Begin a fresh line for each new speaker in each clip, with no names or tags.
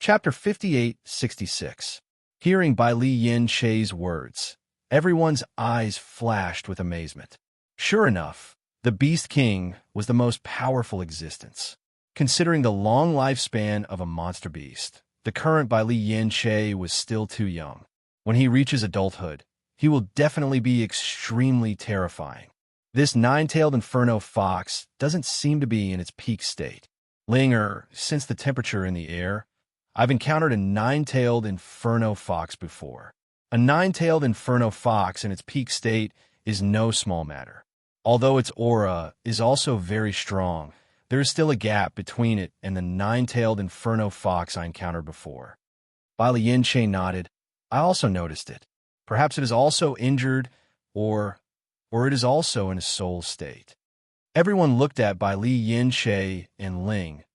Chapter 58-66. Hearing Bai Li Yin Che's words, everyone's eyes flashed with amazement. Sure enough, the Beast King was the most powerful existence. Considering the long lifespan of a monster beast, the current Bai Li Yin Che was still too young. When he reaches adulthood, he will definitely be extremely terrifying. This nine-tailed inferno fox doesn't seem to be in its peak state. Linger, since the temperature in the air, I've encountered a nine-tailed inferno fox before. A nine-tailed inferno fox in its peak state is no small matter. Although its aura is also very strong, there is still a gap between it and the nine-tailed inferno fox I encountered before. Bai Li Yin Che nodded. I also noticed it. Perhaps it is also injured, or it is also in a soul state. Everyone looked at Bai Li Yin Che and Ling,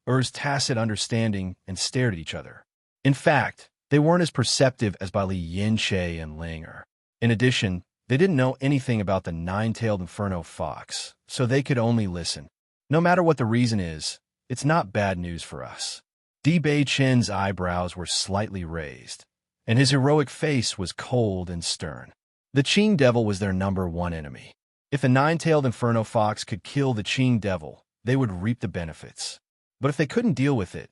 Er's tacit understanding, and stared at each other. In fact, they weren't as perceptive as Bai Li Yin Che and Ling Er. In addition, they didn't know anything about the nine-tailed inferno fox, so they could only listen. No matter what the reason is, it's not bad news for us. Di Bei Chen's eyebrows were slightly raised, and his heroic face was cold and stern. The Qing Devil was their #1 enemy. If the nine-tailed inferno fox could kill the Qing Devil, they would reap the benefits. But if they couldn't deal with it,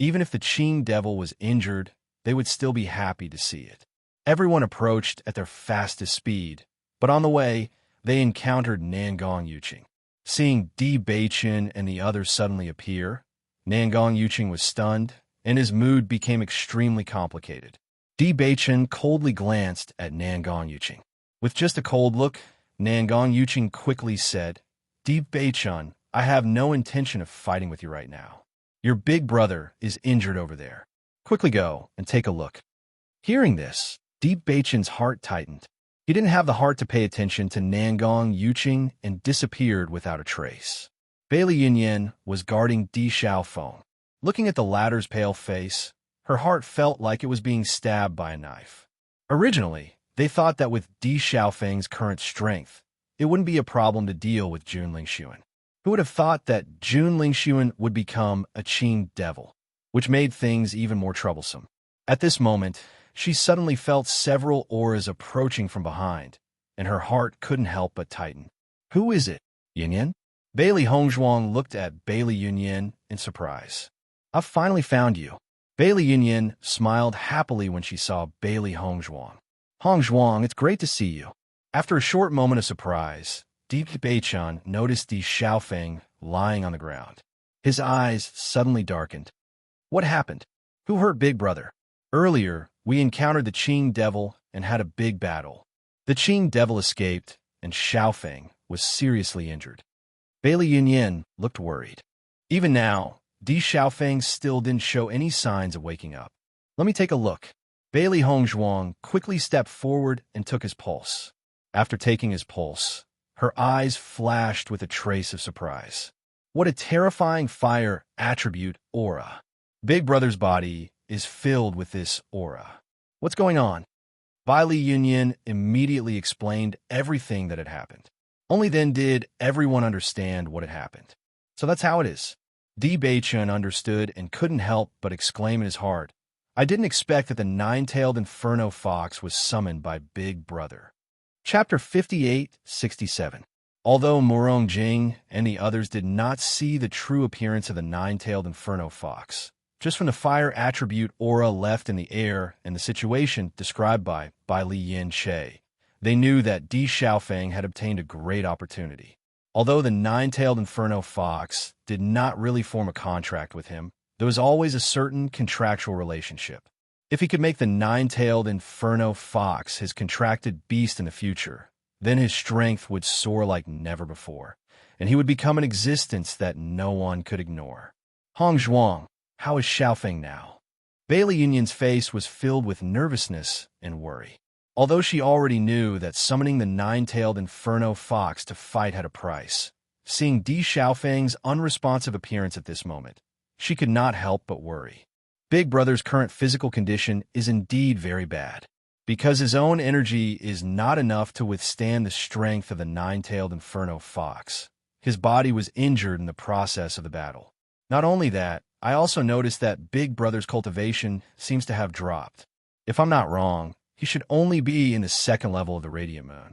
even if the Qing Devil was injured, they would still be happy to see it. Everyone approached at their fastest speed, but on the way, they encountered Nangong Yuqing. Seeing Di Beichen and the others suddenly appear, Nangong Yuqing was stunned, and his mood became extremely complicated. Di Beichen coldly glanced at Nangong Yuqing. With just a cold look, Nangong Yuqing quickly said, Di Beichen, I have no intention of fighting with you right now. Your big brother is injured over there. Quickly go and take a look. Hearing this, Di Beichen's heart tightened. He didn't have the heart to pay attention to Nangong Yuqing and disappeared without a trace. Bai Li Yinyan was guarding Di Xiaofeng. Looking at the latter's pale face, her heart felt like it was being stabbed by a knife. Originally, they thought that with Di Xiaofeng's current strength, it wouldn't be a problem to deal with Jun Lingxuan. Who would have thought that Jun Lingxuan would become a Qing Devil, which made things even more troublesome. At this moment, she suddenly felt several auras approaching from behind, and her heart couldn't help but tighten. Who is it, Yinyan? Bai Li Hongzhuang looked at Bai Li Yinyan in surprise. I've finally found you. Bai Li Yinyan smiled happily when she saw Bai Li Hongzhuang. Hongzhuang, it's great to see you. After a short moment of surprise, Di Beichan noticed Di Xiaofeng lying on the ground. His eyes suddenly darkened. What happened? Who hurt Big Brother? Earlier, we encountered the Qing Devil and had a big battle. The Qing Devil escaped, and Xiaofeng was seriously injured. Bai Li Yinyan looked worried. Even now, Di Xiaofeng still didn't show any signs of waking up. Let me take a look. Bai Li Hongzhuang quickly stepped forward and took his pulse. After taking his pulse, her eyes flashed with a trace of surprise. What a terrifying fire attribute aura. Big Brother's body is filled with this aura. What's going on? Bai Li Yinyan immediately explained everything that had happened. Only then did everyone understand what had happened. So that's how it is. Di Beichen understood and couldn't help but exclaim in his heart, I didn't expect that the nine-tailed inferno fox was summoned by Big Brother. Chapter 58-67. Although Murong Jing and the others did not see the true appearance of the nine-tailed inferno fox, just from the fire attribute aura left in the air and the situation described by Bai Li Yin Che, they knew that Di Xiaofeng had obtained a great opportunity. Although the nine-tailed inferno fox did not really form a contract with him, there was always a certain contractual relationship. If he could make the nine-tailed inferno fox his contracted beast in the future, then his strength would soar like never before, and he would become an existence that no one could ignore. Hongzhuang, how is Xiaofeng now? Bai Li Yinyan's face was filled with nervousness and worry. Although she already knew that summoning the nine-tailed inferno fox to fight had a price, seeing Di Xiaofeng's unresponsive appearance at this moment, she could not help but worry. Big Brother's current physical condition is indeed very bad. Because his own energy is not enough to withstand the strength of the nine-tailed inferno fox, his body was injured in the process of the battle. Not only that, I also noticed that Big Brother's cultivation seems to have dropped. If I'm not wrong, he should only be in the second level of the radiant moon.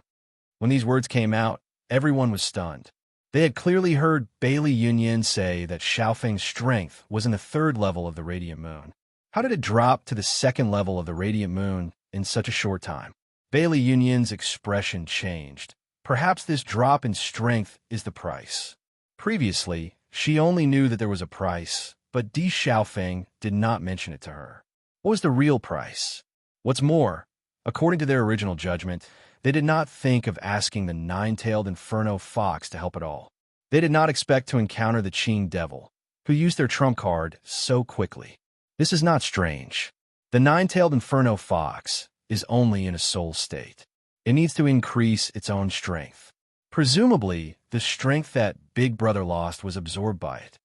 When these words came out, everyone was stunned. They had clearly heard Bailey Yunyan say that Xiaofeng's strength was in the third level of the radiant moon. How did it drop to the second level of the radiant moon in such a short time? Bailey Yunyan's expression changed. Perhaps this drop in strength is the price. Previously, she only knew that there was a price, but Di Xiaofeng did not mention it to her. What was the real price? What's more, according to their original judgment, they did not think of asking the nine-tailed inferno fox to help at all. They did not expect to encounter the Qing devil, who used their trump card so quickly. This is not strange. The nine-tailed inferno fox is only in a soul state. It needs to increase its own strength. Presumably, the strength that Big Brother lost was absorbed by it.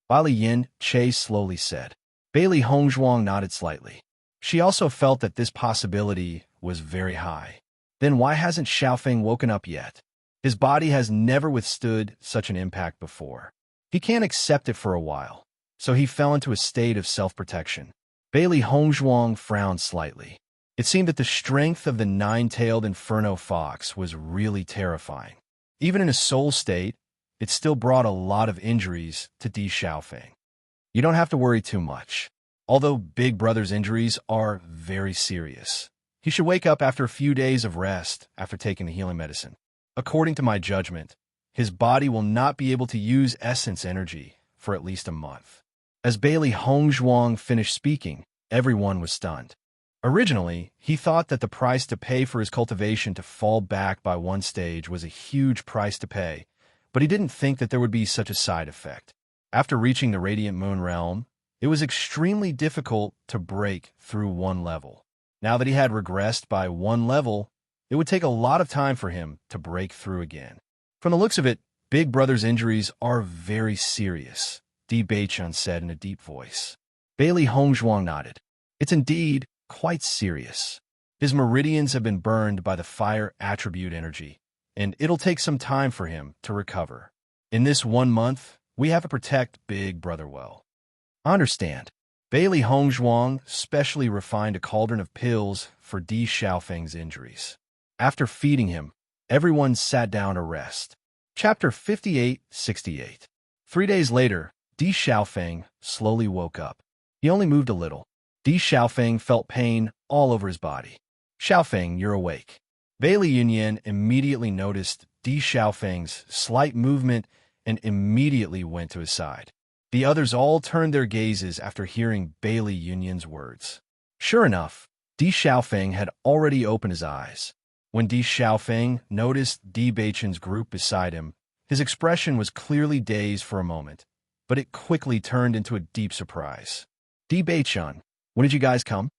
Bali Yin Che slowly said. Bailey Hongzhuang nodded slightly. She also felt that this possibility was very high. Then why hasn't Xiaofeng woken up yet? His body has never withstood such an impact before. He can't accept it for a while, so he fell into a state of self-protection. Bailey Hongzhuang frowned slightly. It seemed that the strength of the nine-tailed inferno fox was really terrifying. Even in a soul state, it still brought a lot of injuries to Di Xiaofeng. You don't have to worry too much. Although Big Brother's injuries are very serious, he should wake up after a few days of rest after taking the healing medicine. According to my judgment, his body will not be able to use essence energy for at least a month. As Bailey Hongzhuang finished speaking, everyone was stunned. Originally, he thought that the price to pay for his cultivation to fall back by one stage was a huge price to pay, but he didn't think that there would be such a side effect. After reaching the Radiant Moon realm, it was extremely difficult to break through one level. Now that he had regressed by one level, it would take a lot of time for him to break through again. From the looks of it, Big Brother's injuries are very serious, Di Beichun said in a deep voice. Bailey Hongzhuang nodded. It's indeed quite serious. His meridians have been burned by the fire attribute energy, and it'll take some time for him to recover. In this 1 month, we have to protect Big Brother well. I understand. Bailey Hongzhuang specially refined a cauldron of pills for Di Xiaofeng's injuries. After feeding him, everyone sat down to rest. Chapter 58-68. 3 days later, Di Xiaofeng slowly woke up. He only moved a little. Di Xiaofeng felt pain all over his body. Xiaofeng, you're awake. Bailey Yunyan immediately noticed Di Xiaofeng's slight movement and immediately went to his side. The others all turned their gazes after hearing Bailey Yunyan's words. Sure enough, Di Xiaofeng had already opened his eyes. When Di Xiaofeng noticed Di Beichun's group beside him, his expression was clearly dazed for a moment, but it quickly turned into a deep surprise. Di Beichun, when did you guys come?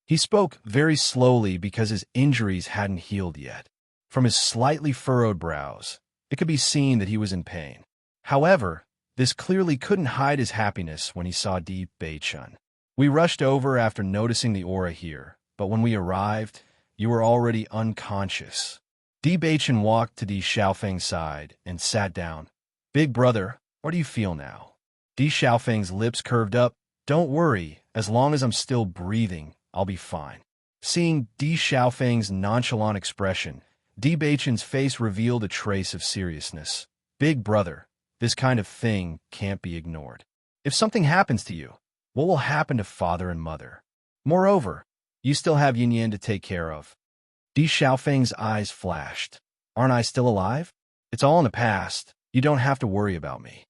He spoke very slowly because his injuries hadn't healed yet. From his slightly furrowed brows, it could be seen that he was in pain. However, this clearly couldn't hide his happiness when he saw Di Beichun. We rushed over after noticing the aura here, but when we arrived, you were already unconscious. Di Beichun walked to Di Xiaofeng's side and sat down. Big Brother, what do you feel now? Di Xiaofeng's lips curved up. Don't worry, as long as I'm still breathing, I'll be fine. Seeing Di Xiaofeng's nonchalant expression, Di Beichun's face revealed a trace of seriousness. Big Brother, this kind of thing can't be ignored. If something happens to you, what will happen to father and mother? Moreover, you still have Yunyan to take care of. Di Xiaofeng's eyes flashed. Aren't I still alive? It's all in the past. You don't have to worry about me.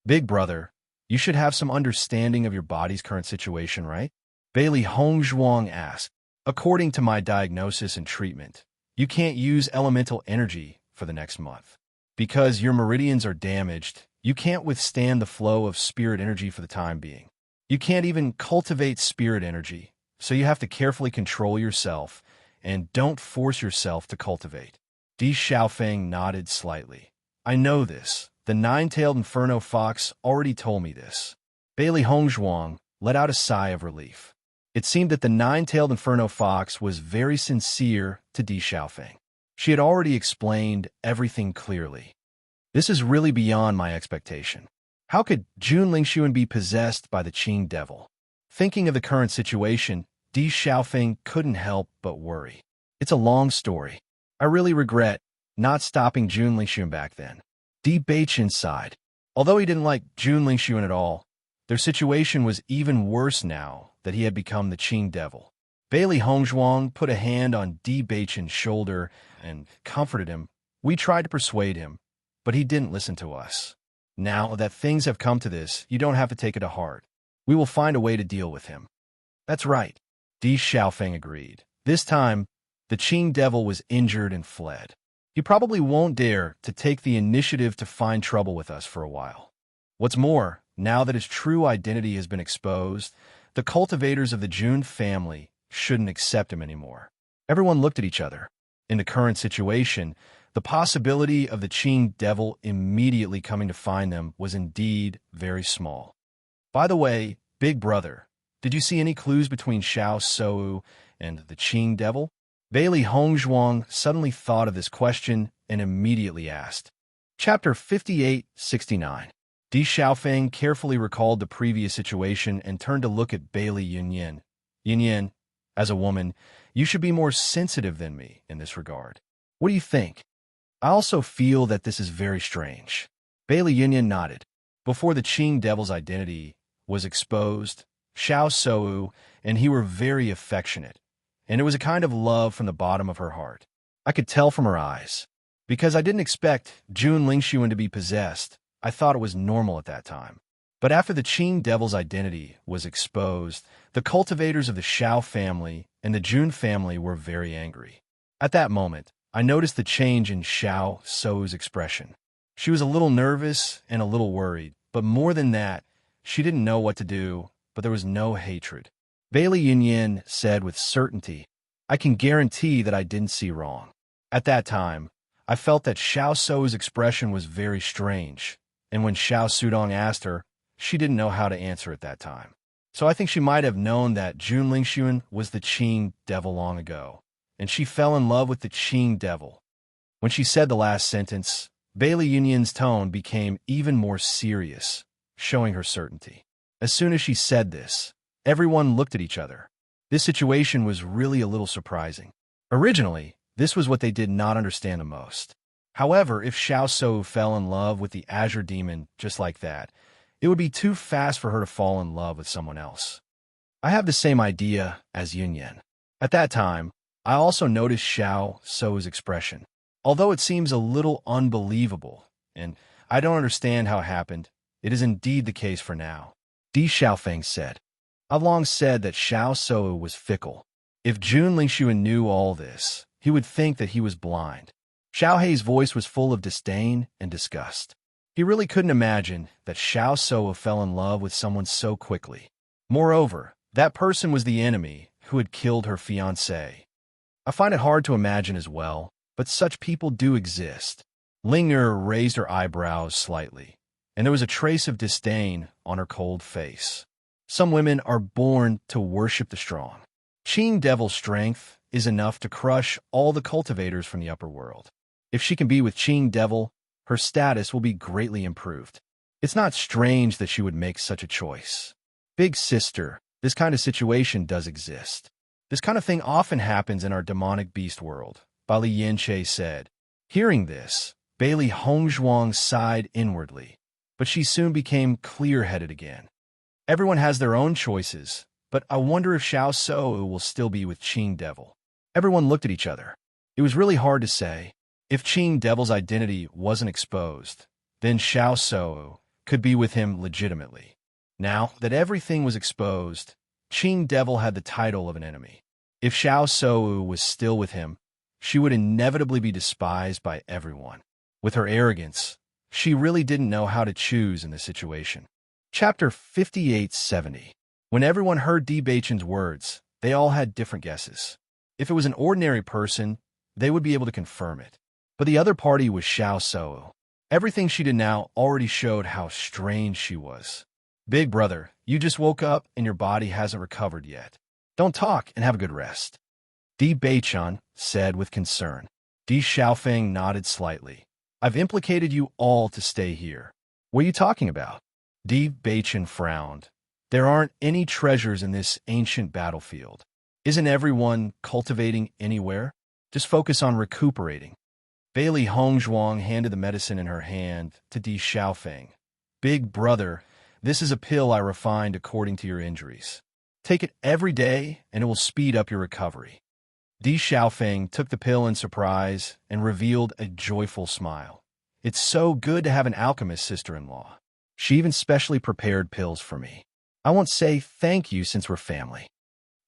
Big Brother, you should have some understanding of your body's current situation, right? Bailey Hongzhuang asked. According to my diagnosis and treatment, you can't use elemental energy for the next month. Because your meridians are damaged, you can't withstand the flow of spirit energy for the time being. You can't even cultivate spirit energy, so you have to carefully control yourself and don't force yourself to cultivate. Di Xiaofeng nodded slightly. I know this. The nine-tailed inferno fox already told me this. Bailey Hongzhuang let out a sigh of relief. It seemed that the nine-tailed inferno fox was very sincere to Di Xiaofeng. She had already explained everything clearly. This is really beyond my expectation. How could Jun Lingxuan be possessed by the Qing devil? Thinking of the current situation, Di Xiaofeng couldn't help but worry. It's a long story. I really regret not stopping Jun Lingxuan back then. Di Beiqian sighed. Although he didn't like Jun Lingxuan at all, their situation was even worse now that he had become the Qing devil. Bailey Hongzhuang put a hand on Di Beiqian's shoulder and comforted him. We tried to persuade him, but he didn't listen to us. Now that things have come to this, you don't have to take it to heart. We will find a way to deal with him. That's right, Di Xiaofeng agreed. This time, the Qing devil was injured and fled. He probably won't dare to take the initiative to find trouble with us for a while. What's more, now that his true identity has been exposed, the cultivators of the Jun family shouldn't accept him anymore. Everyone looked at each other. In the current situation, the possibility of the Qing devil immediately coming to find them was indeed very small. By the way, Big Brother, did you see any clues between Xiao Sou and the Qing devil? Bailey Hongzhuang suddenly thought of this question and immediately asked. Chapter 58-69. Di Xiaofeng carefully recalled the previous situation and turned to look at Bailey Yunyan. Yunyan, as a woman, you should be more sensitive than me in this regard. What do you think? I also feel that this is very strange. Bailey Yunyan nodded. Before the Qing devil's identity was exposed, Xiao Sou and he were very affectionate, and it was a kind of love from the bottom of her heart. I could tell from her eyes. Because I didn't expect Jun Lingxuan to be possessed, I thought it was normal at that time. But after the Qing devil's identity was exposed, the cultivators of the Xiao family and the Jun family were very angry. At that moment, I noticed the change in Xiao Sou's expression. She was a little nervous and a little worried, but more than that, she didn't know what to do, but there was no hatred. Bailey Yunyan said with certainty, I can guarantee that I didn't see wrong. At that time, I felt that Xiao Sou's expression was very strange, and when Xiao Sudong asked her, she didn't know how to answer at that time. So I think she might have known that Jun Lingxuan was the Qing devil long ago, and she fell in love with the Qing devil. When she said the last sentence, Bailey Yunyan's tone became even more serious, showing her certainty. As soon as she said this, everyone looked at each other. This situation was really a little surprising. Originally, this was what they did not understand the most. However, if Xiao Sou fell in love with the Azure Demon just like that, it would be too fast for her to fall in love with someone else. I have the same idea as Yunyan. At that time, I also noticed Xiao Sou's expression. Although it seems a little unbelievable, and I don't understand how it happened, it is indeed the case for now. Di Xiaofeng said, I've long said that Xiao Sou was fickle. If Jun Lingxuan knew all this, he would think that he was blind. Xiao Hei's voice was full of disdain and disgust. He really couldn't imagine that Xiao Sou fell in love with someone so quickly. Moreover, that person was the enemy who had killed her fiancé. I find it hard to imagine as well, but such people do exist. Ling'er raised her eyebrows slightly, and there was a trace of disdain on her cold face. Some women are born to worship the strong. Qing devil's strength is enough to crush all the cultivators from the upper world. If she can be with Qing devil, her status will be greatly improved. It's not strange that she would make such a choice. Big sister, this kind of situation does exist. This kind of thing often happens in our demonic beast world, Bali Yanche said. Hearing this, Bailey Hongzhuang sighed inwardly, but she soon became clear-headed again. Everyone has their own choices, but I wonder if Xiao Sou will still be with Qing devil. Everyone looked at each other. It was really hard to say. If Qing devil's identity wasn't exposed, then Xiao Sou could be with him legitimately. Now that everything was exposed, Qing devil had the title of an enemy. If Xiao Sou was still with him, she would inevitably be despised by everyone. With her arrogance, she really didn't know how to choose in this situation. Chapter 58-70. When everyone heard Di Beiqian's words, they all had different guesses. If it was an ordinary person, they would be able to confirm it. But the other party was Xiao Sou. Everything she did now already showed how strange she was. Big brother, you just woke up and your body hasn't recovered yet. Don't talk and have a good rest. Di Beiqian said with concern. Di Xiaofeng nodded slightly. I've implicated you all to stay here. What are you talking about? Di Bachin frowned. There aren't any treasures in this ancient battlefield. Isn't everyone cultivating anywhere? Just focus on recuperating. Bailey Hongzhuang handed the medicine in her hand to Di Xiaofeng. Big brother, this is a pill I refined according to your injuries. Take it every day and it will speed up your recovery. Di Xiaofeng took the pill in surprise and revealed a joyful smile. It's so good to have an alchemist sister-in-law. She even specially prepared pills for me. I won't say thank you since we're family.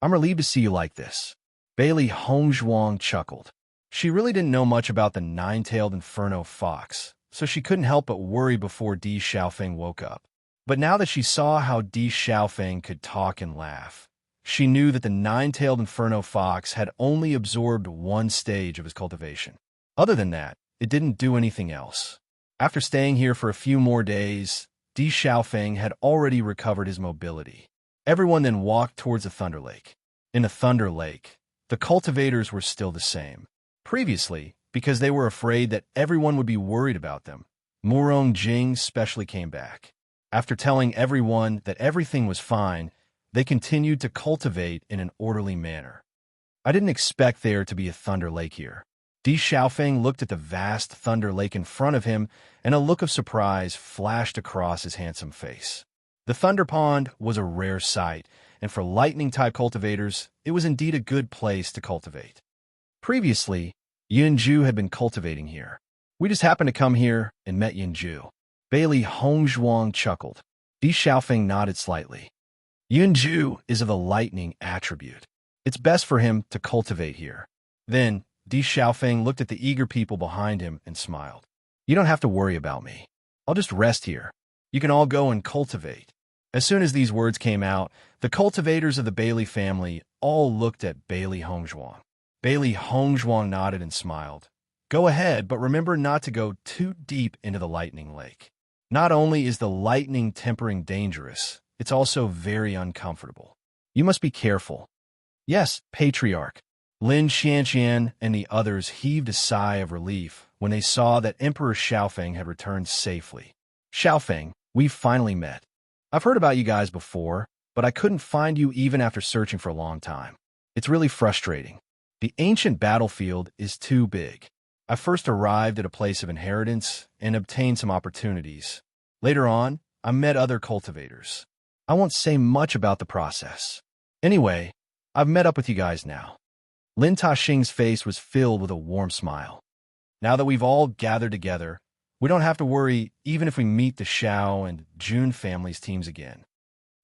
I'm relieved to see you like this. Bailey Hongzhuang chuckled. She really didn't know much about the nine-tailed inferno fox, so she couldn't help but worry before Di Xiaofeng woke up. But now that she saw how Di Xiaofeng could talk and laugh, she knew that the nine-tailed inferno fox had only absorbed one stage of his cultivation. Other than that, it didn't do anything else. After staying here for a few more days, Di Xiaofeng had already recovered his mobility. Everyone then walked towards the Thunder Lake. In the Thunder Lake, the cultivators were still the same. Previously, because they were afraid that everyone would be worried about them, Murong Jing specially came back. After telling everyone that everything was fine, they continued to cultivate in an orderly manner. I didn't expect there to be a Thunder Lake here. Di Xiaofeng looked at the vast Thunder Lake in front of him, and a look of surprise flashed across his handsome face. The Thunder Pond was a rare sight, and for lightning-type cultivators, it was indeed a good place to cultivate. Previously, Yunju had been cultivating here. We just happened to come here and met Yunju. Bailey Hongzhuang chuckled. Di Xiaofeng nodded slightly. Yunju is of the lightning attribute. It's best for him to cultivate here. Then, Di Xiaofeng looked at the eager people behind him and smiled. You don't have to worry about me. I'll just rest here. You can all go and cultivate. As soon as these words came out, the cultivators of the Bailey family all looked at Bailey Hongzhuang. Bailey Hongzhuang nodded and smiled. Go ahead, but remember not to go too deep into the lightning lake. Not only is the lightning tempering dangerous, it's also very uncomfortable. You must be careful. Yes, Patriarch. Lin Xianxian and the others heaved a sigh of relief when they saw that Emperor Xiaofeng had returned safely. Xiaofeng, we've finally met. I've heard about you guys before, but I couldn't find you even after searching for a long time. It's really frustrating. The ancient battlefield is too big. I first arrived at a place of inheritance and obtained some opportunities. Later on, I met other cultivators. I won't say much about the process. Anyway, I've met up with you guys now. Lin Taxing's face was filled with a warm smile. Now that we've all gathered together, we don't have to worry even if we meet the Xiao and Jun families' teams again.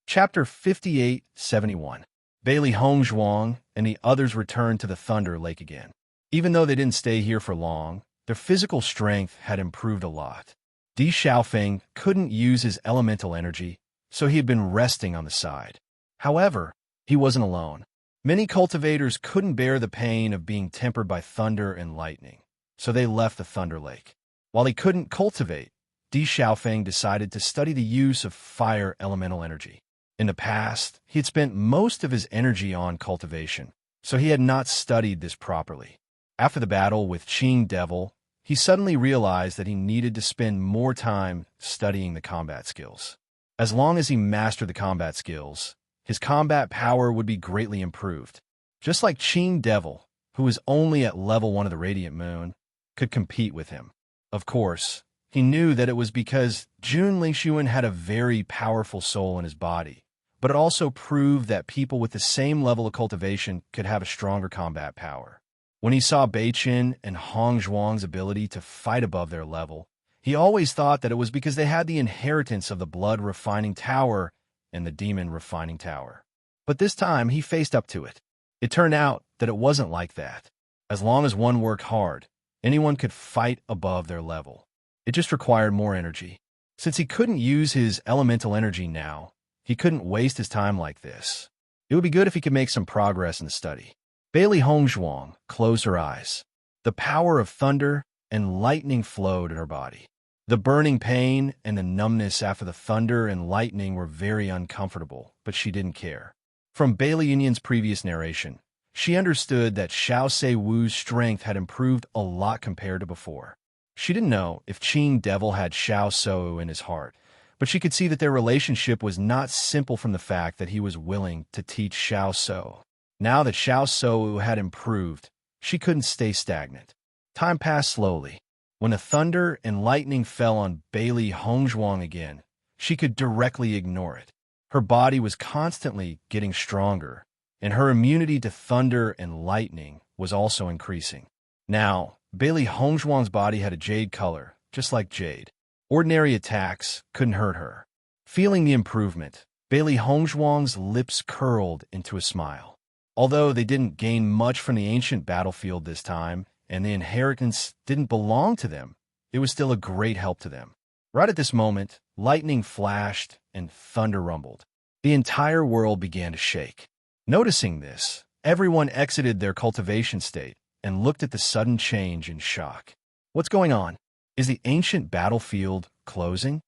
Chapter 5871. Bailey Hongzhuang and the others returned to the Thunder Lake again. Even though they didn't stay here for long, their physical strength had improved a lot. Di Xiaofeng couldn't use his elemental energy, so he had been resting on the side. However, he wasn't alone. Many cultivators couldn't bear the pain of being tempered by thunder and lightning, so they left the Thunder Lake. While he couldn't cultivate, Di Xiaofeng decided to study the use of fire elemental energy. In the past, he had spent most of his energy on cultivation, so he had not studied this properly. After the battle with Qing Devil, he suddenly realized that he needed to spend more time studying the combat skills. As long as he mastered the combat skills, his combat power would be greatly improved. Just like Qing Devil, who was only at level 1 of the Radiant Moon, could compete with him. Of course, he knew that it was because Jun Lingxuan had a very powerful soul in his body, but it also proved that people with the same level of cultivation could have a stronger combat power. When he saw Beichin and Hongzhuang's ability to fight above their level, he always thought that it was because they had the inheritance of the Blood Refining Tower and the Demon Refining Tower. But this time, he faced up to it. It turned out that it wasn't like that. As long as one worked hard, anyone could fight above their level. It just required more energy. Since he couldn't use his elemental energy now, he couldn't waste his time like this. It would be good if he could make some progress in the study. Bailey Hongzhuang closed her eyes. The power of thunder and lightning flowed in her body. The burning pain and the numbness after the thunder and lightning were very uncomfortable, but she didn't care. From Bailey Yunyan's previous narration, she understood that Xiao Se Wu's strength had improved a lot compared to before. She didn't know if Qing Devil had Xiao Se Wu in his heart, But she could see that their relationship was not simple from the fact that he was willing to teach Xiao So. Now that Xiao So had improved, she couldn't stay stagnant. Time passed slowly. When the thunder and lightning fell on Bailey Hongzhuang again, she could directly ignore it. Her body was constantly getting stronger, and her immunity to thunder and lightning was also increasing. Now, Bailey Hongzhuang's body had a jade color, just like jade. Ordinary attacks couldn't hurt her. Feeling the improvement, Bailey Hongzhuang's lips curled into a smile. Although they didn't gain much from the ancient battlefield this time, and the inheritance didn't belong to them, it was still a great help to them. Right at this moment, lightning flashed and thunder rumbled. The entire world began to shake. Noticing this, everyone exited their cultivation state and looked at the sudden change in shock. What's going on? Is the ancient battlefield closing?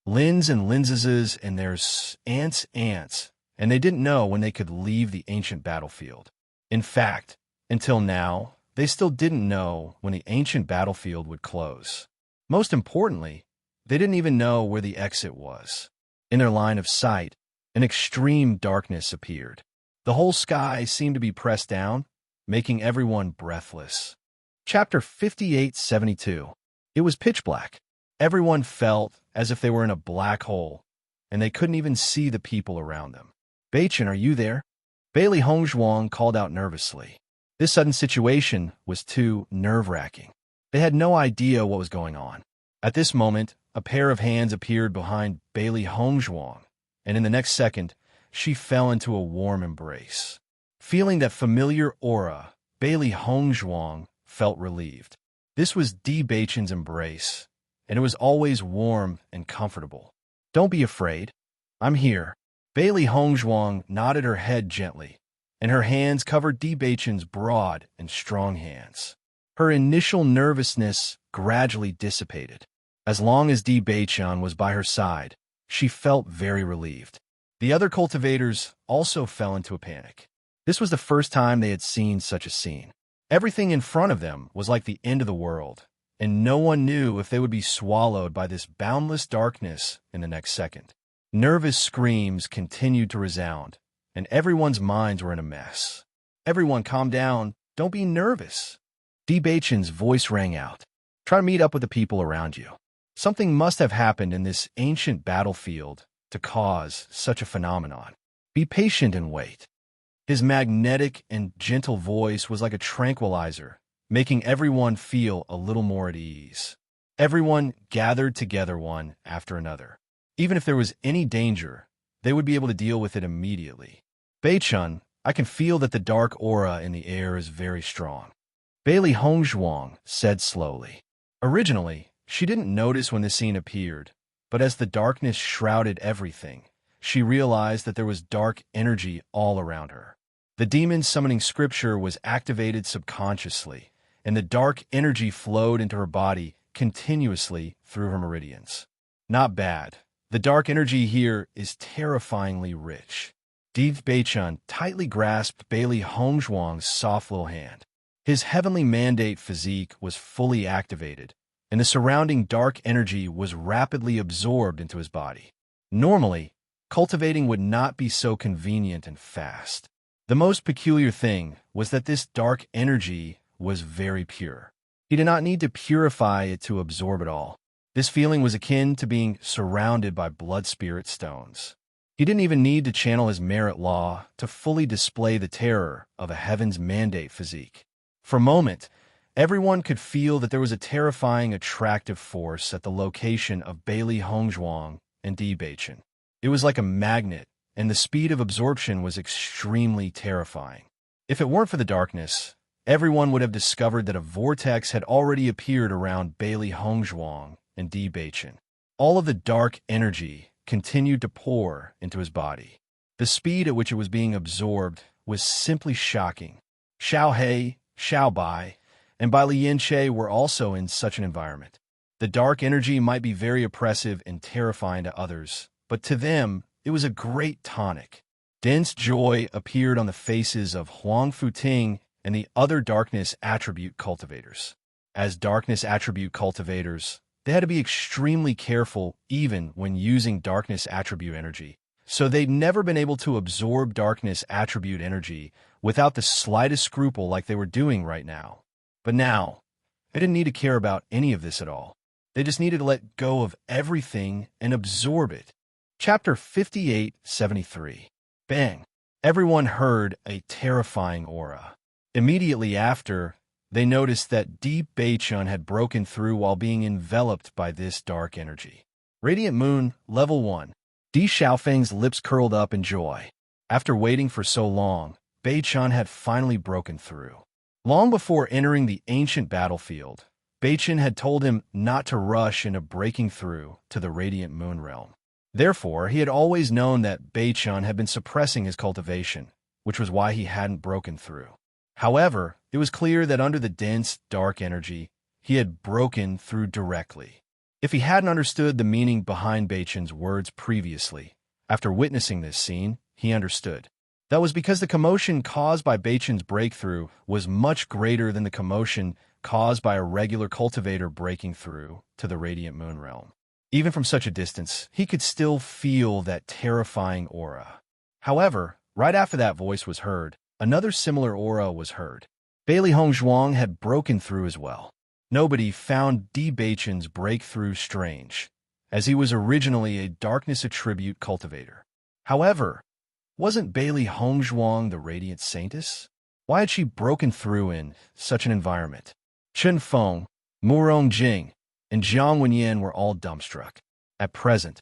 Lins and Linses and there's ants, and they didn't know when they could leave the ancient battlefield. In fact, until now, they still didn't know when the ancient battlefield would close. Most importantly, they didn't even know where the exit was. In their line of sight, an extreme darkness appeared. The whole sky seemed to be pressed down, making everyone breathless. Chapter 5872. It was pitch black. Everyone felt as if they were in a black hole, and they couldn't even see the people around them. "Beichen, are you there?" Bailey Hongzhuang called out nervously. This sudden situation was too nerve-wracking. They had no idea what was going on. At this moment, a pair of hands appeared behind Bailey Hongzhuang, and in the next second, she fell into a warm embrace. Feeling that familiar aura, Bailey Hongzhuang felt relieved. This was Di Beichen's embrace, and it was always warm and comfortable. "Don't be afraid. I'm here." Bailey Hongzhuang nodded her head gently, and her hands covered Di Beichen's broad and strong hands. Her initial nervousness gradually dissipated. As long as Di Beichen was by her side, she felt very relieved. The other cultivators also fell into a panic. This was the first time they had seen such a scene. Everything in front of them was like the end of the world, and no one knew if they would be swallowed by this boundless darkness in the next second. Nervous screams continued to resound, and everyone's minds were in a mess. "Everyone calm down. Don't be nervous." Di Beichen's voice rang out. "Try to meet up with the people around you. Something must have happened in this ancient battlefield to cause such a phenomenon. Be patient and wait." His magnetic and gentle voice was like a tranquilizer, making everyone feel a little more at ease. Everyone gathered together one after another. Even if there was any danger, they would be able to deal with it immediately. "Beichun, I can feel that the dark aura in the air is very strong," Bailey Hongzhuang said slowly. Originally, she didn't notice when the scene appeared, but as the darkness shrouded everything, she realized that there was dark energy all around her. The demon summoning scripture was activated subconsciously, and the dark energy flowed into her body continuously through her meridians. Not bad. The dark energy here is terrifyingly rich. Di Beichun tightly grasped Bailey Hongzhuang's soft little hand. His heavenly mandate physique was fully activated, and the surrounding dark energy was rapidly absorbed into his body. Normally, cultivating would not be so convenient and fast. The most peculiar thing was that this dark energy was very pure. He did not need to purify it to absorb it all. This feeling was akin to being surrounded by blood spirit stones. He didn't even need to channel his merit law to fully display the terror of a heaven's mandate physique. For a moment, everyone could feel that there was a terrifying attractive force at the location of Bailey Hongzhuang and Di Beichen. It was like a magnet, and the speed of absorption was extremely terrifying. If it weren't for the darkness, everyone would have discovered that a vortex had already appeared around Bailey Hongzhuang and Di Beichen. All of the dark energy continued to pour into his body. The speed at which it was being absorbed was simply shocking. Xiao He, Xiao Bai, and Bai Lianche were also in such an environment. The dark energy might be very oppressive and terrifying to others, but to them, it was a great tonic. Dense joy appeared on the faces of Huang Futing and the other darkness attribute cultivators. As darkness attribute cultivators, They had to be extremely careful even when using darkness attribute energy. So they'd never been able to absorb darkness attribute energy without the slightest scruple like they were doing right now. But now, they didn't need to care about any of this at all. They just needed to let go of everything and absorb it. Chapter 58:73. Bang! Everyone heard a terrifying aura. Immediately after, they noticed that Deep Beichun had broken through while being enveloped by this dark energy. Radiant Moon, Level 1. Di Xiaofeng's lips curled up in joy. After waiting for so long, Beichun had finally broken through. Long before entering the ancient battlefield, Beichun had told him not to rush into breaking through to the Radiant Moon realm. Therefore, he had always known that Beichun had been suppressing his cultivation, which was why he hadn't broken through. However, it was clear that under the dense, dark energy, he had broken through directly. If he hadn't understood the meaning behind Beichun's words previously, after witnessing this scene, he understood. That was because the commotion caused by Beichun's breakthrough was much greater than the commotion caused by a regular cultivator breaking through to the Radiant Moon realm. Even from such a distance, he could still feel that terrifying aura. However, right after that voice was heard, another similar aura was heard. Bailey Hongzhuang had broken through as well. Nobody found Di Beichun's breakthrough strange, as he was originally a darkness attribute cultivator. However, wasn't Bailey Hongzhuang the Radiant Saintess? Why had she broken through in such an environment? Chen Feng, Murong Jing, and Jiang Wenyan were all dumbstruck. At present,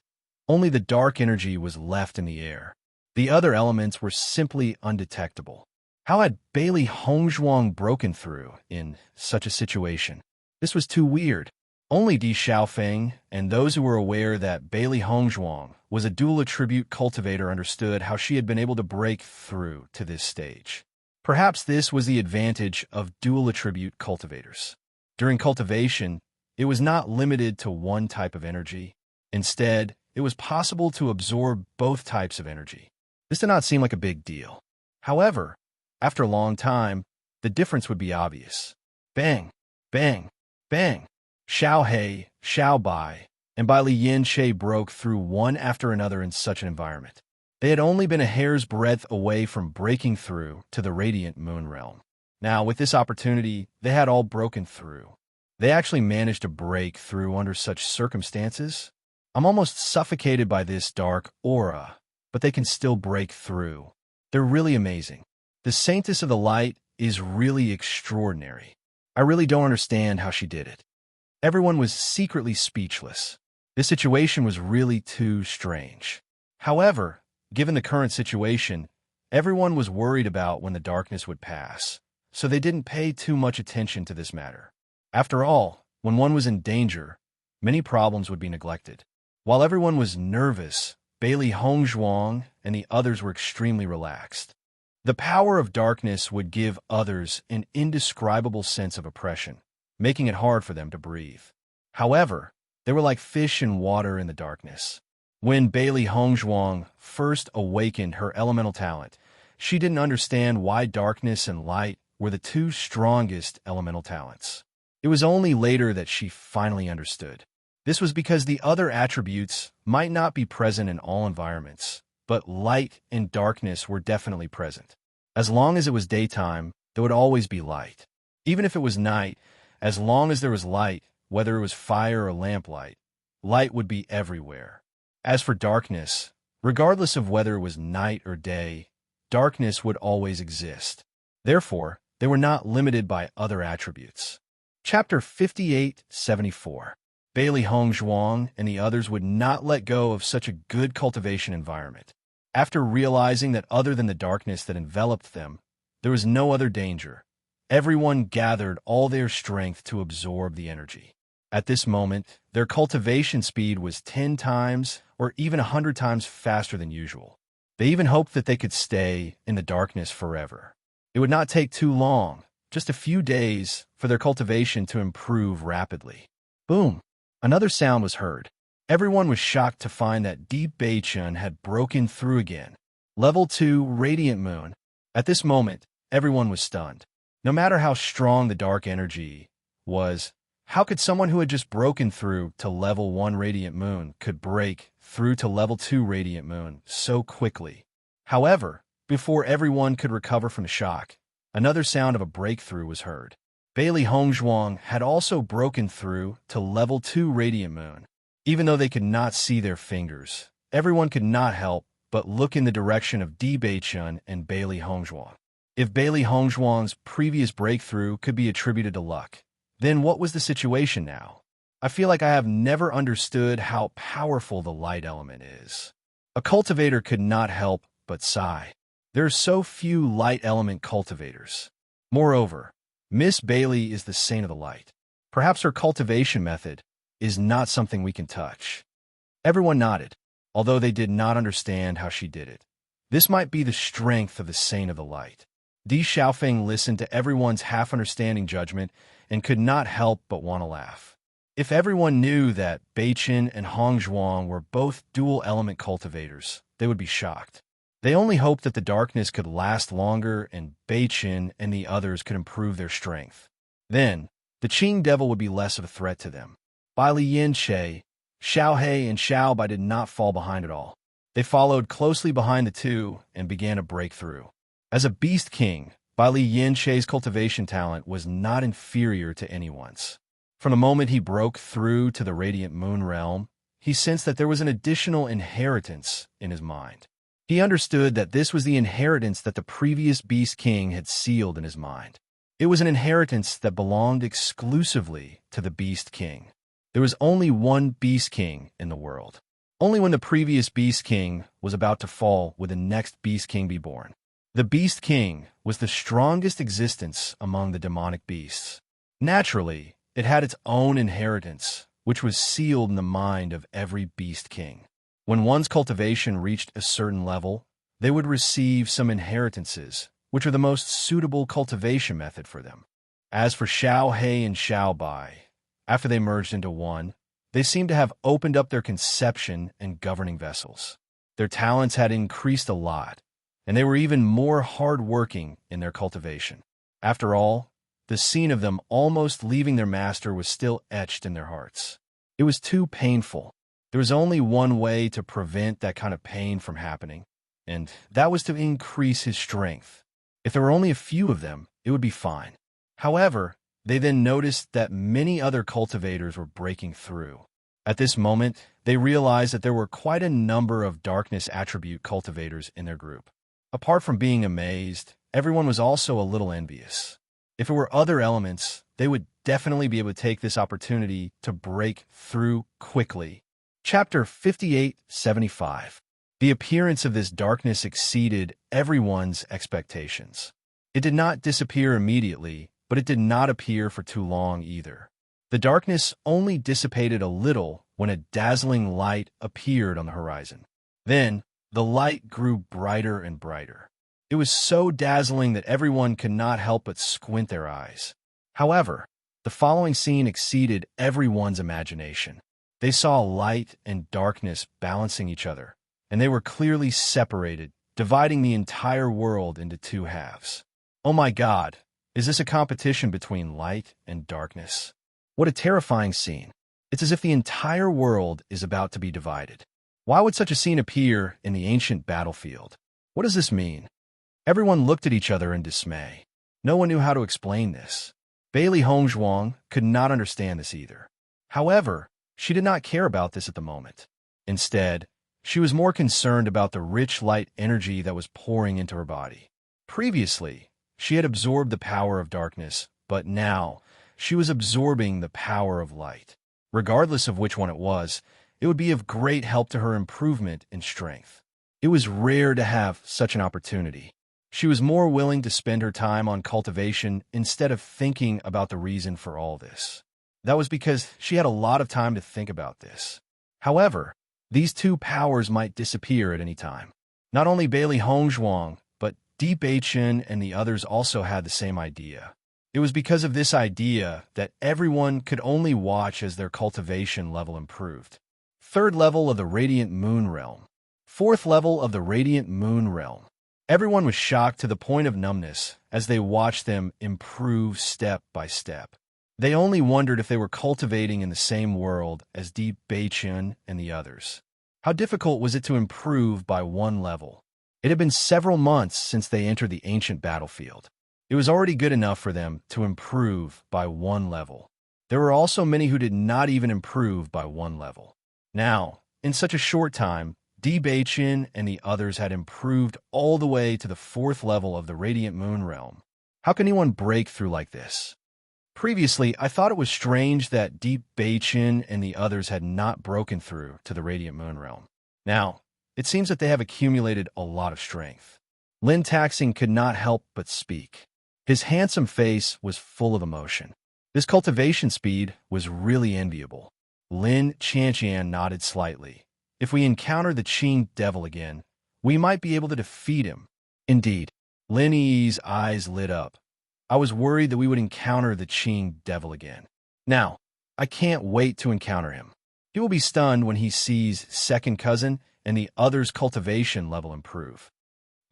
only the dark energy was left in the air. The other elements were simply undetectable. How had Bailey Hongzhuang broken through in such a situation? This was too weird. Only Di Xiaofeng and those who were aware that Bailey Hongzhuang was a dual attribute cultivator understood how she had been able to break through to this stage. Perhaps this was the advantage of dual attribute cultivators. During cultivation, it was not limited to one type of energy. Instead, it was possible to absorb both types of energy. This did not seem like a big deal. However, after a long time, the difference would be obvious. Bang, bang, bang. Xiao He, Xiao Bai, and Bai Li Yin Che broke through one after another in such an environment. They had only been a hair's breadth away from breaking through to the Radiant Moon realm. Now, with this opportunity, they had all broken through. They actually managed to break through under such circumstances. I'm almost suffocated by this dark aura, but they can still break through. They're really amazing. The Saintess of the Light is really extraordinary. I really don't understand how she did it. Everyone was secretly speechless. This situation was really too strange. However, given the current situation, everyone was worried about when the darkness would pass, so they didn't pay too much attention to this matter. After all, when one was in danger, many problems would be neglected. While everyone was nervous, Bailey Hongzhuang and the others were extremely relaxed. The power of darkness would give others an indescribable sense of oppression, making it hard for them to breathe. However, they were like fish in water in the darkness. When Bailey Hongzhuang first awakened her elemental talent, she didn't understand why darkness and light were the two strongest elemental talents. It was only later that she finally understood. This was because the other attributes might not be present in all environments, but light and darkness were definitely present. As long as it was daytime, there would always be light. Even if it was night, as long as there was light, whether it was fire or lamplight, light would be everywhere. As for darkness, regardless of whether it was night or day, darkness would always exist. Therefore, they were not limited by other attributes. Chapter 58:74. Bailey Hongzhuang and the others would not let go of such a good cultivation environment. After realizing that other than the darkness that enveloped them, there was no other danger, everyone gathered all their strength to absorb the energy. At this moment, their cultivation speed was 10 times or even 100 times faster than usual. They even hoped that they could stay in the darkness forever. It would not take too long, just a few days, for their cultivation to improve rapidly. Boom! Another sound was heard. Everyone was shocked to find that Deep Beichun had broken through again. Level 2 Radiant Moon. At this moment, everyone was stunned. No matter how strong the dark energy was, How could someone who had just broken through to level 1 radiant moon could break through to level 2 radiant moon so quickly? However, before everyone could recover from the shock, another sound of a breakthrough was heard. Bailey Hongzhuang had also broken through to level 2 radiant moon. Even though they could not see their fingers, everyone could not help but look in the direction of Di Beichun and Bailey Hongzhuang. If Bailey Hongzhuang's previous breakthrough could be attributed to luck, then what was the situation now? I feel like I have never understood how powerful the light element is. A cultivator could not help but sigh. There are so few light element cultivators. Moreover, Miss Bailey is the saint of the light. Perhaps her cultivation method is not something we can touch. Everyone nodded, although they did not understand how she did it. This might be the strength of the saint of the light. Di Xiaofeng listened to everyone's half-understanding judgment and could not help but want to laugh. If everyone knew that Beichen and Hongzhuang were both dual-element cultivators, they would be shocked. They only hoped that the darkness could last longer and Beichen and the others could improve their strength. Then, the Qing Devil would be less of a threat to them. Bai Li Yin Che, Xiao He and Xiao Bai did not fall behind at all. They followed closely behind the two and began a breakthrough. As a beast king, Bai Li Yin Che's cultivation talent was not inferior to anyone's. From the moment he broke through to the radiant moon realm, he sensed that there was an additional inheritance in his mind. He understood that this was the inheritance that the previous beast king had sealed in his mind. It was an inheritance that belonged exclusively to the beast king. There was only one beast king in the world. Only when the previous beast king was about to fall would the next beast king be born. The beast king was the strongest existence among the demonic beasts. Naturally, it had its own inheritance, which was sealed in the mind of every beast king. When one's cultivation reached a certain level, they would receive some inheritances, which were the most suitable cultivation method for them. As for Xiao He and Xiao Bai, after they merged into one, they seemed to have opened up their conception and governing vessels. Their talents had increased a lot, and they were even more hard-working in their cultivation. After all, the scene of them almost leaving their master was still etched in their hearts. It was too painful. There was only one way to prevent that kind of pain from happening, and that was to increase his strength. If there were only a few of them, it would be fine. However, they then noticed that many other cultivators were breaking through. At this moment, they realized that there were quite a number of darkness attribute cultivators in their group. Apart from being amazed, everyone was also a little envious. If it were other elements, they would definitely be able to take this opportunity to break through quickly. Chapter 58-75. The appearance of this darkness exceeded everyone's expectations. It did not disappear immediately, but it did not appear for too long either. The darkness only dissipated a little when a dazzling light appeared on the horizon. Then, the light grew brighter and brighter. It was so dazzling that everyone could not help but squint their eyes. However, the following scene exceeded everyone's imagination. They saw light and darkness balancing each other, and they were clearly separated, dividing the entire world into two halves. Oh my God, is this a competition between light and darkness? What a terrifying scene. It's as if the entire world is about to be divided. Why would such a scene appear in the ancient battlefield? What does this mean? Everyone looked at each other in dismay. No one knew how to explain this. Bailey Hongzhuang could not understand this either. However, she did not care about this at the moment. Instead, she was more concerned about the rich light energy that was pouring into her body. Previously, she had absorbed the power of darkness, but now she was absorbing the power of light. Regardless of which one it was, it would be of great help to her improvement in strength. It was rare to have such an opportunity. She was more willing to spend her time on cultivation instead of thinking about the reason for all this. That was because she had a lot of time to think about this. However, these two powers might disappear at any time. Not only Bailey Hongzhuang, but Di Beichen and the others also had the same idea. It was because of this idea that everyone could only watch as their cultivation level improved. Third level of the Radiant Moon Realm. Fourth level of the Radiant Moon Realm. Everyone was shocked to the point of numbness as they watched them improve step by step. They only wondered if they were cultivating in the same world as Deep Beichun and the others. How difficult was it to improve by one level? It had been several months since they entered the ancient battlefield. It was already good enough for them to improve by one level. There were also many who did not even improve by one level. Now, in such a short time, Di Beichin and the others had improved all the way to the 4th level of the Radiant Moon Realm. How can anyone break through like this? Previously, I thought it was strange that Deep Beichin and the others had not broken through to the Radiant Moon Realm. Now, it seems that they have accumulated a lot of strength. Lin Taxing could not help but speak. His handsome face was full of emotion. This cultivation speed was really enviable. Lin Chanchian nodded slightly. If we encounter the Qing Devil again, we might be able to defeat him. Indeed, Lin Yi's eyes lit up. I was worried that we would encounter the Qing Devil again. Now, I can't wait to encounter him. He will be stunned when he sees second cousin and the other's cultivation level improve.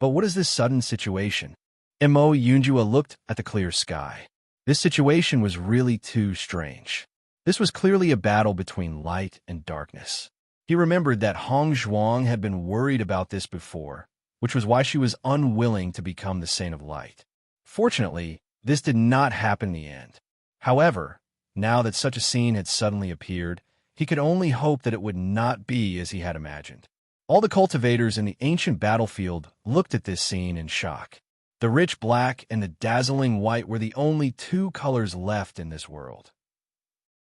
But what is this sudden situation? Mo Yunjua looked at the clear sky. This situation was really too strange. This was clearly a battle between light and darkness. He remembered that Hong Zhuang had been worried about this before, which was why she was unwilling to become the Saint of Light. Fortunately, this did not happen in the end. However, now that such a scene had suddenly appeared, he could only hope that it would not be as he had imagined. All the cultivators in the ancient battlefield looked at this scene in shock. The rich black and the dazzling white were the only two colors left in this world.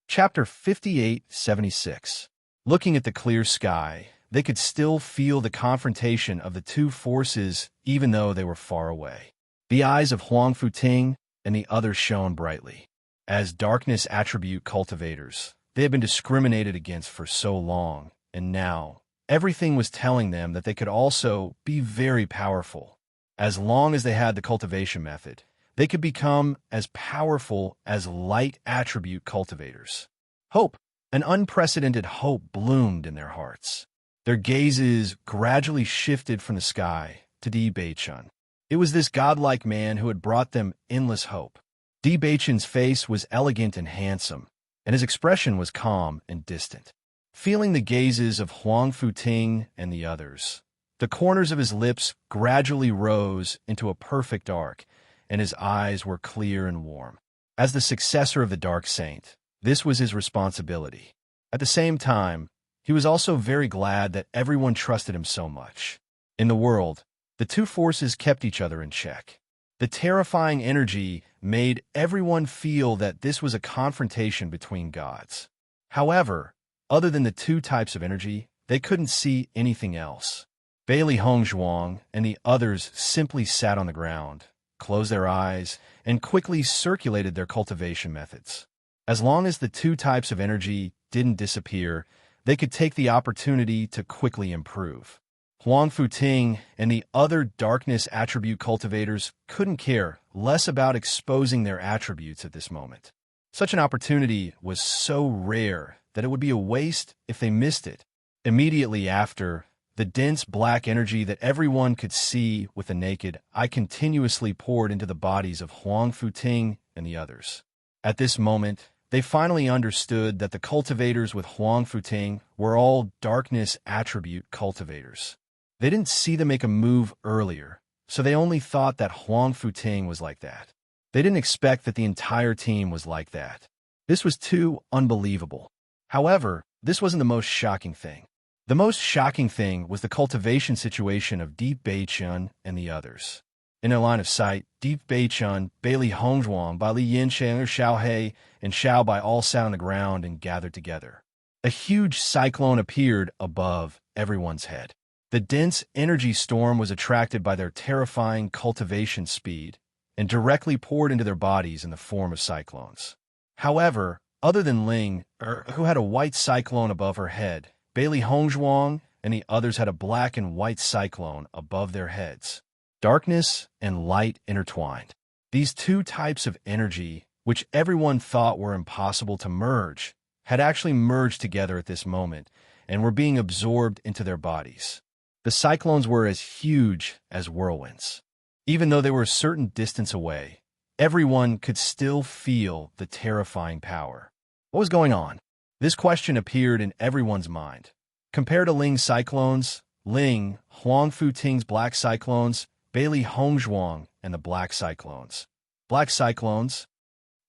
Chapter 58-76. Looking at the clear sky, they could still feel the confrontation of the two forces even though they were far away. The eyes of Huang Futing and the others shone brightly. As darkness attribute cultivators, they had been discriminated against for so long, and now everything was telling them that they could also be very powerful. As long as they had the cultivation method, they could become as powerful as light attribute cultivators. Hope, an unprecedented hope, bloomed in their hearts. Their gazes gradually shifted from the sky to Di Beichun. It was this godlike man who had brought them endless hope. Di Beichun's face was elegant and handsome, and his expression was calm and distant. Feeling the gazes of Huang Futing and the others, the corners of his lips gradually rose into a perfect arc, and his eyes were clear and warm. As the successor of the Dark Saint, this was his responsibility. At the same time, he was also very glad that everyone trusted him so much. In the world, the two forces kept each other in check. The terrifying energy made everyone feel that this was a confrontation between gods. However, other than the two types of energy, they couldn't see anything else. Bailey Hongzhuang and the others simply sat on the ground, closed their eyes, and quickly circulated their cultivation methods. As long as the two types of energy didn't disappear, they could take the opportunity to quickly improve. Huang Futing and the other darkness attribute cultivators couldn't care less about exposing their attributes at this moment. Such an opportunity was so rare that it would be a waste if they missed it. Immediately after, the dense black energy that everyone could see with the naked eye continuously poured into the bodies of Huang Futing and the others. At this moment, they finally understood that the cultivators with Huang Futing were all darkness attribute cultivators. They didn't see them make a move earlier, so they only thought that Huang Futing was like that. They didn't expect that the entire team was like that. This was too unbelievable. However, this wasn't the most shocking thing. The most shocking thing was the cultivation situation of Deep Beichun and the others. In their line of sight, Deep Beichun, Bailey Hongzhuang, Bai Li Yinshan, Xiao He, and Xiao Bai all sat on the ground and gathered together. A huge cyclone appeared above everyone's head. The dense energy storm was attracted by their terrifying cultivation speed and directly poured into their bodies in the form of cyclones. However, other than Ling, who had a white cyclone above her head, Bailey Hongzhuang and the others had a black and white cyclone above their heads. Darkness and light intertwined. These two types of energy, which everyone thought were impossible to merge, had actually merged together at this moment and were being absorbed into their bodies. The cyclones were as huge as whirlwinds. Even though they were a certain distance away, everyone could still feel the terrifying power. What was going on? This question appeared in everyone's mind. Compared to Ling's cyclones, Ling, Huang Futing's black cyclones, Bailey Hongzhuang, and the black cyclones. Black cyclones?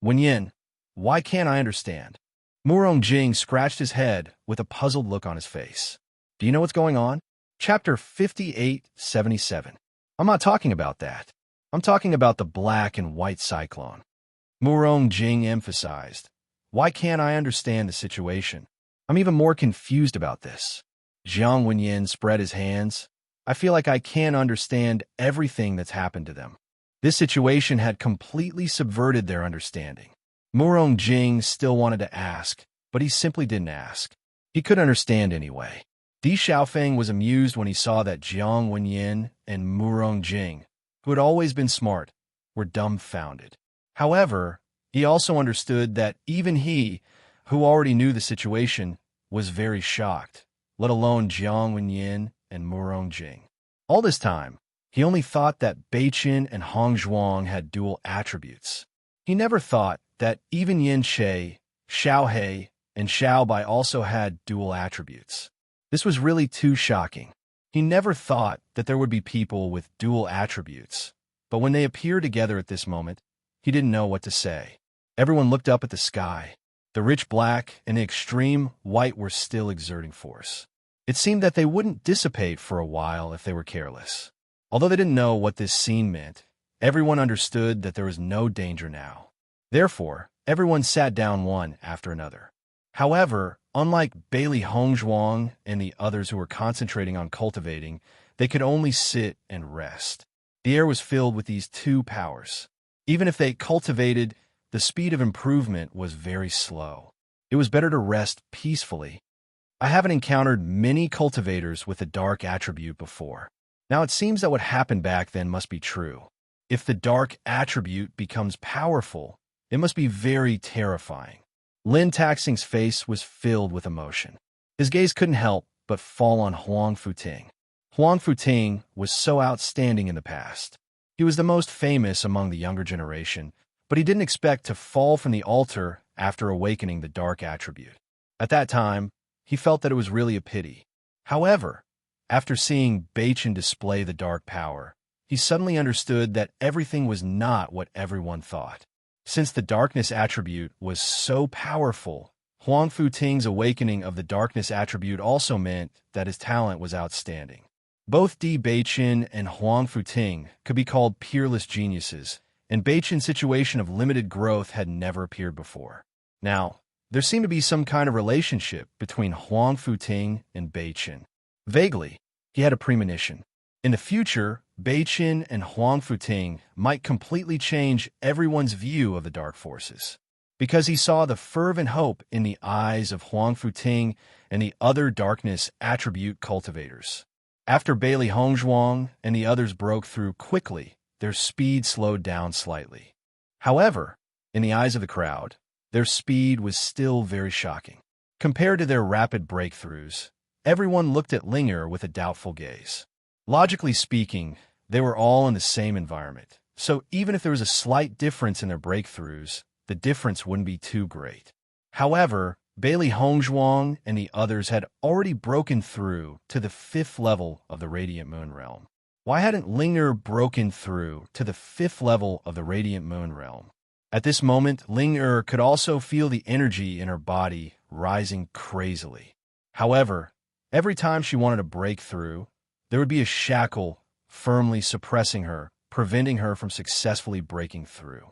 Wenyin, why can't I understand? Murong Jing scratched his head with a puzzled look on his face. Do you know what's going on? Chapter 5877. I'm not talking about that. I'm talking about the black and white cyclone. Murong Jing emphasized. Why can't I understand the situation? I'm even more confused about this. Jiang Wenyin spread his hands. I feel like I can't understand everything that's happened to them. This situation had completely subverted their understanding. Murong Jing still wanted to ask, but he simply didn't ask. He couldn't understand anyway. Di Xiaofeng was amused when he saw that Jiang Wenyin and Murong Jing, who had always been smart, were dumbfounded. However, he also understood that even he, who already knew the situation, was very shocked, let alone Jiang Wenyin and Murong Jing. All this time, he only thought that Beichin and Hongzhuang had dual attributes. He never thought that even Yin Che, Xiao He, and Xiao Bai also had dual attributes. This was really too shocking. He never thought that there would be people with dual attributes, but when they appeared together at this moment, he didn't know what to say. Everyone looked up at the sky. The rich black and the extreme white were still exerting force. It seemed that they wouldn't dissipate for a while if they were careless. Although they didn't know what this scene meant, everyone understood that there was no danger now. Therefore, everyone sat down one after another. However, unlike Bailey Hongzhuang and the others who were concentrating on cultivating, they could only sit and rest. The air was filled with these two powers. Even if they cultivated, the speed of improvement was very slow. It was better to rest peacefully. I haven't encountered many cultivators with a dark attribute before. Now it seems that what happened back then must be true. If the dark attribute becomes powerful, it must be very terrifying. Lin Taxing's face was filled with emotion. His gaze couldn't help but fall on Huang Futing. Huang Futing was so outstanding in the past. He was the most famous among the younger generation, but he didn't expect to fall from the altar after awakening the dark attribute. At that time, he felt that it was really a pity. However, after seeing Beichin display the dark power, he suddenly understood that everything was not what everyone thought. Since the darkness attribute was so powerful, Huang Futing's awakening of the darkness attribute also meant that his talent was outstanding. Both Di Beichin and Huang Futing could be called peerless geniuses, and Beichin's situation of limited growth had never appeared before. Now, there seemed to be some kind of relationship between Huang Futing and Beichin. Vaguely, he had a premonition. In the future, Beichin and Huang Futing might completely change everyone's view of the dark forces, because he saw the fervent hope in the eyes of Huang Futing and the other darkness attribute cultivators. After Bailey Hongzhuang and the others broke through quickly, their speed slowed down slightly. However, in the eyes of the crowd, their speed was still very shocking. Compared to their rapid breakthroughs, everyone looked at Linger with a doubtful gaze. Logically speaking, they were all in the same environment, so even if there was a slight difference in their breakthroughs, the difference wouldn't be too great. However, Bailey Hongzhuang and the others had already broken through to the 5th level of the Radiant Moon Realm. Why hadn't Linger broken through to the 5th level of the Radiant Moon Realm? At this moment, Linger could also feel the energy in her body rising crazily. However, every time she wanted to break through, there would be a shackle firmly suppressing her, preventing her from successfully breaking through.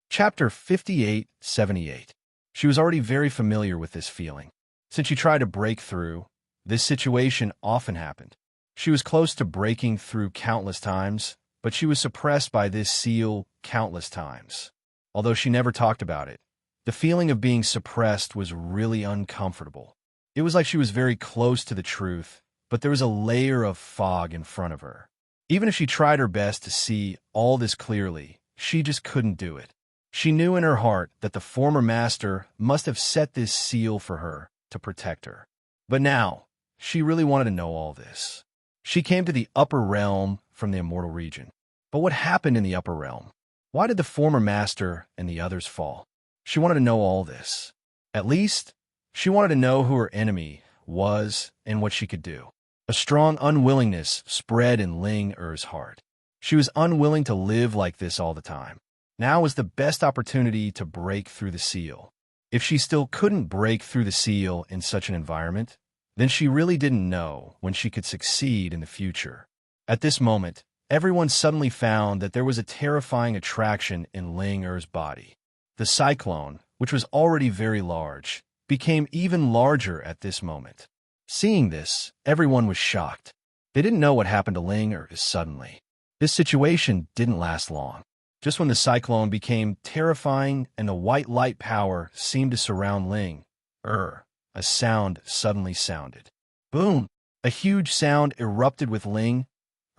Chapter 5878. She was already very familiar with this feeling. Since she tried to break through, this situation often happened. She was close to breaking through countless times, but she was suppressed by this seal countless times. Although she never talked about it, the feeling of being suppressed was really uncomfortable. It was like she was very close to the truth, but there was a layer of fog in front of her. Even if she tried her best to see all this clearly, she just couldn't do it. She knew in her heart that the former master must have set this seal for her to protect her. But now, she really wanted to know all this. She came to the upper realm from the immortal region. But what happened in the upper realm? Why did the former master and the others fall? She wanted to know all this. At least, she wanted to know who her enemy was and what she could do. A strong unwillingness spread in Ling Er's heart. She was unwilling to live like this all the time. Now was the best opportunity to break through the seal. If she still couldn't break through the seal in such an environment, then she really didn't know when she could succeed in the future. At this moment, everyone suddenly found that there was a terrifying attraction in Ling Er's body. The cyclone, which was already very large, became even larger at this moment. Seeing this, everyone was shocked. They didn't know what happened to Ling Er suddenly. This situation didn't last long. Just when the cyclone became terrifying and the white light power seemed to surround Ling Er, a sound suddenly sounded. Boom! A huge sound erupted with Ling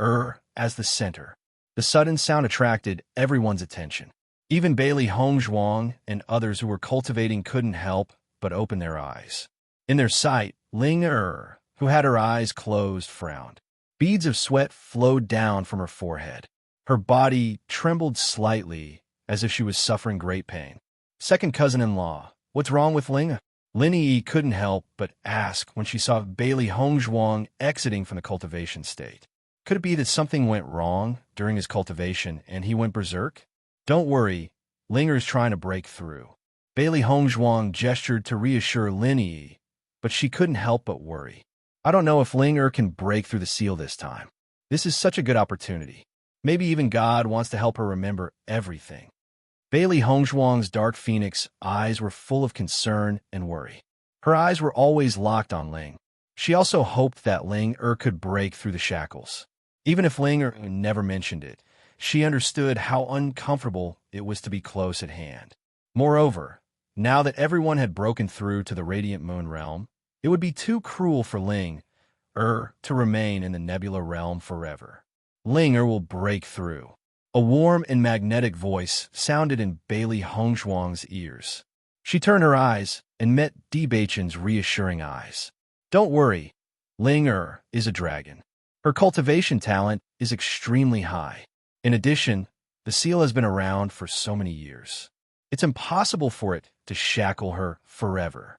Er as the center. The sudden sound attracted everyone's attention. Even Bailey Hongzhuang and others who were cultivating couldn't help but open their eyes. In their sight, Ling Er, who had her eyes closed, frowned. Beads of sweat flowed down from her forehead. Her body trembled slightly, as if she was suffering great pain. Second cousin-in-law, what's wrong with Ling? Lin Yi couldn't help but ask when she saw Bailey Hongzhuang exiting from the cultivation state. Could it be that something went wrong during his cultivation and he went berserk? Don't worry, Linger's trying to break through. Bailey Hongzhuang gestured to reassure Lin Yi, but she couldn't help but worry. I don't know if Ling Er can break through the seal this time. This is such a good opportunity. Maybe even God wants to help her remember everything. Bailey Hongzhuang's dark phoenix eyes were full of concern and worry. Her eyes were always locked on Ling. She also hoped that Ling Er could break through the shackles. Even if Ling Er never mentioned it, she understood how uncomfortable it was to be close at hand. Moreover, now that everyone had broken through to the Radiant Moon Realm, it would be too cruel for Ling Er to remain in the Nebula Realm forever. Ling Er will break through. A warm and magnetic voice sounded in Bailey Hongzhuang's ears. She turned her eyes and met Di Beichen's reassuring eyes. Don't worry, Ling Er is a dragon. Her cultivation talent is extremely high. In addition, the seal has been around for so many years. It's impossible for it to shackle her forever.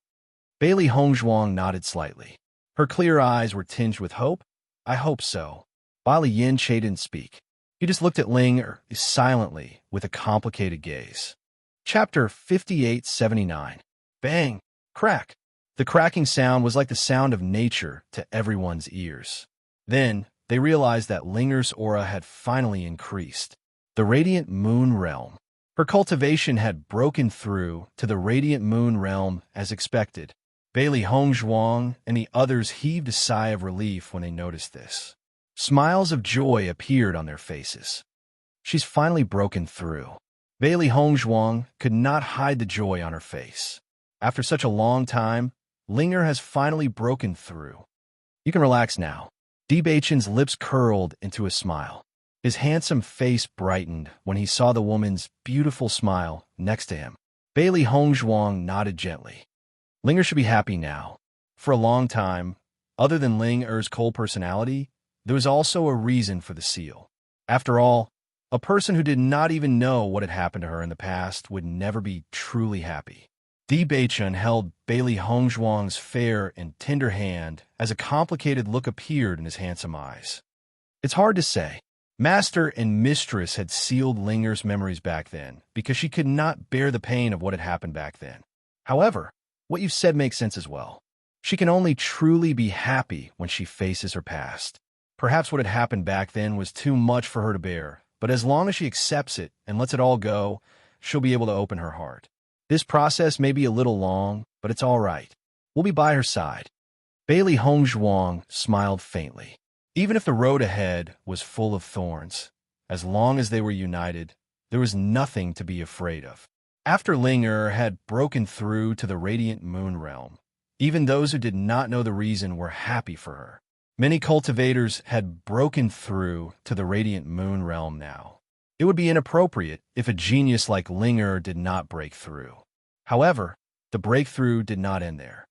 Bailey Hongzhuang nodded slightly. Her clear eyes were tinged with hope. I hope so. Bali Yin Che didn't speak. He just looked at Ling Er silently with a complicated gaze. Chapter 5879. Bang! Crack! The cracking sound was like the sound of nature to everyone's ears. Then, they realized that Ling Er's aura had finally increased. The Radiant Moon Realm. Her cultivation had broken through to the Radiant Moon Realm as expected. Bailey Hongzhuang and the others heaved a sigh of relief when they noticed this. Smiles of joy appeared on their faces. She's finally broken through. Bailey Hongzhuang could not hide the joy on her face. After such a long time, Ling Er has finally broken through. You can relax now. Di Beichen's lips curled into a smile. His handsome face brightened when he saw the woman's beautiful smile next to him. Bailey Hongzhuang nodded gently. Ling Er should be happy now. For a long time, other than Ling Er's cold personality, there was also a reason for the seal. After all, a person who did not even know what had happened to her in the past would never be truly happy. Di Beichen held Bailey Hongzhuang's fair and tender hand as a complicated look appeared in his handsome eyes. It's hard to say. Master and Mistress had sealed Ling Er's memories back then because she could not bear the pain of what had happened back then. However, what you've said makes sense as well. She can only truly be happy when she faces her past. Perhaps what had happened back then was too much for her to bear, but as long as she accepts it and lets it all go, she'll be able to open her heart. This process may be a little long, but it's all right. We'll be by her side. Bailey Hongzhuang smiled faintly. Even if the road ahead was full of thorns, as long as they were united, there was nothing to be afraid of. After Ling Er had broken through to the Radiant Moon Realm, even those who did not know the reason were happy for her. Many cultivators had broken through to the Radiant Moon Realm now. It would be inappropriate if a genius like Ling Er did not break through. However, the breakthrough did not end there.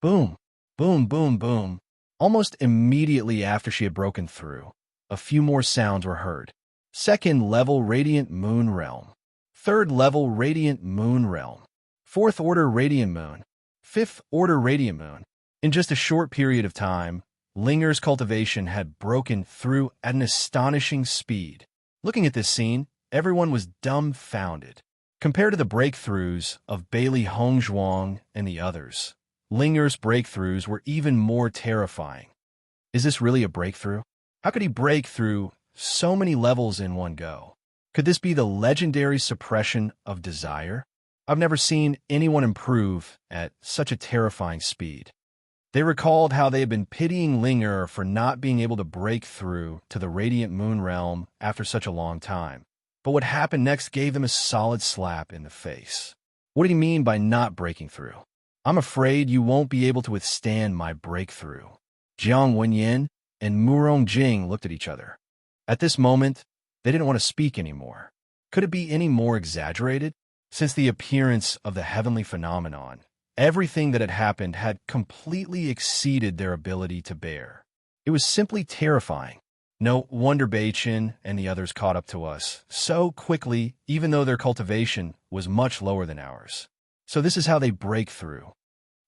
Boom, boom, boom, boom. Almost immediately after she had broken through, a few more sounds were heard. Second level radiant moon realm. Third level radiant moon realm. Fourth order radiant moon. Fifth order radiant moon. In just a short period of time, Linger's cultivation had broken through at an astonishing speed. Looking at this scene, everyone was dumbfounded. Compared to the breakthroughs of Bailey Hongzhuang and the others, Linger's breakthroughs were even more terrifying. Is this really a breakthrough? How could he break through so many levels in one go? Could this be the legendary suppression of desire? I've never seen anyone improve at such a terrifying speed. They recalled how they had been pitying Linger for not being able to break through to the Radiant Moon Realm after such a long time. But what happened next gave them a solid slap in the face. What did he mean by not breaking through? I'm afraid you won't be able to withstand my breakthrough. Jiang Wenyin and Murong Jing looked at each other. At this moment, they didn't want to speak anymore. Could it be any more exaggerated? Since the appearance of the heavenly phenomenon, everything that had happened had completely exceeded their ability to bear. It was simply terrifying. No wonder Beichin and the others caught up to us so quickly, even though their cultivation was much lower than ours. So this is how they break through.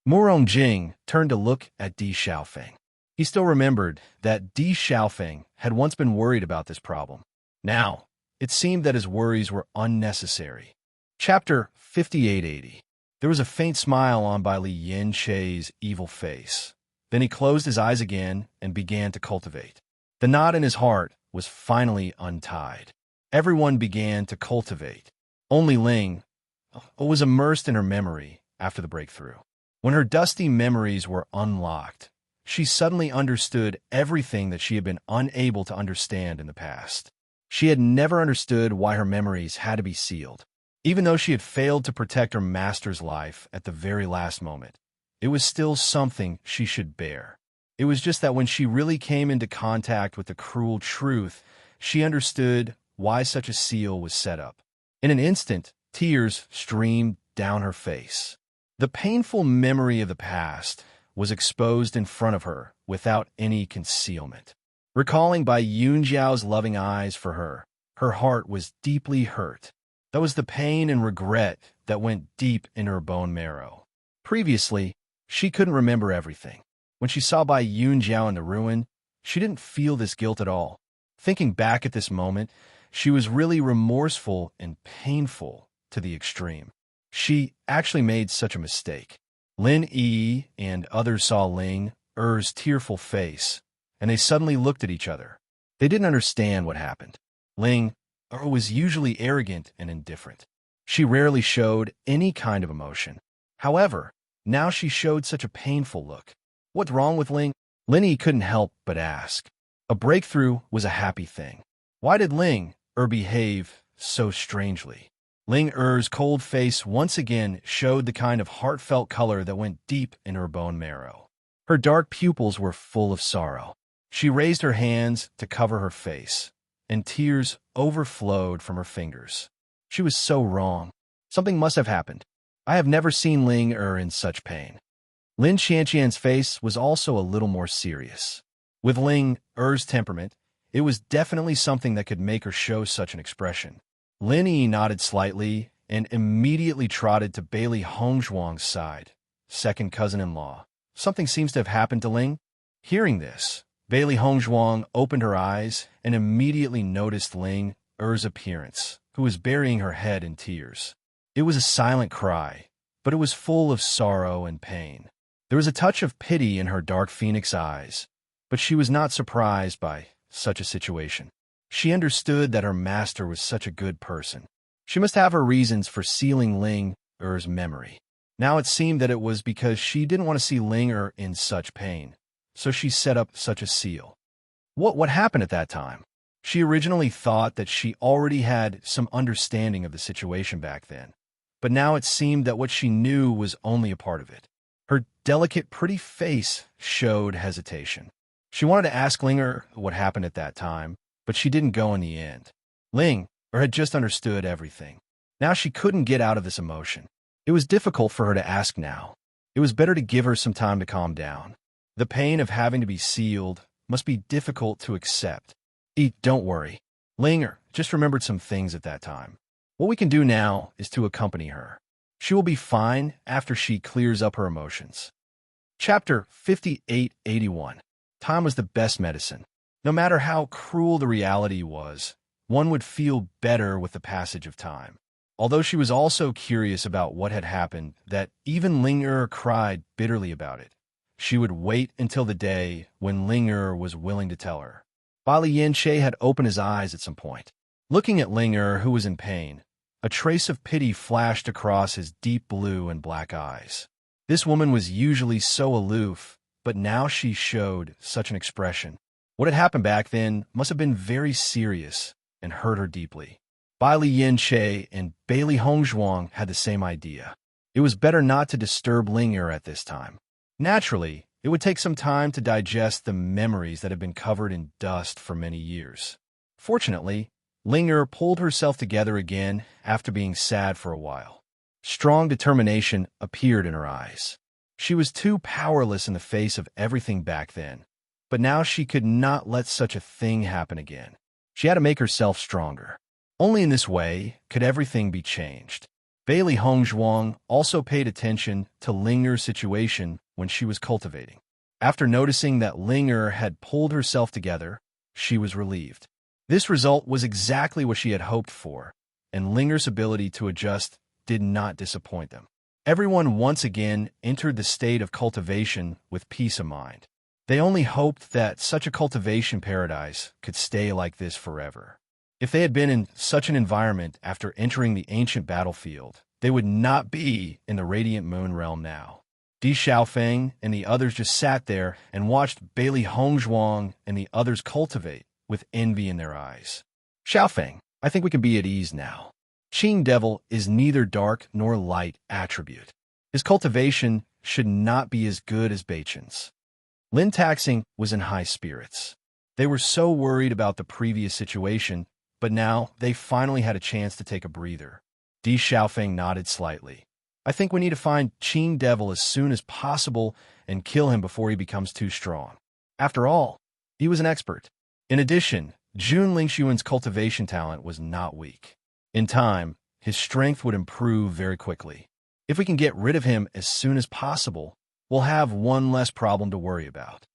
Murong Jing turned to look at Di Xiaofeng. He still remembered that Di Xiaofeng had once been worried about this problem. Now, it seemed that his worries were unnecessary. Chapter 5880. There was a faint smile on Bai Li Yin Chei's evil face. Then he closed his eyes again and began to cultivate. The knot in his heart was finally untied. Everyone began to cultivate. Only Ling was immersed in her memory after the breakthrough. When her dusty memories were unlocked, she suddenly understood everything that she had been unable to understand in the past. She had never understood why her memories had to be sealed. Even though she had failed to protect her master's life at the very last moment, it was still something she should bear. It was just that when she really came into contact with the cruel truth, she understood why such a seal was set up. In an instant, tears streamed down her face. The painful memory of the past was exposed in front of her without any concealment. Recalling Bai Yunjiao's loving eyes for her, her heart was deeply hurt. That was the pain and regret that went deep in her bone marrow. Previously, she couldn't remember everything. When she saw Bai Yunjiao in the ruin, she didn't feel this guilt at all. Thinking back at this moment, she was really remorseful and painful to the extreme. She actually made such a mistake. Lin Yi and others saw Ling Er's tearful face, and they suddenly looked at each other. They didn't understand what happened. Ling was usually arrogant and indifferent. She rarely showed any kind of emotion. However, now she showed such a painful look. What's wrong with Ling? Lin Yi couldn't help but ask. A breakthrough was a happy thing. Why did Ling behave so strangely? Ling Er's cold face once again showed the kind of heartfelt color that went deep in her bone marrow. Her dark pupils were full of sorrow. She raised her hands to cover her face, and tears overflowed from her fingers. She was so wrong. Something must have happened. I have never seen Ling in such pain. Lin Qianqian's face was also a little more serious. With Ling Er's temperament, it was definitely something that could make her show such an expression. Lin Yi nodded slightly and immediately trotted to Bailey Hongzhuang's side, second cousin-in-law. Something seems to have happened to Ling. Hearing this, Bailey Hongzhuang opened her eyes and immediately noticed Ling Er's appearance, who was burying her head in tears. It was a silent cry, but it was full of sorrow and pain. There was a touch of pity in her dark phoenix eyes, but she was not surprised by such a situation. She understood that her master was such a good person. She must have her reasons for sealing Ling Er's memory. Now it seemed that it was because she didn't want to see Ling in such pain, so she set up such a seal. What happened at that time? She originally thought that she already had some understanding of the situation back then, but now it seemed that what she knew was only a part of it. Her delicate, pretty face showed hesitation. She wanted to ask Ling what happened at that time, but she didn't go in the end. Ling had just understood everything. Now she couldn't get out of this emotion. It was difficult for her to ask now. It was better to give her some time to calm down. The pain of having to be sealed must be difficult to accept. Don't worry. Ling just remembered some things at that time. What we can do now is to accompany her. She will be fine after she clears up her emotions. Chapter 5881. Time was the best medicine. No matter how cruel the reality was, one would feel better with the passage of time. Although she was also curious about what had happened, that even Ling cried bitterly about it. She would wait until the day when Ling was willing to tell her. Bai Li Yanxie had opened his eyes at some point. Looking at Ling who was in pain, a trace of pity flashed across his deep blue and black eyes. This woman was usually so aloof, but now she showed such an expression. What had happened back then must have been very serious and hurt her deeply. Bai Li Yanxie and Bailey Hongzhuang had the same idea. It was better not to disturb Ling at this time. Naturally, it would take some time to digest the memories that had been covered in dust for many years. Fortunately, Ling pulled herself together again after being sad for a while. Strong determination appeared in her eyes. She was too powerless in the face of everything back then, but now she could not let such a thing happen again. She had to make herself stronger. Only in this way could everything be changed. Bailey Hongzhuang also paid attention to Ling situation when she was cultivating. After noticing that Ling had pulled herself together, she was relieved. This result was exactly what she had hoped for, and Ling's ability to adjust did not disappoint them. Everyone once again entered the state of cultivation with peace of mind. They only hoped that such a cultivation paradise could stay like this forever. If they had been in such an environment after entering the ancient battlefield, they would not be in the radiant moon realm now. Di Xiaofeng and the others just sat there and watched Bailey Hongzhuang and the others cultivate with envy in their eyes. Xiaofeng, I think we can be at ease now. Qing Devil is neither dark nor light attribute. His cultivation should not be as good as Beichen's. Lin Taxing was in high spirits. They were so worried about the previous situation, but now they finally had a chance to take a breather. Di Xiaofeng nodded slightly. I think we need to find Qing Devil as soon as possible and kill him before he becomes too strong. After all, he was an expert. In addition, Jun Lingxuan's cultivation talent was not weak. In time, his strength would improve very quickly. If we can get rid of him as soon as possible, we'll have one less problem to worry about.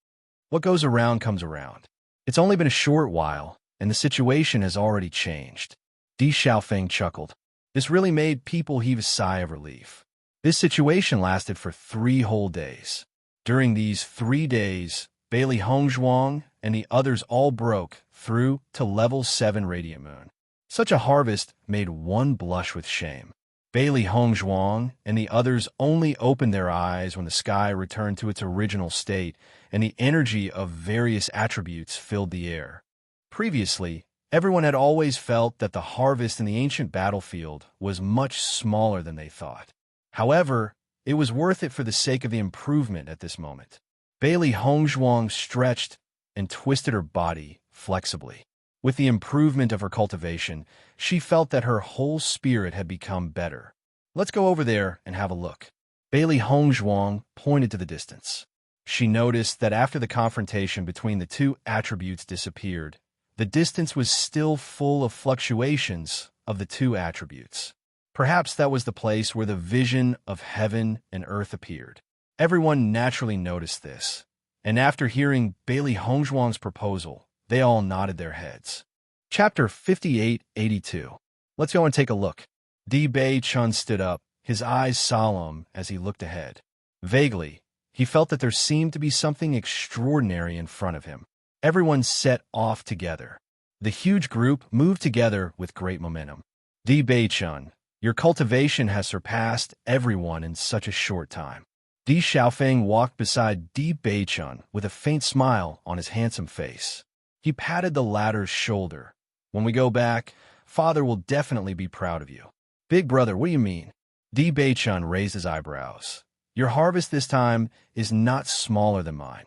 What goes around comes around. It's only been a short while, and the situation has already changed. Di Xiaofeng chuckled. This really made people heave a sigh of relief. This situation lasted for 3 whole days. During these 3 days, Bailey Hongzhuang and the others all broke through to level 7 Radiant Moon. Such a harvest made one blush with shame. Bailey Hongzhuang and the others only opened their eyes when the sky returned to its original state and the energy of various attributes filled the air. Previously, everyone had always felt that the harvest in the ancient battlefield was much smaller than they thought. However, it was worth it for the sake of the improvement at this moment. Bailey Hongzhuang stretched and twisted her body flexibly. With the improvement of her cultivation, she felt that her whole spirit had become better. Let's go over there and have a look. Bailey Hongzhuang pointed to the distance. She noticed that after the confrontation between the 2 attributes disappeared, the distance was still full of fluctuations of the 2 attributes. Perhaps that was the place where the vision of heaven and earth appeared. Everyone naturally noticed this, and after hearing Bailey Hongzhuang's proposal, they all nodded their heads. Chapter 5882. Let's go and take a look. Di Bei-chun stood up, his eyes solemn as he looked ahead. Vaguely, he felt that there seemed to be something extraordinary in front of him. Everyone set off together. The huge group moved together with great momentum. Di Bei-chun, your cultivation has surpassed everyone in such a short time. Di Xiaofeng walked beside Di Bei-chun with a faint smile on his handsome face. He patted the latter's shoulder. When we go back, Father will definitely be proud of you. Big brother, what do you mean? Di Bei-chun raised his eyebrows. Your harvest this time is not smaller than mine.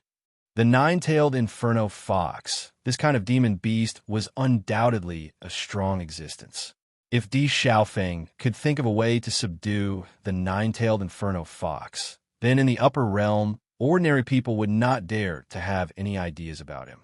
The 9-tailed inferno fox, this kind of demon beast, was undoubtedly a strong existence. If Di Xiaofeng could think of a way to subdue the 9-tailed inferno fox, then in the upper realm, ordinary people would not dare to have any ideas about him.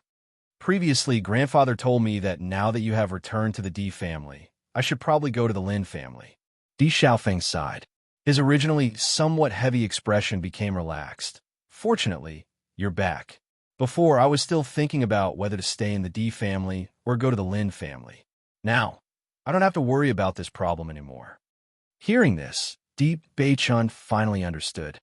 Previously, grandfather told me that now that you have returned to the D family, I should probably go to the Lin family. Di Xiaofeng sighed. His originally somewhat heavy expression became relaxed. Fortunately, you're back. Before, I was still thinking about whether to stay in the D family or go to the Lin family. Now, I don't have to worry about this problem anymore. Hearing this, Di Beichun finally understood.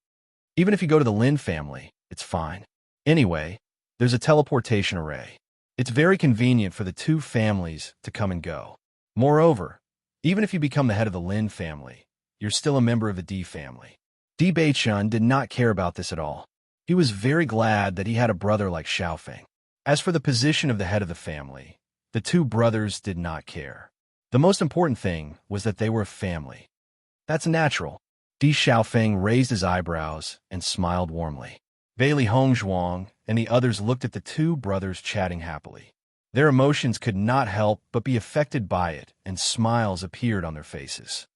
Even if you go to the Lin family, it's fine. Anyway, there's a teleportation array. It's very convenient for the two families to come and go. Moreover, even if you become the head of the Lin family, you're still a member of the D family. Di Beichun did not care about this at all. He was very glad that he had a brother like Xiaofeng. As for the position of the head of the family, the two brothers did not care. The most important thing was that they were a family. That's natural. Di Xiaofeng raised his eyebrows and smiled warmly. Bailey Hongzhuang and the others looked at the two brothers chatting happily. Their emotions could not help but be affected by it, and smiles appeared on their faces.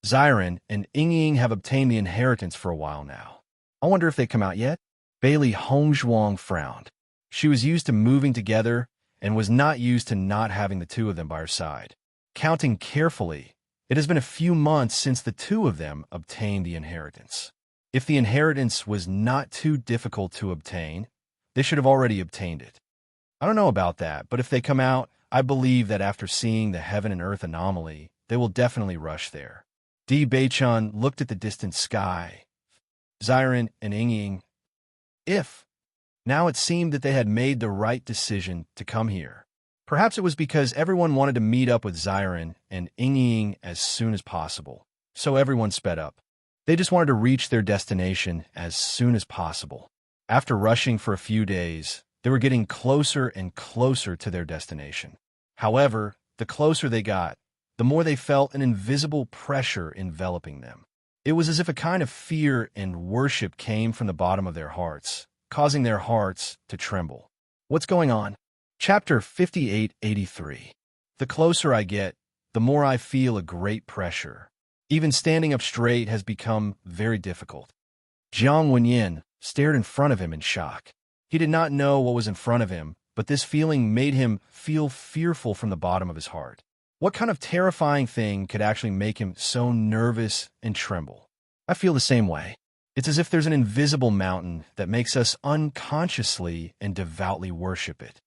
Ziren and Ying have obtained the inheritance for a while now. I wonder if they come out yet? Bailey Hongzhuang frowned. She was used to moving together and was not used to not having the two of them by her side. Counting carefully, it has been a few months since the two of them obtained the inheritance. If the inheritance was not too difficult to obtain, they should have already obtained it. I don't know about that, but if they come out, I believe that after seeing the heaven and earth anomaly, they will definitely rush there. Di Beichun looked at the distant sky. Ziren and Ying. Now it seemed that they had made the right decision to come here. Perhaps it was because everyone wanted to meet up with Ziren and Ying as soon as possible, so everyone sped up. They just wanted to reach their destination as soon as possible. After rushing for a few days, they were getting closer and closer to their destination. However, the closer they got, the more they felt an invisible pressure enveloping them. It was as if a kind of fear and worship came from the bottom of their hearts, causing their hearts to tremble. What's going on? Chapter 5883. The closer I get, the more I feel a great pressure. Even standing up straight has become very difficult. Jiang Wenyin stared in front of him in shock. He did not know what was in front of him, but this feeling made him feel fearful from the bottom of his heart. What kind of terrifying thing could actually make him so nervous and tremble? I feel the same way. It's as if there's an invisible mountain that makes us unconsciously and devoutly worship it.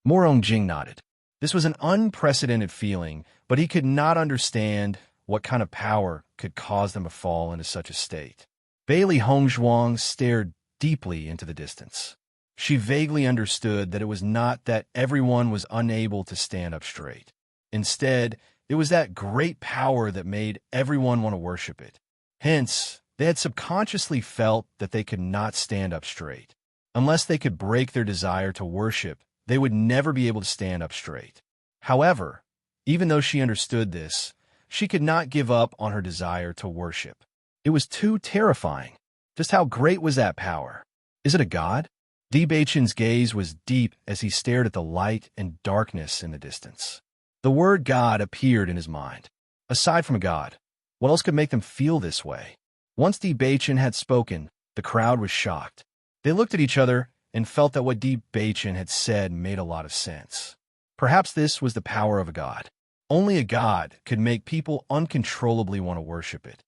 Morong Jing nodded. This was an unprecedented feeling, but he could not understand what kind of power could cause them to fall into such a state. Bailey Hongzhuang stared deeply into the distance. She vaguely understood that it was not that everyone was unable to stand up straight. Instead, it was that great power that made everyone want to worship it. Hence, they had subconsciously felt that they could not stand up straight. Unless they could break their desire to worship, they would never be able to stand up straight. However, even though she understood this, she could not give up on her desire to worship. It was too terrifying. Just how great was that power? Is it a god? Di Beichun's gaze was deep as he stared at the light and darkness in the distance. The word God appeared in his mind. Aside from a god, what else could make them feel this way? Once Di Beichun had spoken, the crowd was shocked. They looked at each other and felt that what Di Beichun had said made a lot of sense. Perhaps this was the power of a god. Only a god could make people uncontrollably want to worship it.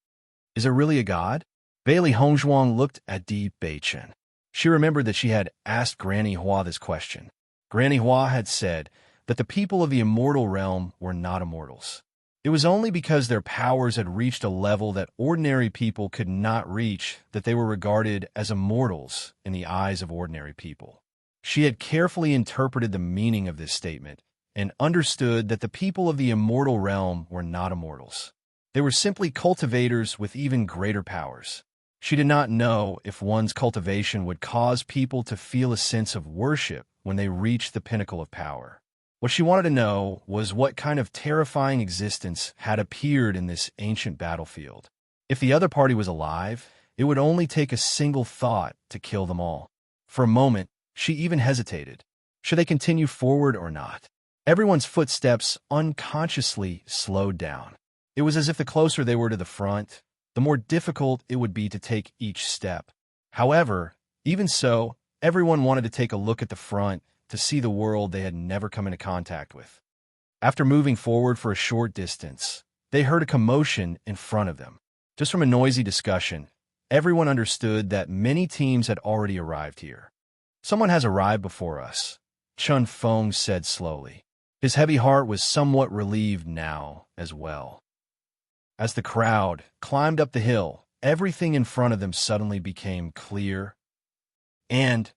Is it really a god? Bailey Hongzhuang looked at Di Beichun. She remembered that she had asked Granny Hua this question. Granny Hua had said that the people of the immortal realm were not immortals. It was only because their powers had reached a level that ordinary people could not reach that they were regarded as immortals in the eyes of ordinary people. She had carefully interpreted the meaning of this statement and understood that the people of the immortal realm were not immortals. They were simply cultivators with even greater powers. She did not know if one's cultivation would cause people to feel a sense of worship when they reached the pinnacle of power. What she wanted to know was what kind of terrifying existence had appeared in this ancient battlefield. If the other party was alive, it would only take a single thought to kill them all. For a moment, she even hesitated. Should they continue forward or not? Everyone's footsteps unconsciously slowed down. It was as if the closer they were to the front, the more difficult it would be to take each step. However, even so, everyone wanted to take a look at the front to see the world they had never come into contact with. After moving forward for a short distance, they heard a commotion in front of them. Just from a noisy discussion, everyone understood that many teams had already arrived here. "Someone has arrived before us," Chun Feng said slowly. His heavy heart was somewhat relieved now as well. As the crowd climbed up the hill, everything in front of them suddenly became clear and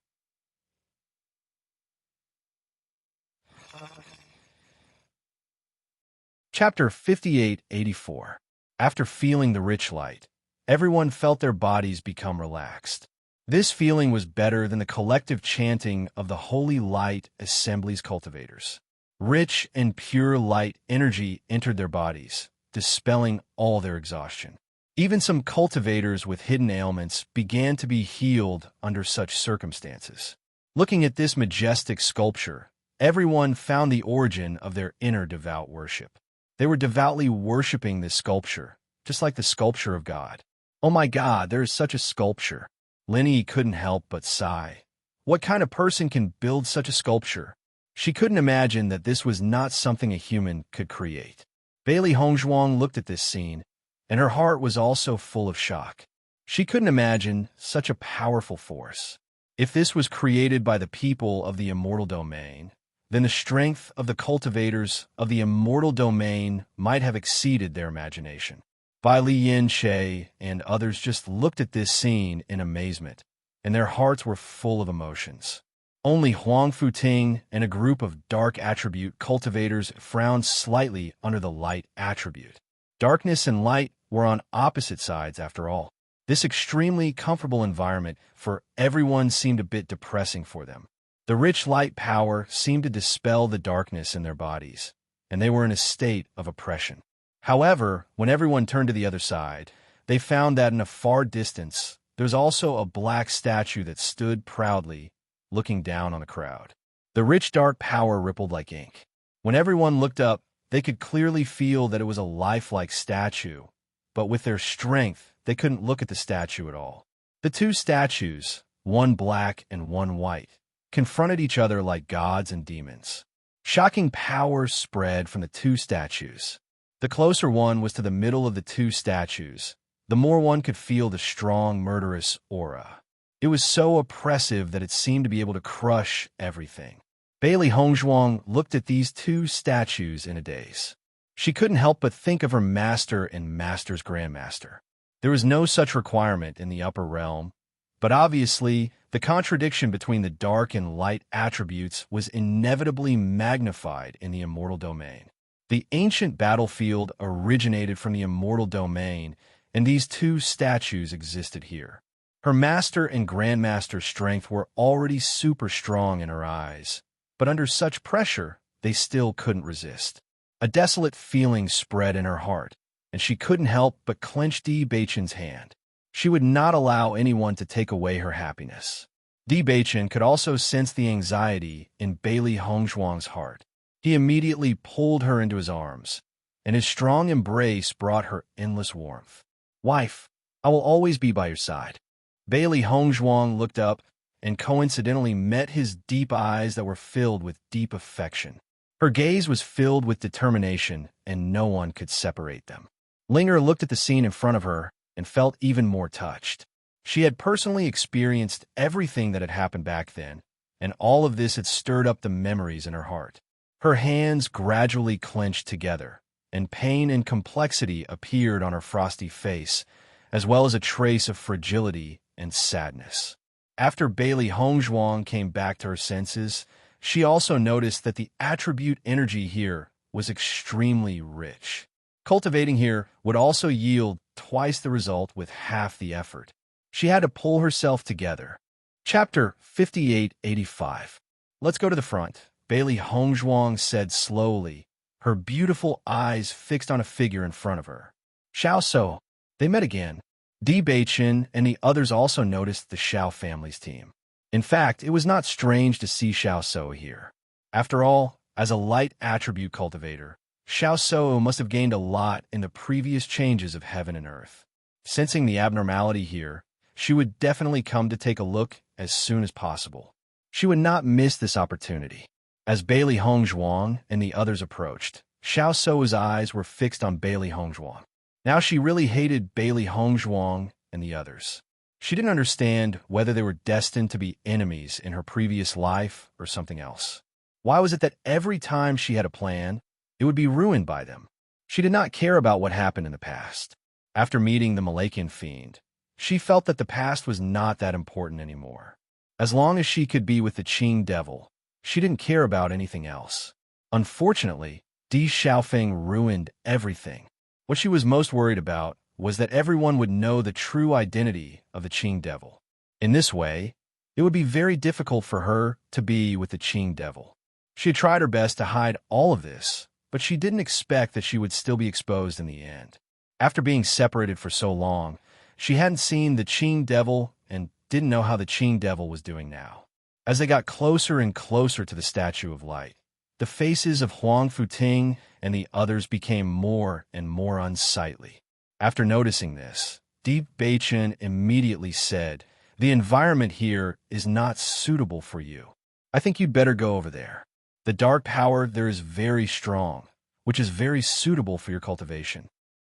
Chapter 5884. After feeling the rich light, everyone felt their bodies become relaxed. This feeling was better than the collective chanting of the Holy Light Assembly's cultivators. Rich and pure light energy entered their bodies, dispelling all their exhaustion. Even some cultivators with hidden ailments began to be healed under such circumstances. Looking at this majestic sculpture, everyone found the origin of their inner devout worship. They were devoutly worshiping this sculpture, just like the sculpture of God. "Oh my God, there is such a sculpture." Linny couldn't help but sigh. What kind of person can build such a sculpture? She couldn't imagine that this was not something a human could create. Bailey Hongzhuang looked at this scene, and her heart was also full of shock. She couldn't imagine such a powerful force. If this was created by the people of the immortal domain, then the strength of the cultivators of the immortal domain might have exceeded their imagination. Bai Li Yin Shay and others just looked at this scene in amazement, and their hearts were full of emotions. Only Huang Futing and a group of dark attribute cultivators frowned slightly under the light attribute. Darkness and light were on opposite sides after all. This extremely comfortable environment for everyone seemed a bit depressing for them. The rich light power seemed to dispel the darkness in their bodies, and they were in a state of oppression. However, when everyone turned to the other side, they found that in a far distance, there was also a black statue that stood proudly, looking down on the crowd. The rich dark power rippled like ink. When everyone looked up, they could clearly feel that it was a lifelike statue, but with their strength, they couldn't look at the statue at all. The two statues, one black and one white, confronted each other like gods and demons. Shocking power spread from the two statues. The closer one was to the middle of the two statues, the more one could feel the strong, murderous aura. It was so oppressive that it seemed to be able to crush everything. Bailey Hongzhuang looked at these two statues in a daze. She couldn't help but think of her master and master's grandmaster. There was no such requirement in the upper realm, but obviously, the contradiction between the dark and light attributes was inevitably magnified in the immortal domain. The ancient battlefield originated from the immortal domain, and these two statues existed here. Her master and grandmaster's strength were already super strong in her eyes, but under such pressure, they still couldn't resist. A desolate feeling spread in her heart, and she couldn't help but clench Di Beichen's hand. She would not allow anyone to take away her happiness. Di Beichen could also sense the anxiety in Bailey Hongzhuang's heart. He immediately pulled her into his arms, and his strong embrace brought her endless warmth. "Wife, I will always be by your side." Bailey Hongzhuang looked up and coincidentally met his deep eyes that were filled with deep affection. Her gaze was filled with determination, and no one could separate them. Linger looked at the scene in front of her and felt even more touched. She had personally experienced everything that had happened back then, and all of this had stirred up the memories in her heart. Her hands gradually clenched together, and pain and complexity appeared on her frosty face, as well as a trace of fragility and sadness. After Bailey Hongzhuang came back to her senses, she also noticed that the attribute energy here was extremely rich. Cultivating here would also yield twice the result with half the effort. She had to pull herself together. Chapter 5885. "Let's go to the front," Bailey Hongzhuang said slowly, her beautiful eyes fixed on a figure in front of her. Xiao So. They met again. Di Beichen and the others also noticed the Xiao family's team. In fact, it was not strange to see Xiao So here. After all, as a light attribute cultivator, Xiao So must have gained a lot in the previous changes of heaven and earth. Sensing the abnormality here, she would definitely come to take a look as soon as possible. She would not miss this opportunity. As Bailey Hongzhuang and the others approached, Xiao Sou's eyes were fixed on Bailey Hongzhuang. Now she really hated Bailey Hongzhuang and the others. She didn't understand whether they were destined to be enemies in her previous life or something else. Why was it that every time she had a plan, it would be ruined by them? She did not care about what happened in the past. After meeting the Malakian fiend, she felt that the past was not that important anymore. As long as she could be with the Qing devil, she didn't care about anything else. Unfortunately, Di Xiaofeng ruined everything. What she was most worried about was that everyone would know the true identity of the Qing devil. In this way, it would be very difficult for her to be with the Qing devil. She had tried her best to hide all of this, but she didn't expect that she would still be exposed in the end. After being separated for so long, she hadn't seen the Qing devil and didn't know how the Qing devil was doing now. As they got closer and closer to the Statue of Light, the faces of Huang Futing and the others became more and more unsightly. After noticing this, Di Beichen immediately said, "The environment here is not suitable for you. I think you'd better go over there. The dark power there is very strong, which is very suitable for your cultivation."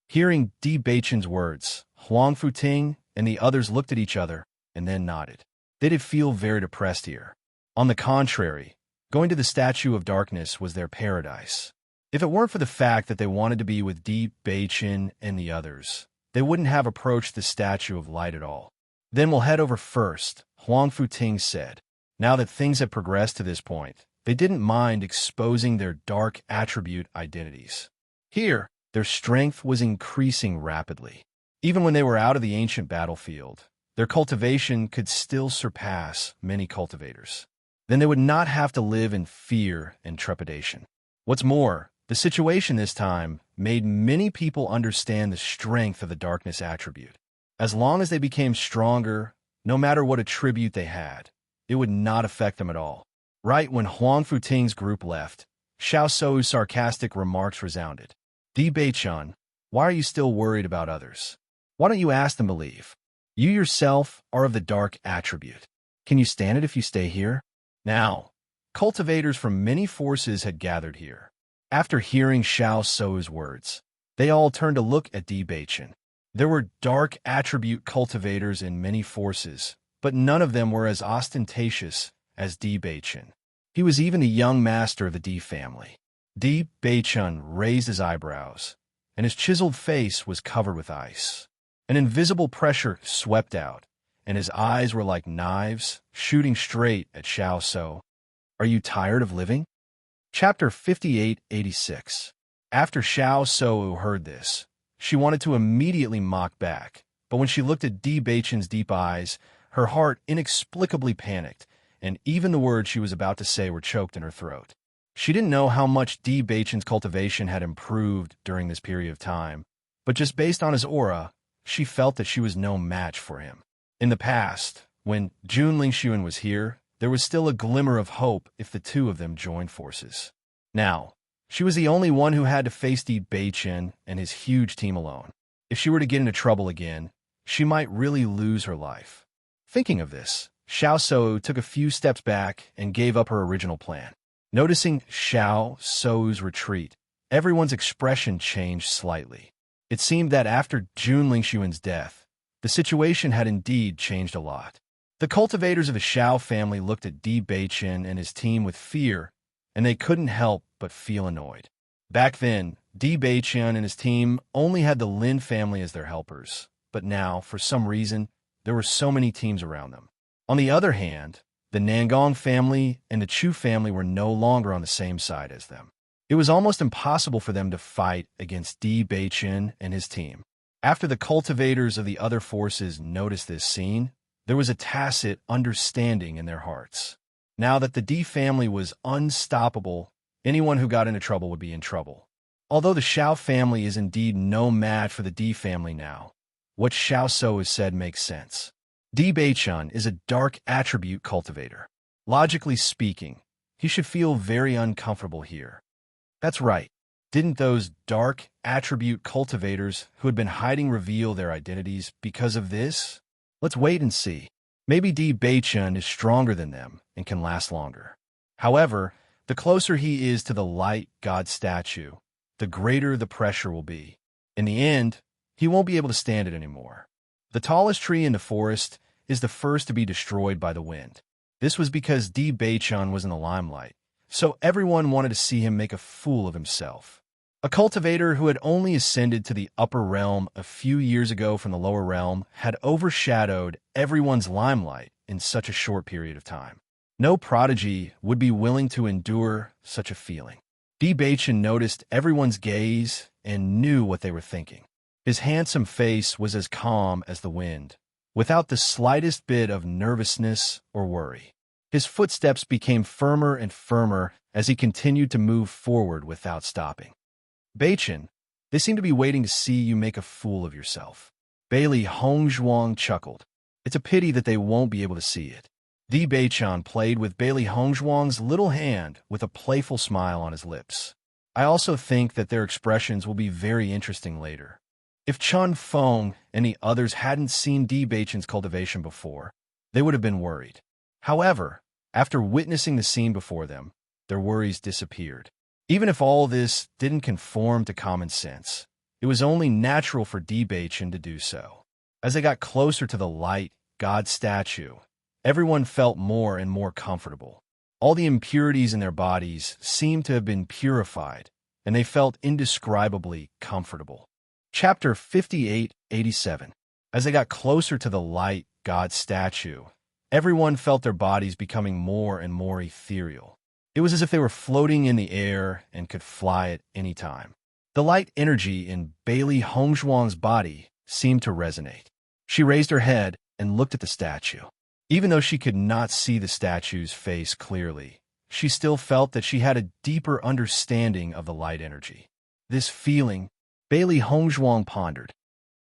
Hearing Di Beichen's words, Huang Futing and the others looked at each other and then nodded. They did feel very depressed here. On the contrary, going to the Statue of Darkness was their paradise. If it weren't for the fact that they wanted to be with Di Beichen and the others, they wouldn't have approached the Statue of Light at all. "Then we'll head over first," Huang Futing said. Now that things had progressed to this point, they didn't mind exposing their dark attribute identities. Here, their strength was increasing rapidly. Even when they were out of the ancient battlefield, their cultivation could still surpass many cultivators. Then they would not have to live in fear and trepidation. What's more, the situation this time made many people understand the strength of the darkness attribute. As long as they became stronger, no matter what attribute they had, it would not affect them at all. Right when Huang Futing's group left, Xiao Sou's sarcastic remarks resounded. "Di Beichen, why are you still worried about others? Why don't you ask them to leave? You yourself are of the dark attribute. Can you stand it if you stay here?" Now, cultivators from many forces had gathered here. After hearing Xiao Sou's words, they all turned to look at Di Beichen. There were dark attribute cultivators in many forces, but none of them were as ostentatious as Di Beichen. He was even the young master of the Di family. Di Beichen raised his eyebrows, and his chiseled face was covered with ice. An invisible pressure swept out, and his eyes were like knives, shooting straight at Xiao Sou. "Are you tired of living?" Chapter 5886. After Xiao Sou heard this, she wanted to immediately mock back, but when she looked at Di Beichen's deep eyes, her heart inexplicably panicked, and even the words she was about to say were choked in her throat. She didn't know how much Di Beichen's cultivation had improved during this period of time, but just based on his aura, she felt that she was no match for him. In the past, when Jun Lingxuan was here, there was still a glimmer of hope if the two of them joined forces. Now, she was the only one who had to face Di Beichen and his huge team alone. If she were to get into trouble again, she might really lose her life. Thinking of this, Xiao Sou took a few steps back and gave up her original plan. Noticing Xiao Sou's retreat, everyone's expression changed slightly. It seemed that after Jun Lingxuan's death, the situation had indeed changed a lot. The cultivators of the Xiao family looked at Di Beichen and his team with fear, and they couldn't help but feel annoyed. Back then, Di Beichen and his team only had the Lin family as their helpers, but now, for some reason, there were so many teams around them. On the other hand, the Nangong family and the Chu family were no longer on the same side as them. It was almost impossible for them to fight against Di Beichen and his team. After the cultivators of the other forces noticed this scene, there was a tacit understanding in their hearts. Now that the Di family was unstoppable, anyone who got into trouble would be in trouble. Although the Xiao family is indeed no match for the Di family now, what Xiao Sou has said makes sense. Di Beichen is a dark attribute cultivator. Logically speaking, he should feel very uncomfortable here. That's right. Didn't those dark attribute cultivators who had been hiding reveal their identities because of this? Let's wait and see. Maybe Di Beichun is stronger than them and can last longer. However, the closer he is to the light god statue, the greater the pressure will be. In the end, he won't be able to stand it anymore. The tallest tree in the forest is the first to be destroyed by the wind. This was because Di Beichun was in the limelight, so everyone wanted to see him make a fool of himself. A cultivator who had only ascended to the upper realm a few years ago from the lower realm had overshadowed everyone's limelight in such a short period of time. No prodigy would be willing to endure such a feeling. Di Beichun noticed everyone's gaze and knew what they were thinking. His handsome face was as calm as the wind, without the slightest bit of nervousness or worry. His footsteps became firmer and firmer as he continued to move forward without stopping. Beichun, they seem to be waiting to see you make a fool of yourself. Bailey Hongzhuang chuckled. It's a pity that they won't be able to see it. Di Beichun played with Bailey Hongzhuang's little hand with a playful smile on his lips. I also think that their expressions will be very interesting later. If Chun Feng and the others hadn't seen Di Beichun's cultivation before, they would have been worried. However, after witnessing the scene before them, their worries disappeared. Even if all this didn't conform to common sense, it was only natural for Di Beichun to do so. As they got closer to the light god statue, everyone felt more and more comfortable. All the impurities in their bodies seemed to have been purified, and they felt indescribably comfortable. Chapter 58-87. As they got closer to the light god statue, everyone felt their bodies becoming more and more ethereal. It was as if they were floating in the air and could fly at any time. The light energy in Bailey Hongzhuang's body seemed to resonate. She raised her head and looked at the statue. Even though she could not see the statue's face clearly, she still felt that she had a deeper understanding of the light energy. This feeling, Bailey Hongzhuang pondered.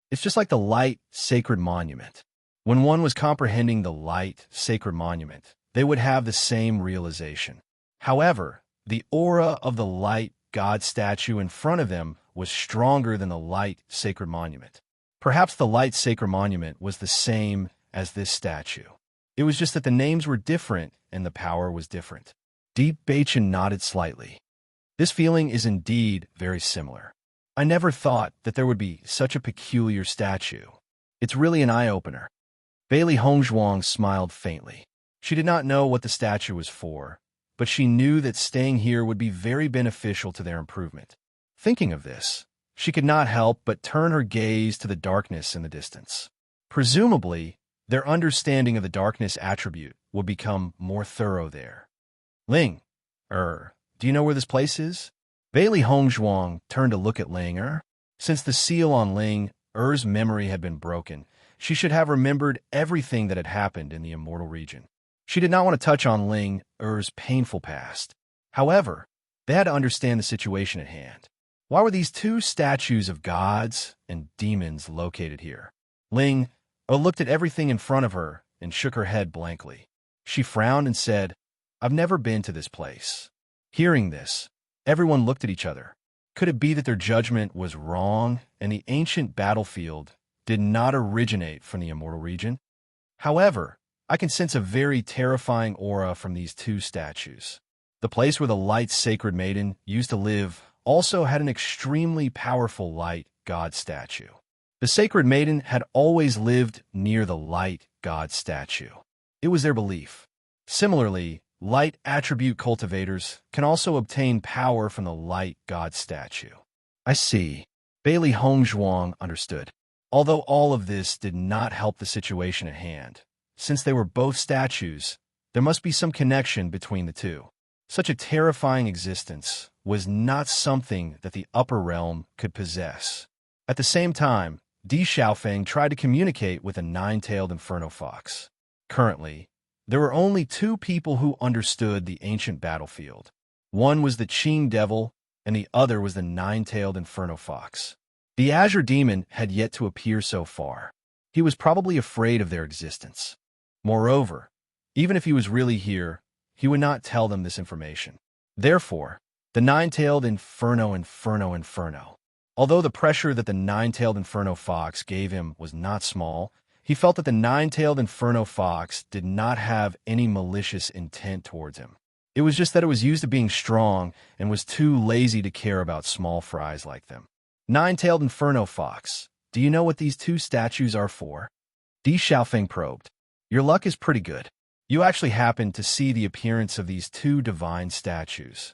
It's just like the light sacred monument. When one was comprehending the light sacred monument, they would have the same realization. However, the aura of the light god statue in front of them was stronger than the light sacred monument. Perhaps the light sacred monument was the same as this statue. It was just that the names were different and the power was different. Di Beichun nodded slightly. This feeling is indeed very similar. I never thought that there would be such a peculiar statue. It's really an eye-opener. Bailey Hongzhuang smiled faintly. She did not know what the statue was for, but she knew that staying here would be very beneficial to their improvement. Thinking of this, she could not help but turn her gaze to the darkness in the distance. Presumably, their understanding of the darkness attribute would become more thorough there. Ling, do you know where this place is? Bailey Hongzhuang turned to look at Ling. Since the seal on Ling Er's memory had been broken, she should have remembered everything that had happened in the immortal region. She did not want to touch on Ling Er's painful past. However, they had to understand the situation at hand. Why were these two statues of gods and demons located here? Ling looked at everything in front of her and shook her head blankly. She frowned and said, "I've never been to this place." Hearing this, everyone looked at each other. Could it be that their judgment was wrong and the ancient battlefield did not originate from the immortal region? However, I can sense a very terrifying aura from these two statues. The place where the light sacred maiden used to live also had an extremely powerful light god statue. The sacred maiden had always lived near the light god statue. It was their belief. Similarly, light attribute cultivators can also obtain power from the light god statue. I see. Bailey Hongzhuang understood. Although all of this did not help the situation at hand, since they were both statues, there must be some connection between the two. Such a terrifying existence was not something that the upper realm could possess. At the same time, Di Xiaofeng tried to communicate with a nine-tailed inferno fox. Currently, there were only two people who understood the ancient battlefield. One was the Qing devil, and the other was the nine-tailed inferno fox. The azure demon had yet to appear so far. He was probably afraid of their existence. Moreover, even if he was really here, he would not tell them this information. Therefore, the nine-tailed inferno. Although the pressure that the nine-tailed inferno fox gave him was not small, He felt that the nine-tailed inferno fox did not have any malicious intent towards him. It was just that it was used to being strong and was too lazy to care about small fries like them. Nine-tailed inferno fox, do you know what these two statues are for? Di Xiaofeng probed. Your luck is pretty good. You actually happened to see the appearance of these two divine statues.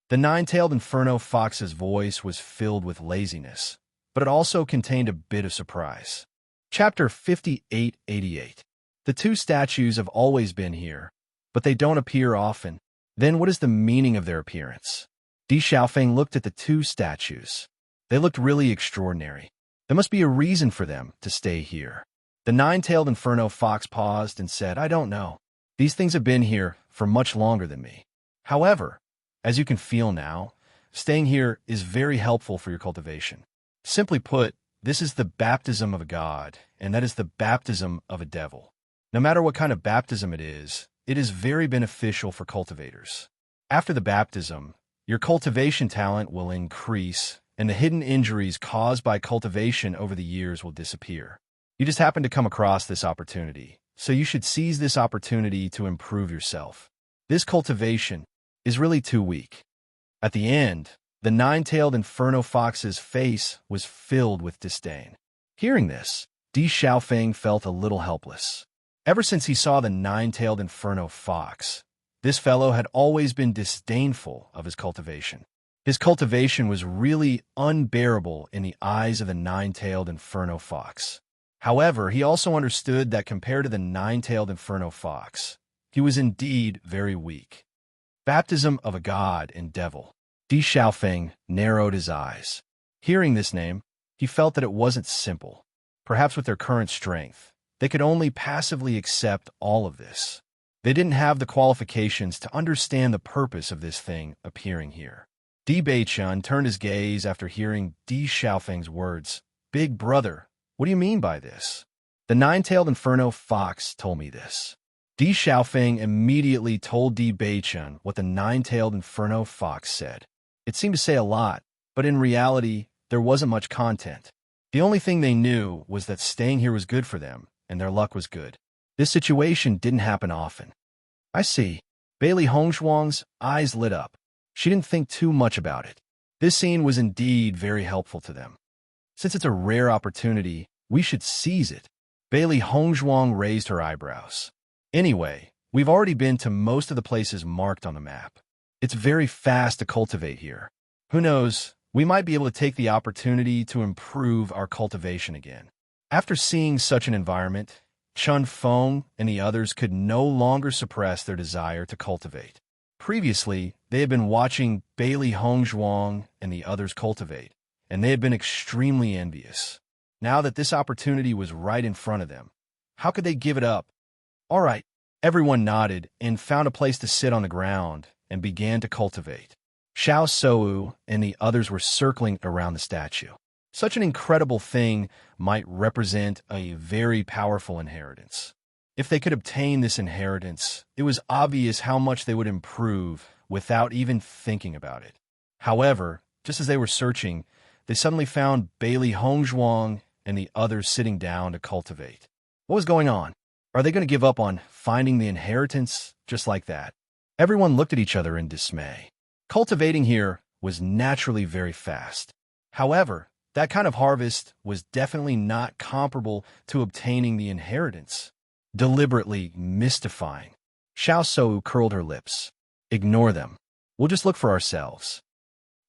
The nine-tailed inferno fox's voice was filled with laziness, but it also contained a bit of surprise. Chapter 5888. The two statues have always been here, but they don't appear often. Then what is the meaning of their appearance? Di Xiaofeng looked at the two statues. They looked really extraordinary. There must be a reason for them to stay here. The nine-tailed inferno fox paused and said, I don't know. These things have been here for much longer than me. However, as you can feel now, staying here is very helpful for your cultivation. Simply put, this is the baptism of a god, and that is the baptism of a devil. No matter what kind of baptism it is very beneficial for cultivators. After the baptism, your cultivation talent will increase, and the hidden injuries caused by cultivation over the years will disappear. You just happen to come across this opportunity, so you should seize this opportunity to improve yourself. This cultivation is really too weak. At the end, the nine-tailed inferno fox's face was filled with disdain. Hearing this, Di Xiaofeng felt a little helpless. Ever since he saw the nine-tailed inferno fox, this fellow had always been disdainful of his cultivation. His cultivation was really unbearable in the eyes of the nine-tailed inferno fox. However, he also understood that compared to the nine-tailed inferno fox, he was indeed very weak. Baptism of a god and devil. Di Xiaofeng narrowed his eyes. Hearing this name, he felt that it wasn't simple. Perhaps with their current strength, they could only passively accept all of this. They didn't have the qualifications to understand the purpose of this thing appearing here. Di Beichun turned his gaze after hearing Di Xiaofeng's words. Big brother, what do you mean by this? The nine-tailed inferno fox told me this. Di Xiaofeng immediately told Di Beichun what the nine-tailed inferno fox said. It seemed to say a lot, but in reality, there wasn't much content. The only thing they knew was that staying here was good for them, and their luck was good. This situation didn't happen often. I see. Bailey Hongshuang's eyes lit up. She didn't think too much about it. This scene was indeed very helpful to them. Since it's a rare opportunity, we should seize it. Bailey Hongshuang raised her eyebrows. Anyway, we've already been to most of the places marked on the map. It's very fast to cultivate here. Who knows, we might be able to take the opportunity to improve our cultivation again. After seeing such an environment, Chun Feng and the others could no longer suppress their desire to cultivate. Previously, they had been watching Bailey Hongshuang and the others cultivate, and they had been extremely envious. Now that this opportunity was right in front of them, how could they give it up? All right, everyone nodded and found a place to sit on the ground and began to cultivate. Xiao Sou and the others were circling around the statue. Such an incredible thing might represent a very powerful inheritance. If they could obtain this inheritance, it was obvious how much they would improve without even thinking about it. However, just as they were searching, they suddenly found Bailey Hongshuang and the others sitting down to cultivate. What was going on? Are they going to give up on finding the inheritance just like that? Everyone looked at each other in dismay. Cultivating here was naturally very fast. However, that kind of harvest was definitely not comparable to obtaining the inheritance. Deliberately mystifying. Xiao Sou curled her lips. Ignore them. We'll just look for ourselves.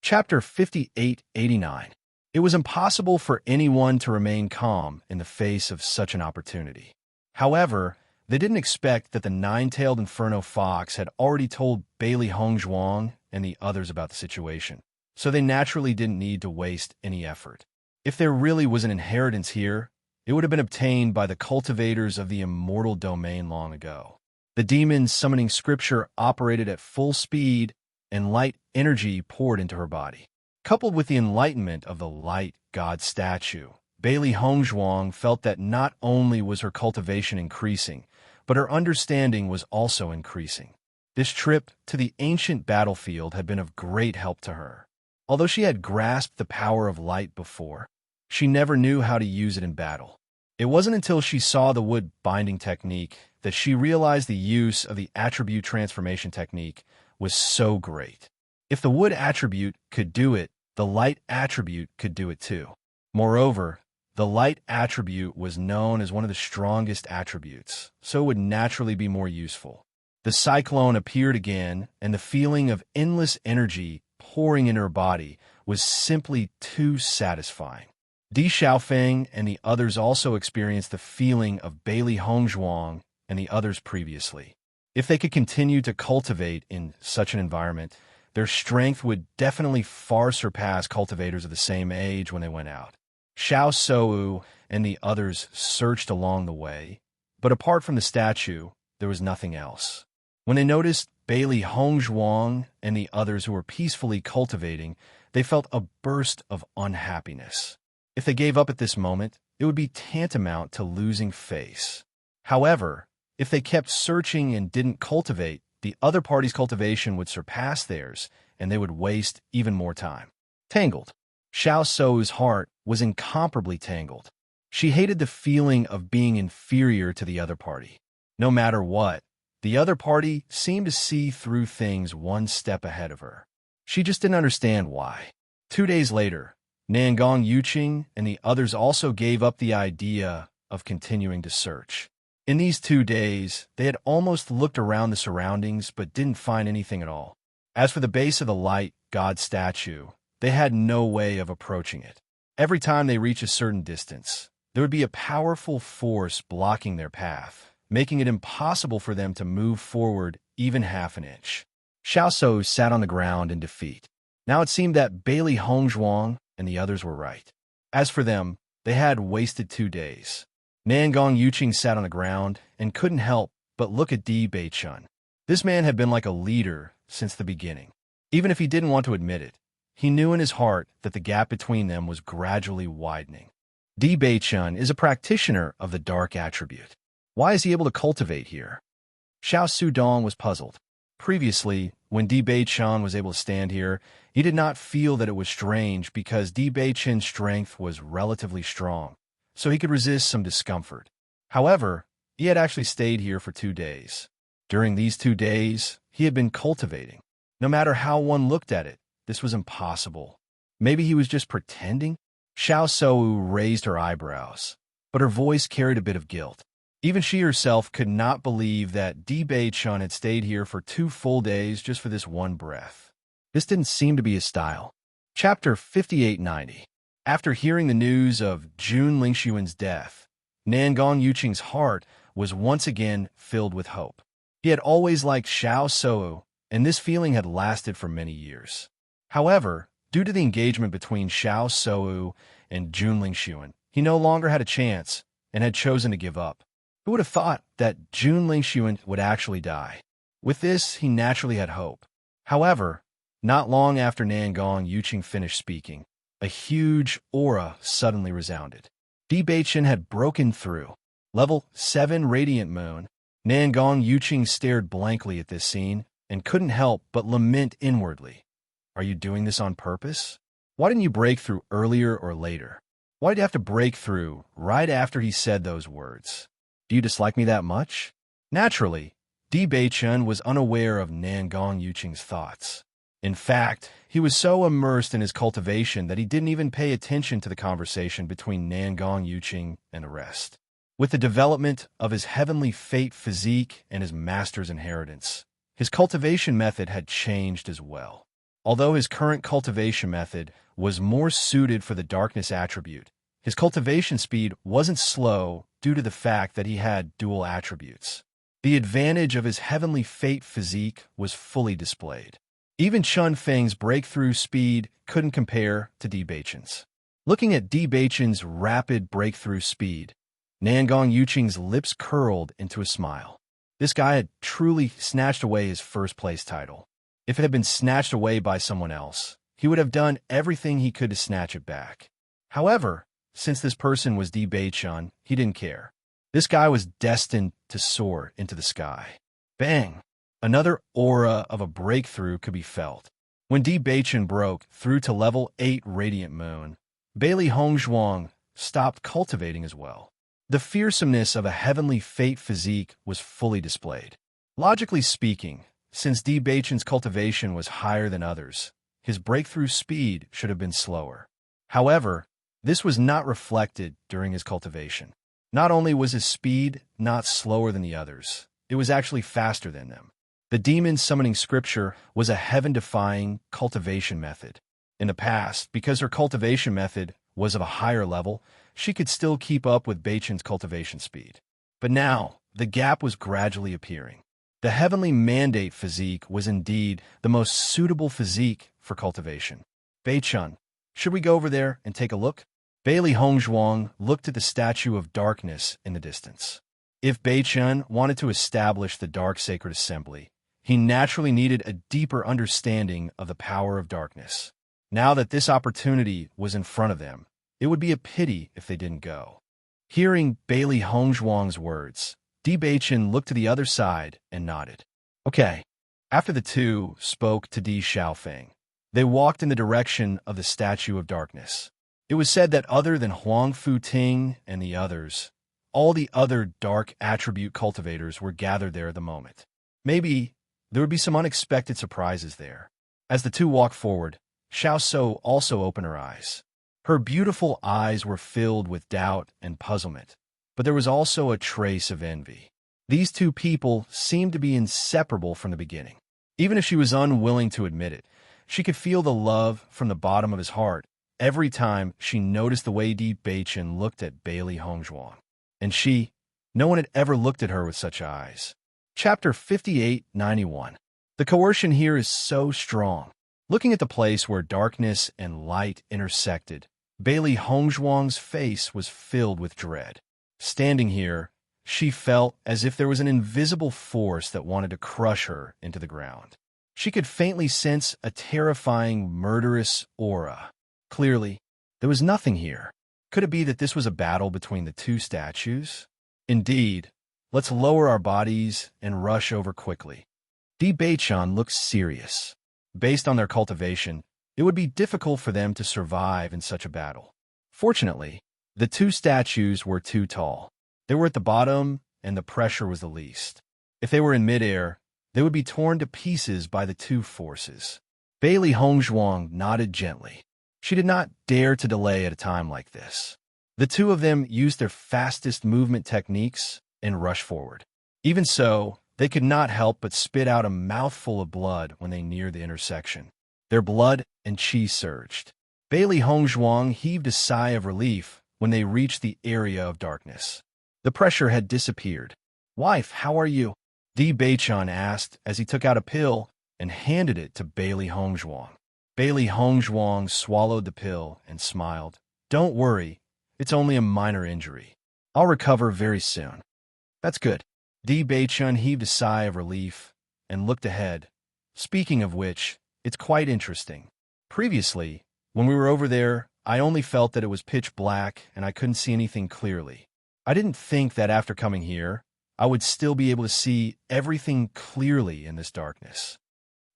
Chapter 5889. It was impossible for anyone to remain calm in the face of such an opportunity. However, they didn't expect that the nine-tailed inferno fox had already told Bailey Hongshuang and the others about the situation, so they naturally didn't need to waste any effort. If there really was an inheritance here, it would have been obtained by the cultivators of the immortal domain long ago. The demon's summoning scripture operated at full speed, and light energy poured into her body. Coupled with the enlightenment of the light god statue, Bailey Hongshuang felt that not only was her cultivation increasing, but her understanding was also increasing. This trip to the ancient battlefield had been of great help to her. Although she had grasped the power of light before, she never knew how to use it in battle. It wasn't until she saw the wood binding technique that she realized the use of the attribute transformation technique was so great. If the wood attribute could do it, the light attribute could do it too. Moreover, the light attribute was known as one of the strongest attributes, so it would naturally be more useful. The cyclone appeared again, and the feeling of endless energy pouring into her body was simply too satisfying. Di Xiaofeng and the others also experienced the feeling of Bailey Hongzhuang and the others previously. If they could continue to cultivate in such an environment, their strength would definitely far surpass cultivators of the same age when they went out. Xiao Shou and the others searched along the way, but apart from the statue, there was nothing else. When they noticed Bailey Hongzhuang and the others who were peacefully cultivating, they felt a burst of unhappiness. If they gave up at this moment, it would be tantamount to losing face. However, if they kept searching and didn't cultivate, the other party's cultivation would surpass theirs, and they would waste even more time. Tangled. Xiao Shou's heart was incomparably tangled. She hated the feeling of being inferior to the other party. No matter what, the other party seemed to see through things one step ahead of her. She just didn't understand why. 2 days later, Nangong Yuqing and the others also gave up the idea of continuing to search. In these 2 days, they had almost looked around the surroundings but didn't find anything at all. As for the base of the light god statue, they had no way of approaching it. Every time they reached a certain distance, there would be a powerful force blocking their path, making it impossible for them to move forward even half an inch. Xiao Shou sat on the ground in defeat. Now it seemed that Bailey Hongzhuang and the others were right. As for them, they had wasted 2 days. Nangong Yuqing sat on the ground and couldn't help but look at Di Beichun. This man had been like a leader since the beginning. Even if he didn't want to admit it, he knew in his heart that the gap between them was gradually widening. Di Beichun is a practitioner of the dark attribute. Why is he able to cultivate here? Xiao Sudong was puzzled. Previously, when Di Beichun was able to stand here, he did not feel that it was strange because Di Beichun's strength was relatively strong, so he could resist some discomfort. However, he had actually stayed here for 2 days. During these 2 days, he had been cultivating. No matter how one looked at it, this was impossible. Maybe he was just pretending? Xiao Shou raised her eyebrows, but her voice carried a bit of guilt. Even she herself could not believe that Di Beichun had stayed here for 2 full days just for this one breath. This didn't seem to be his style. Chapter 5890. After hearing the news of Jun Lingxuan's death, Nangong Yuqing's heart was once again filled with hope. He had always liked Xiao Shou, and this feeling had lasted for many years. However, due to the engagement between Xiao Shou and Jun Lingxuan, he no longer had a chance and had chosen to give up. Who would have thought that Jun Lingxuan would actually die? With this, he naturally had hope. However, not long after Nangong Yuqing finished speaking, a huge aura suddenly resounded. Di Beichun had broken through. Level 7 Radiant Moon. Nangong Yuqing stared blankly at this scene and couldn't help but lament inwardly. Are you doing this on purpose? Why didn't you break through earlier or later? Why did you have to break through right after he said those words? Do you dislike me that much? Naturally, Di Beichun was unaware of Nangong Yuqing's thoughts. In fact, he was so immersed in his cultivation that he didn't even pay attention to the conversation between Nangong Yuqing and the rest. With the development of his heavenly fate physique and his master's inheritance, his cultivation method had changed as well. Although his current cultivation method was more suited for the darkness attribute, his cultivation speed wasn't slow due to the fact that he had dual attributes. The advantage of his heavenly fate physique was fully displayed. Even Chun Feng's breakthrough speed couldn't compare to Di Beichun's. Looking at Di Beichun's rapid breakthrough speed, Nangong Yuqing's lips curled into a smile. This guy had truly snatched away his first-place title. If it had been snatched away by someone else, he would have done everything he could to snatch it back. However, since this person was Di Beichun, he didn't care. This guy was destined to soar into the sky. Bang! Another aura of a breakthrough could be felt. When Di Beichun broke through to level 8 Radiant Moon, Bailey Hongzhuang stopped cultivating as well. The fearsomeness of a heavenly fate physique was fully displayed. Logically speaking, since Di Baichen's cultivation was higher than others, his breakthrough speed should have been slower. However, this was not reflected during his cultivation. Not only was his speed not slower than the others, it was actually faster than them. The demon summoning scripture was a heaven-defying cultivation method. In the past, because her cultivation method was of a higher level, she could still keep up with Baichen's cultivation speed. But now, the gap was gradually appearing. The heavenly mandate physique was indeed the most suitable physique for cultivation. Baichen, should we go over there and take a look? Bailey Hongzhuang looked at the statue of darkness in the distance. If Baichen wanted to establish the dark sacred assembly, he naturally needed a deeper understanding of the power of darkness. Now that this opportunity was in front of them, it would be a pity if they didn't go. Hearing Bailey Hongzhuang's words, Di Baichen looked to the other side and nodded. Okay. After the two spoke to Di Xiaofeng, they walked in the direction of the statue of darkness. It was said that other than Huang Futing and the others, all the other dark attribute cultivators were gathered there at the moment. Maybe there would be some unexpected surprises there. As the two walked forward, Xiao So also opened her eyes. Her beautiful eyes were filled with doubt and puzzlement, but there was also a trace of envy. These two people seemed to be inseparable from the beginning. Even if she was unwilling to admit it, she could feel the love from the bottom of his heart every time she noticed the way Di Baichen looked at Bailey Hongzhuang. And no one had ever looked at her with such eyes. Chapter 5891. The coercion here is so strong. Looking at the place where darkness and light intersected, Bailey Hongzhuang's face was filled with dread. Standing here, she felt as if there was an invisible force that wanted to crush her into the ground. She could faintly sense a terrifying, murderous aura. Clearly, there was nothing here. Could it be that this was a battle between the two statues? Indeed, let's lower our bodies and rush over quickly. Di Baichen looked serious. Based on their cultivation, it would be difficult for them to survive in such a battle. Fortunately, the two statues were too tall. They were at the bottom, and the pressure was the least. If they were in midair, they would be torn to pieces by the two forces. Bailey Hongzhuang nodded gently. She did not dare to delay at a time like this. The two of them used their fastest movement techniques and rushed forward. Even so, they could not help but spit out a mouthful of blood when they neared the intersection. Their blood and qi surged. Bailey Hongzhuang heaved a sigh of relief when they reached the area of darkness. The pressure had disappeared. "Wife, how are you?" Di Baichen asked as he took out a pill and handed it to Bailey Hongzhuang. Bailey Hongzhuang swallowed the pill and smiled. "Don't worry, it's only a minor injury. I'll recover very soon." "That's good." Di Baichen heaved a sigh of relief and looked ahead. Speaking of which, it's quite interesting. Previously, when we were over there, I only felt that it was pitch black and I couldn't see anything clearly. I didn't think that after coming here, I would still be able to see everything clearly in this darkness.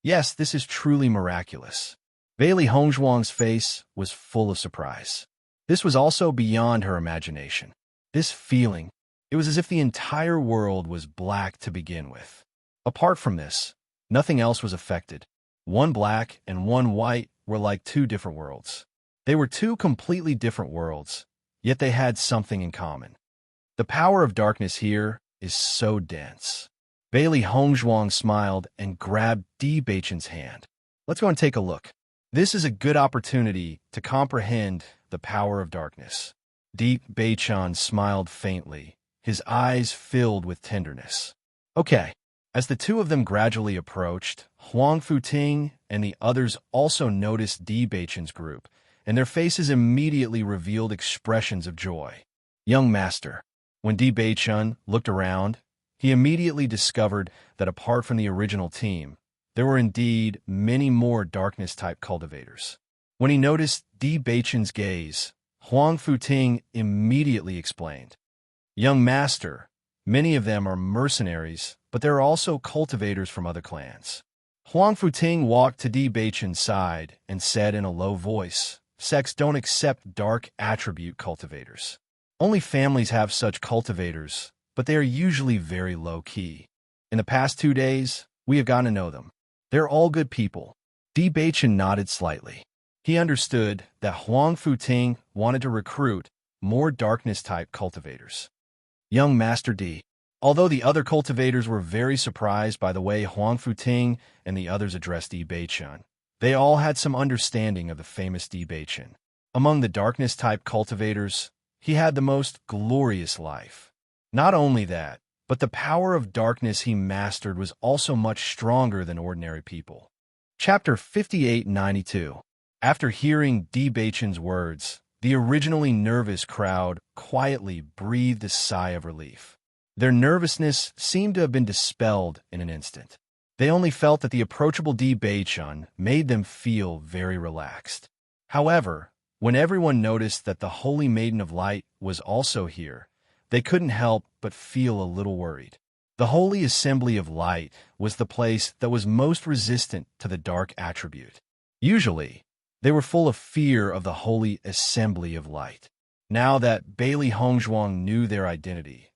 Yes, this is truly miraculous. Bailey Hongzhuang's face was full of surprise. This was also beyond her imagination. This feeling, it was as if the entire world was black to begin with. Apart from this, nothing else was affected. One black and one white were like two different worlds. They were two completely different worlds, yet they had something in common. The power of darkness here is so dense. Bailey Hongzhuang smiled and grabbed Di Baichen's hand. "Let's go and take a look. This is a good opportunity to comprehend the power of darkness." Di Baichen smiled faintly, his eyes filled with tenderness. "Okay." As the two of them gradually approached, Huang Futing and the others also noticed Di Baichen's group, and their faces immediately revealed expressions of joy. "Young master." When Di Baichen looked around, he immediately discovered that apart from the original team, there were indeed many more darkness-type cultivators. When he noticed Di Baichen's gaze, Huang Futing immediately explained, "Young master, many of them are mercenaries, but there are also cultivators from other clans." Huang Futing walked to Di Baichen's side and said in a low voice, "Sects don't accept dark attribute cultivators. Only families have such cultivators, but they are usually very low-key. In the past 2 days, we have gotten to know them. They're all good people. Di Baichen nodded slightly. He understood that Huang Futing wanted to recruit more darkness-type cultivators. Young Master Di. Although the other cultivators were very surprised by the way Huang Futing and the others addressed Di Baichen, they all had some understanding of the famous Di Baichen. Among the darkness-type cultivators, he had the most glorious life. Not only that, but the power of darkness he mastered was also much stronger than ordinary people. Chapter 5892. After hearing Di Baichen's words, the originally nervous crowd quietly breathed a sigh of relief. Their nervousness seemed to have been dispelled in an instant. They only felt that the approachable Di Baichen made them feel very relaxed. However, when everyone noticed that the Holy Maiden of Light was also here, they couldn't help but feel a little worried. The Holy Assembly of Light was the place that was most resistant to the dark attribute. Usually, they were full of fear of the Holy Assembly of Light. Now that Bailey Hongzhuang knew their identity,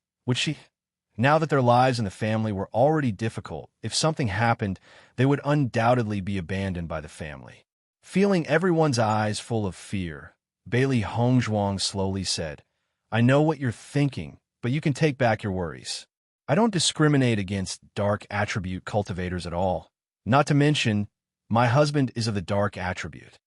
now that their lives and the family were already difficult, if something happened, they would undoubtedly be abandoned by the family. Feeling everyone's eyes full of fear, Bailey Hongzhuang slowly said, "I know what you're thinking, but you can take back your worries. I don't discriminate against dark attribute cultivators at all. Not to mention, my husband is of the dark attribute."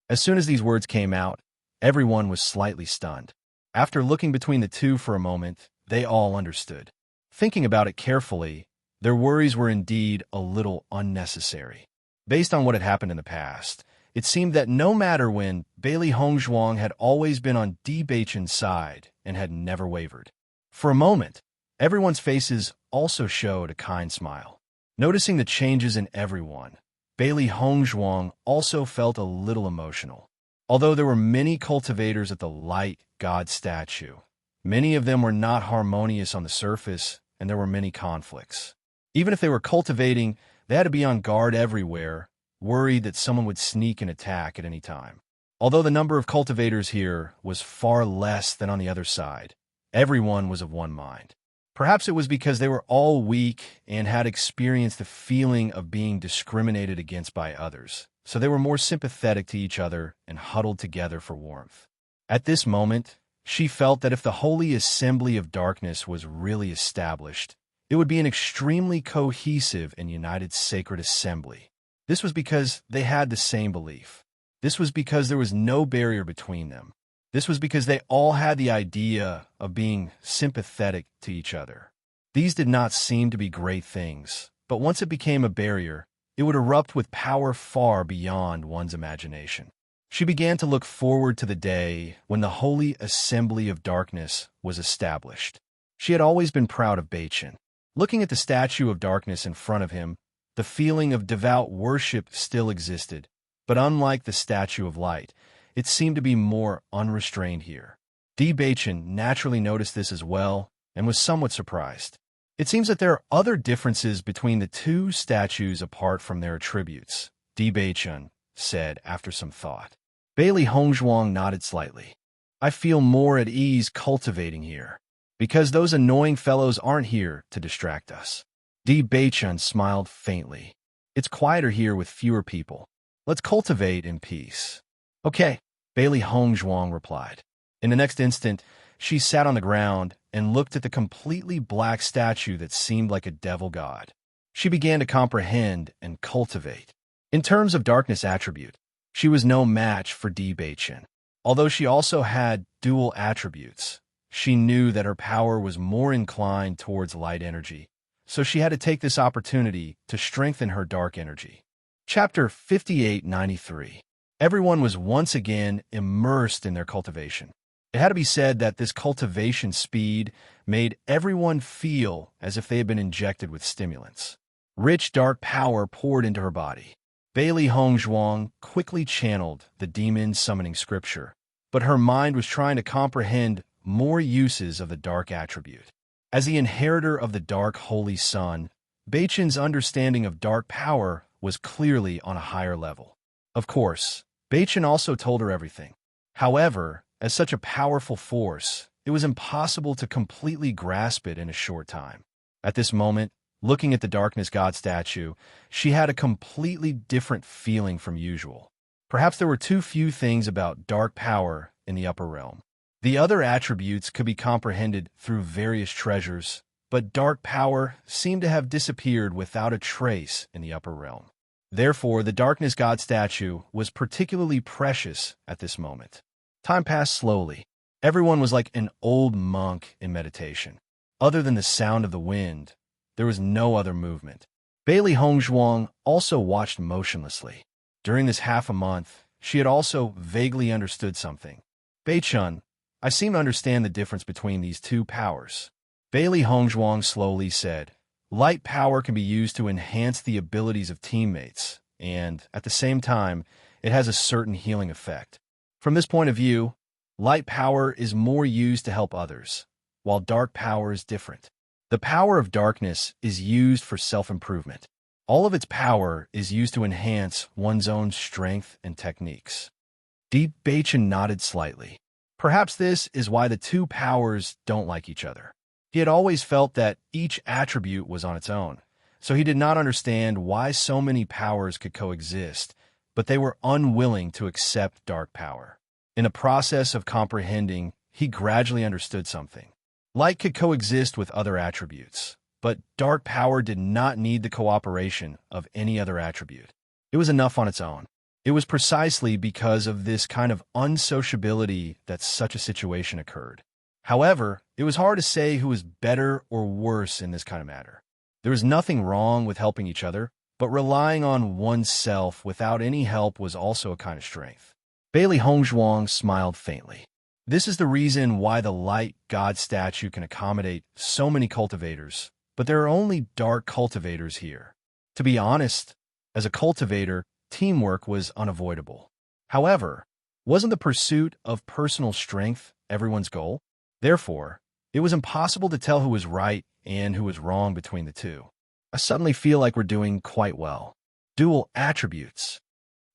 As soon as these words came out, everyone was slightly stunned. After looking between the two for a moment, they all understood. Thinking about it carefully, their worries were indeed a little unnecessary. Based on what had happened in the past, it seemed that no matter when, Bailey Hongzhuang had always been on Di Baichen's side and had never wavered. For a moment, everyone's faces also showed a kind smile. Noticing the changes in everyone, Bailey Hongzhuang also felt a little emotional. Although there were many cultivators at the Light God statue, many of them were not harmonious on the surface, and there were many conflicts. Even if they were cultivating, they had to be on guard everywhere, worried that someone would sneak and attack at any time. Although the number of cultivators here was far less than on the other side, everyone was of one mind. Perhaps it was because they were all weak and had experienced the feeling of being discriminated against by others, so they were more sympathetic to each other and huddled together for warmth. At this moment, she felt that if the Holy Assembly of Darkness was really established, it would be an extremely cohesive and united sacred assembly. This was because they had the same belief. This was because there was no barrier between them. This was because they all had the idea of being sympathetic to each other. These did not seem to be great things, but once it became a barrier, it would erupt with power far beyond one's imagination. She began to look forward to the day when the Holy Assembly of Darkness was established. She had always been proud of Baichen. Looking at the statue of darkness in front of him, the feeling of devout worship still existed, but unlike the statue of light, it seemed to be more unrestrained here. Di Baichen naturally noticed this as well and was somewhat surprised. It seems that there are other differences between the two statues apart from their attributes, Di Baichen said after some thought. Bailey Hongzhuang nodded slightly. "I feel more at ease cultivating here, because those annoying fellows aren't here to distract us." Di Baichen smiled faintly. "It's quieter here with fewer people. Let's cultivate in peace." "Okay," Bailey Hongzhuang replied. In the next instant, she sat on the ground and looked at the completely black statue that seemed like a devil god. She began to comprehend and cultivate. In terms of darkness attribute, she was no match for Di Baichen. Although she also had dual attributes, she knew that her power was more inclined towards light energy, so she had to take this opportunity to strengthen her dark energy. Chapter 5893. Everyone was once again immersed in their cultivation. It had to be said that this cultivation speed made everyone feel as if they had been injected with stimulants. Rich dark power poured into her body. Bailey Hongzhuang quickly channeled the demon summoning scripture, but her mind was trying to comprehend more uses of the dark attribute. As the inheritor of the dark holy sun, Baichen's understanding of dark power was clearly on a higher level. Of course, Baichen also told her everything. However, as such a powerful force, it was impossible to completely grasp it in a short time. At this moment, looking at the darkness god statue, she had a completely different feeling from usual. Perhaps there were too few things about dark power in the upper realm. The other attributes could be comprehended through various treasures, but dark power seemed to have disappeared without a trace in the upper realm. Therefore, the darkness god statue was particularly precious at this moment. Time passed slowly. Everyone was like an old monk in meditation. Other than the sound of the wind, there was no other movement. Bailey Hongzhuang also watched motionlessly. During this half a month, she had also vaguely understood something. Bei-chun, I seem to understand the difference between these two powers. Bailey Hongzhuang slowly said, light power can be used to enhance the abilities of teammates, and, at the same time, it has a certain healing effect. From this point of view, light power is more used to help others, while dark power is different. The power of darkness is used for self-improvement. All of its power is used to enhance one's own strength and techniques. Deep Bei-chun nodded slightly. Perhaps this is why the two powers don't like each other. He had always felt that each attribute was on its own, so he did not understand why so many powers could coexist, but they were unwilling to accept dark power. In the process of comprehending, he gradually understood something. Light could coexist with other attributes, but dark power did not need the cooperation of any other attribute. It was enough on its own. It was precisely because of this kind of unsociability that such a situation occurred. However, it was hard to say who was better or worse in this kind of matter. There was nothing wrong with helping each other, but relying on oneself without any help was also a kind of strength. Bailey Hongzhuang smiled faintly. This is the reason why the light god statue can accommodate so many cultivators, but there are only dark cultivators here. To be honest, as a cultivator, teamwork was unavoidable. However, wasn't the pursuit of personal strength everyone's goal? Therefore, it was impossible to tell who was right and who was wrong between the two. I suddenly feel like we're doing quite well. Dual attributes.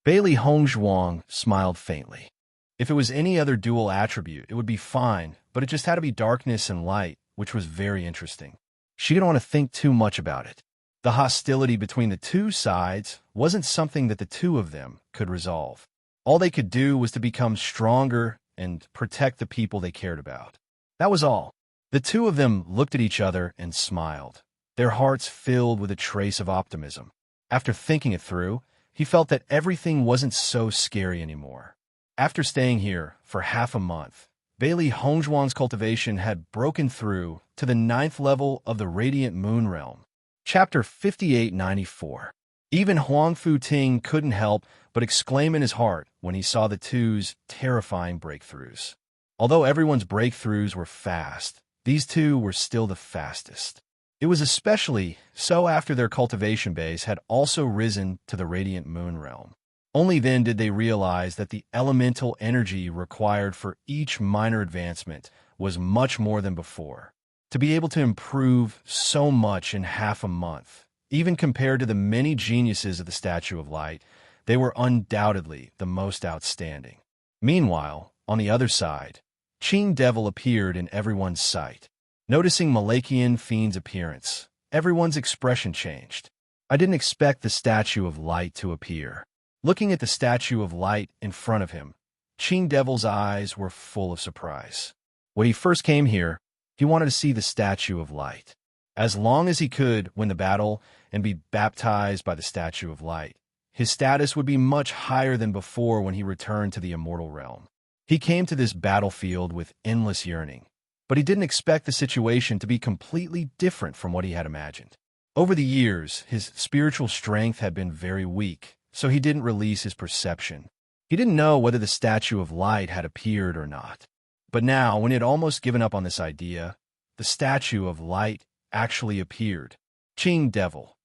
Bailey Hongzhuang smiled faintly. If it was any other dual attribute, it would be fine, but it just had to be darkness and light, which was very interesting. She didn't want to think too much about it. The hostility between the two sides wasn't something that the two of them could resolve. All they could do was to become stronger and protect the people they cared about. That was all. The two of them looked at each other and smiled, their hearts filled with a trace of optimism. After thinking it through, he felt that everything wasn't so scary anymore. After staying here for half a month, Bailey Hongzhuang's cultivation had broken through to the 9th level of the Radiant Moon Realm. Chapter 5894. Even Huang Fu-ting couldn't help but exclaim in his heart when he saw the two's terrifying breakthroughs. Although everyone's breakthroughs were fast, these two were still the fastest. It was especially so after their cultivation base had also risen to the Radiant Moon Realm. Only then did they realize that the elemental energy required for each minor advancement was much more than before. To be able to improve so much in half a month, even compared to the many geniuses of the Statue of Light, they were undoubtedly the most outstanding. Meanwhile, on the other side, Qing Devil appeared in everyone's sight. Noticing Malachian Fiend's appearance, everyone's expression changed. I didn't expect the Statue of Light to appear. Looking at the Statue of Light in front of him, Qing Devil's eyes were full of surprise. When he first came here, he wanted to see the Statue of Light. As long as he could win the battle and be baptized by the Statue of Light, his status would be much higher than before when he returned to the immortal realm. He came to this battlefield with endless yearning, but he didn't expect the situation to be completely different from what he had imagined. Over the years, his spiritual strength had been very weak, so he didn't release his perception. He didn't know whether the Statue of Light had appeared or not. But now, when he had almost given up on this idea, the Statue of Light actually appeared. Qing Devil.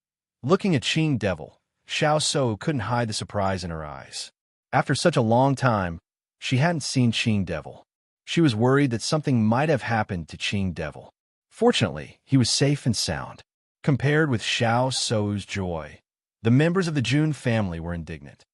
Looking at Qing Devil, Xiao So couldn't hide the surprise in her eyes. After such a long time, she hadn't seen Qing Devil. She was worried that something might have happened to Qing Devil. Fortunately, he was safe and sound. Compared with Xiao So's joy, the members of the Jun family were indignant.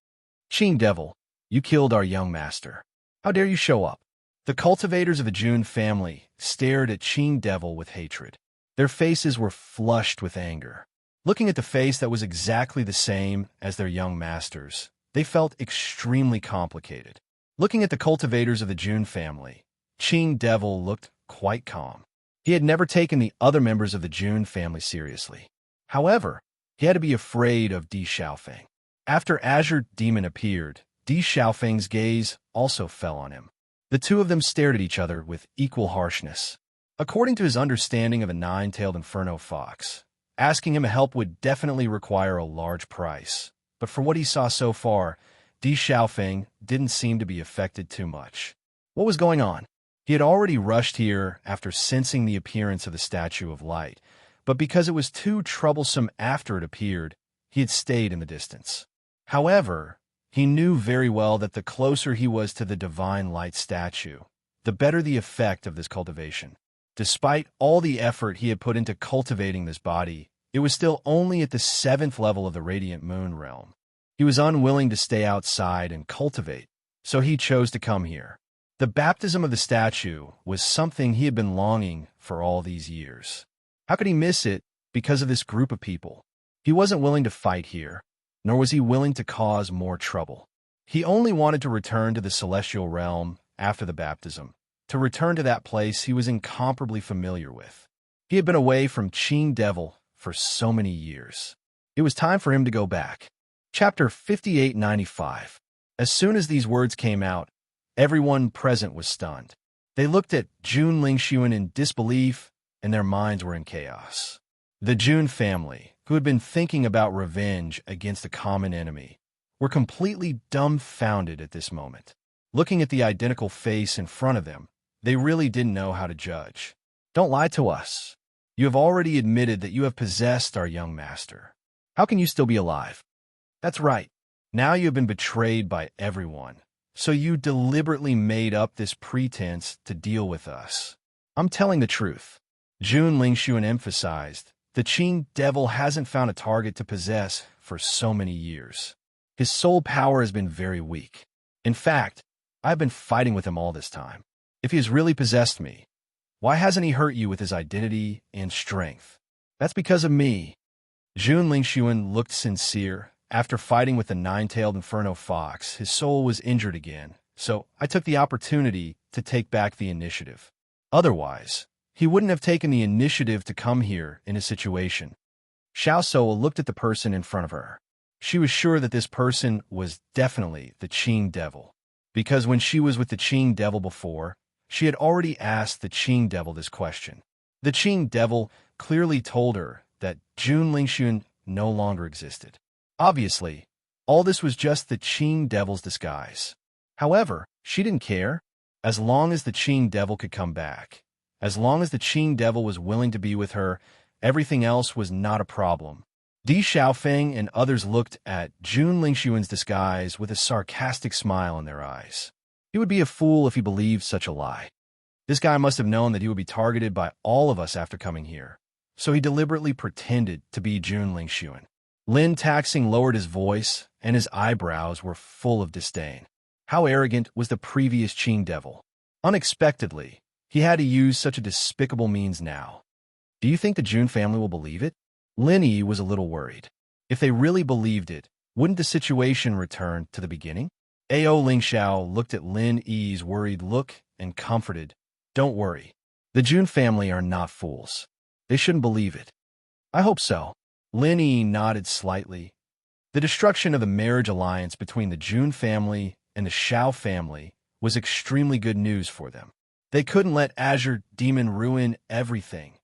Qing Devil, you killed our young master. How dare you show up? The cultivators of the June family stared at Qing Devil with hatred. Their faces were flushed with anger. Looking at the face that was exactly the same as their young master's, they felt extremely complicated. Looking at the cultivators of the June family, Qing Devil looked quite calm. He had never taken the other members of the June family seriously. However, he had to be afraid of Di Xiaofeng. After Azure Demon appeared, Di Xiaofeng's gaze also fell on him. The two of them stared at each other with equal harshness. According to his understanding of a nine-tailed inferno fox, asking him help would definitely require a large price. But for what he saw so far, Di Xiaofeng didn't seem to be affected too much. What was going on? He had already rushed here after sensing the appearance of the Statue of Light, but because it was too troublesome after it appeared, he had stayed in the distance. However, he knew very well that the closer he was to the divine light statue, the better the effect of this cultivation. Despite all the effort he had put into cultivating this body, it was still only at the 7th level of the radiant moon realm. He was unwilling to stay outside and cultivate, so he chose to come here. The baptism of the statue was something he had been longing for all these years. How could he miss it because of this group of people? He wasn't willing to fight here, nor was he willing to cause more trouble. He only wanted to return to the celestial realm after the baptism, to return to that place he was incomparably familiar with. He had been away from Qing Devil for so many years. It was time for him to go back. Chapter 5895. As soon as these words came out, everyone present was stunned. They looked at Jun Lingxuan in disbelief, and their minds were in chaos. The Jun family, who had been thinking about revenge against a common enemy, were completely dumbfounded at this moment. Looking at the identical face in front of them, they really didn't know how to judge. Don't lie to us. You have already admitted that you have possessed our young master. How can you still be alive? That's right. Now you have been betrayed by everyone, so you deliberately made up this pretense to deal with us. I'm telling the truth. Jun Lingxuan emphasized. The Qing Devil hasn't found a target to possess for so many years. His soul power has been very weak. In fact, I've been fighting with him all this time. If he has really possessed me, why hasn't he hurt you with his identity and strength? That's because of me. Jun Lingxuan looked sincere. After fighting with the nine-tailed inferno fox, his soul was injured again, so I took the opportunity to take back the initiative. Otherwise, he wouldn't have taken the initiative to come here in a situation. Xiao Soa looked at the person in front of her. She was sure that this person was definitely the Qing Devil, because when she was with the Qing Devil before, she had already asked the Qing Devil this question. The Qing Devil clearly told her that Jun Lingxuan no longer existed. Obviously, all this was just the Qing Devil's disguise. However, she didn't care, as long as the Qing Devil could come back. As long as the Qing Devil was willing to be with her, everything else was not a problem. Di Xiaofeng and others looked at Jun Lingxuan's disguise with a sarcastic smile in their eyes. He would be a fool if he believed such a lie. This guy must have known that he would be targeted by all of us after coming here, so he deliberately pretended to be Jun Lingxuan. Lin Taxing lowered his voice, and his eyebrows were full of disdain. How arrogant was the previous Qing Devil? Unexpectedly, he had to use such a despicable means now. Do you think the Jun family will believe it? Lin Yi was a little worried. If they really believed it, wouldn't the situation return to the beginning? Ao Lingxiao looked at Lin Yi's worried look and comforted. Don't worry. The Jun family are not fools. They shouldn't believe it. I hope so. Lin Yi nodded slightly. The destruction of the marriage alliance between the Jun family and the Xiao family was extremely good news for them. They couldn't let Azure Demon ruin everything.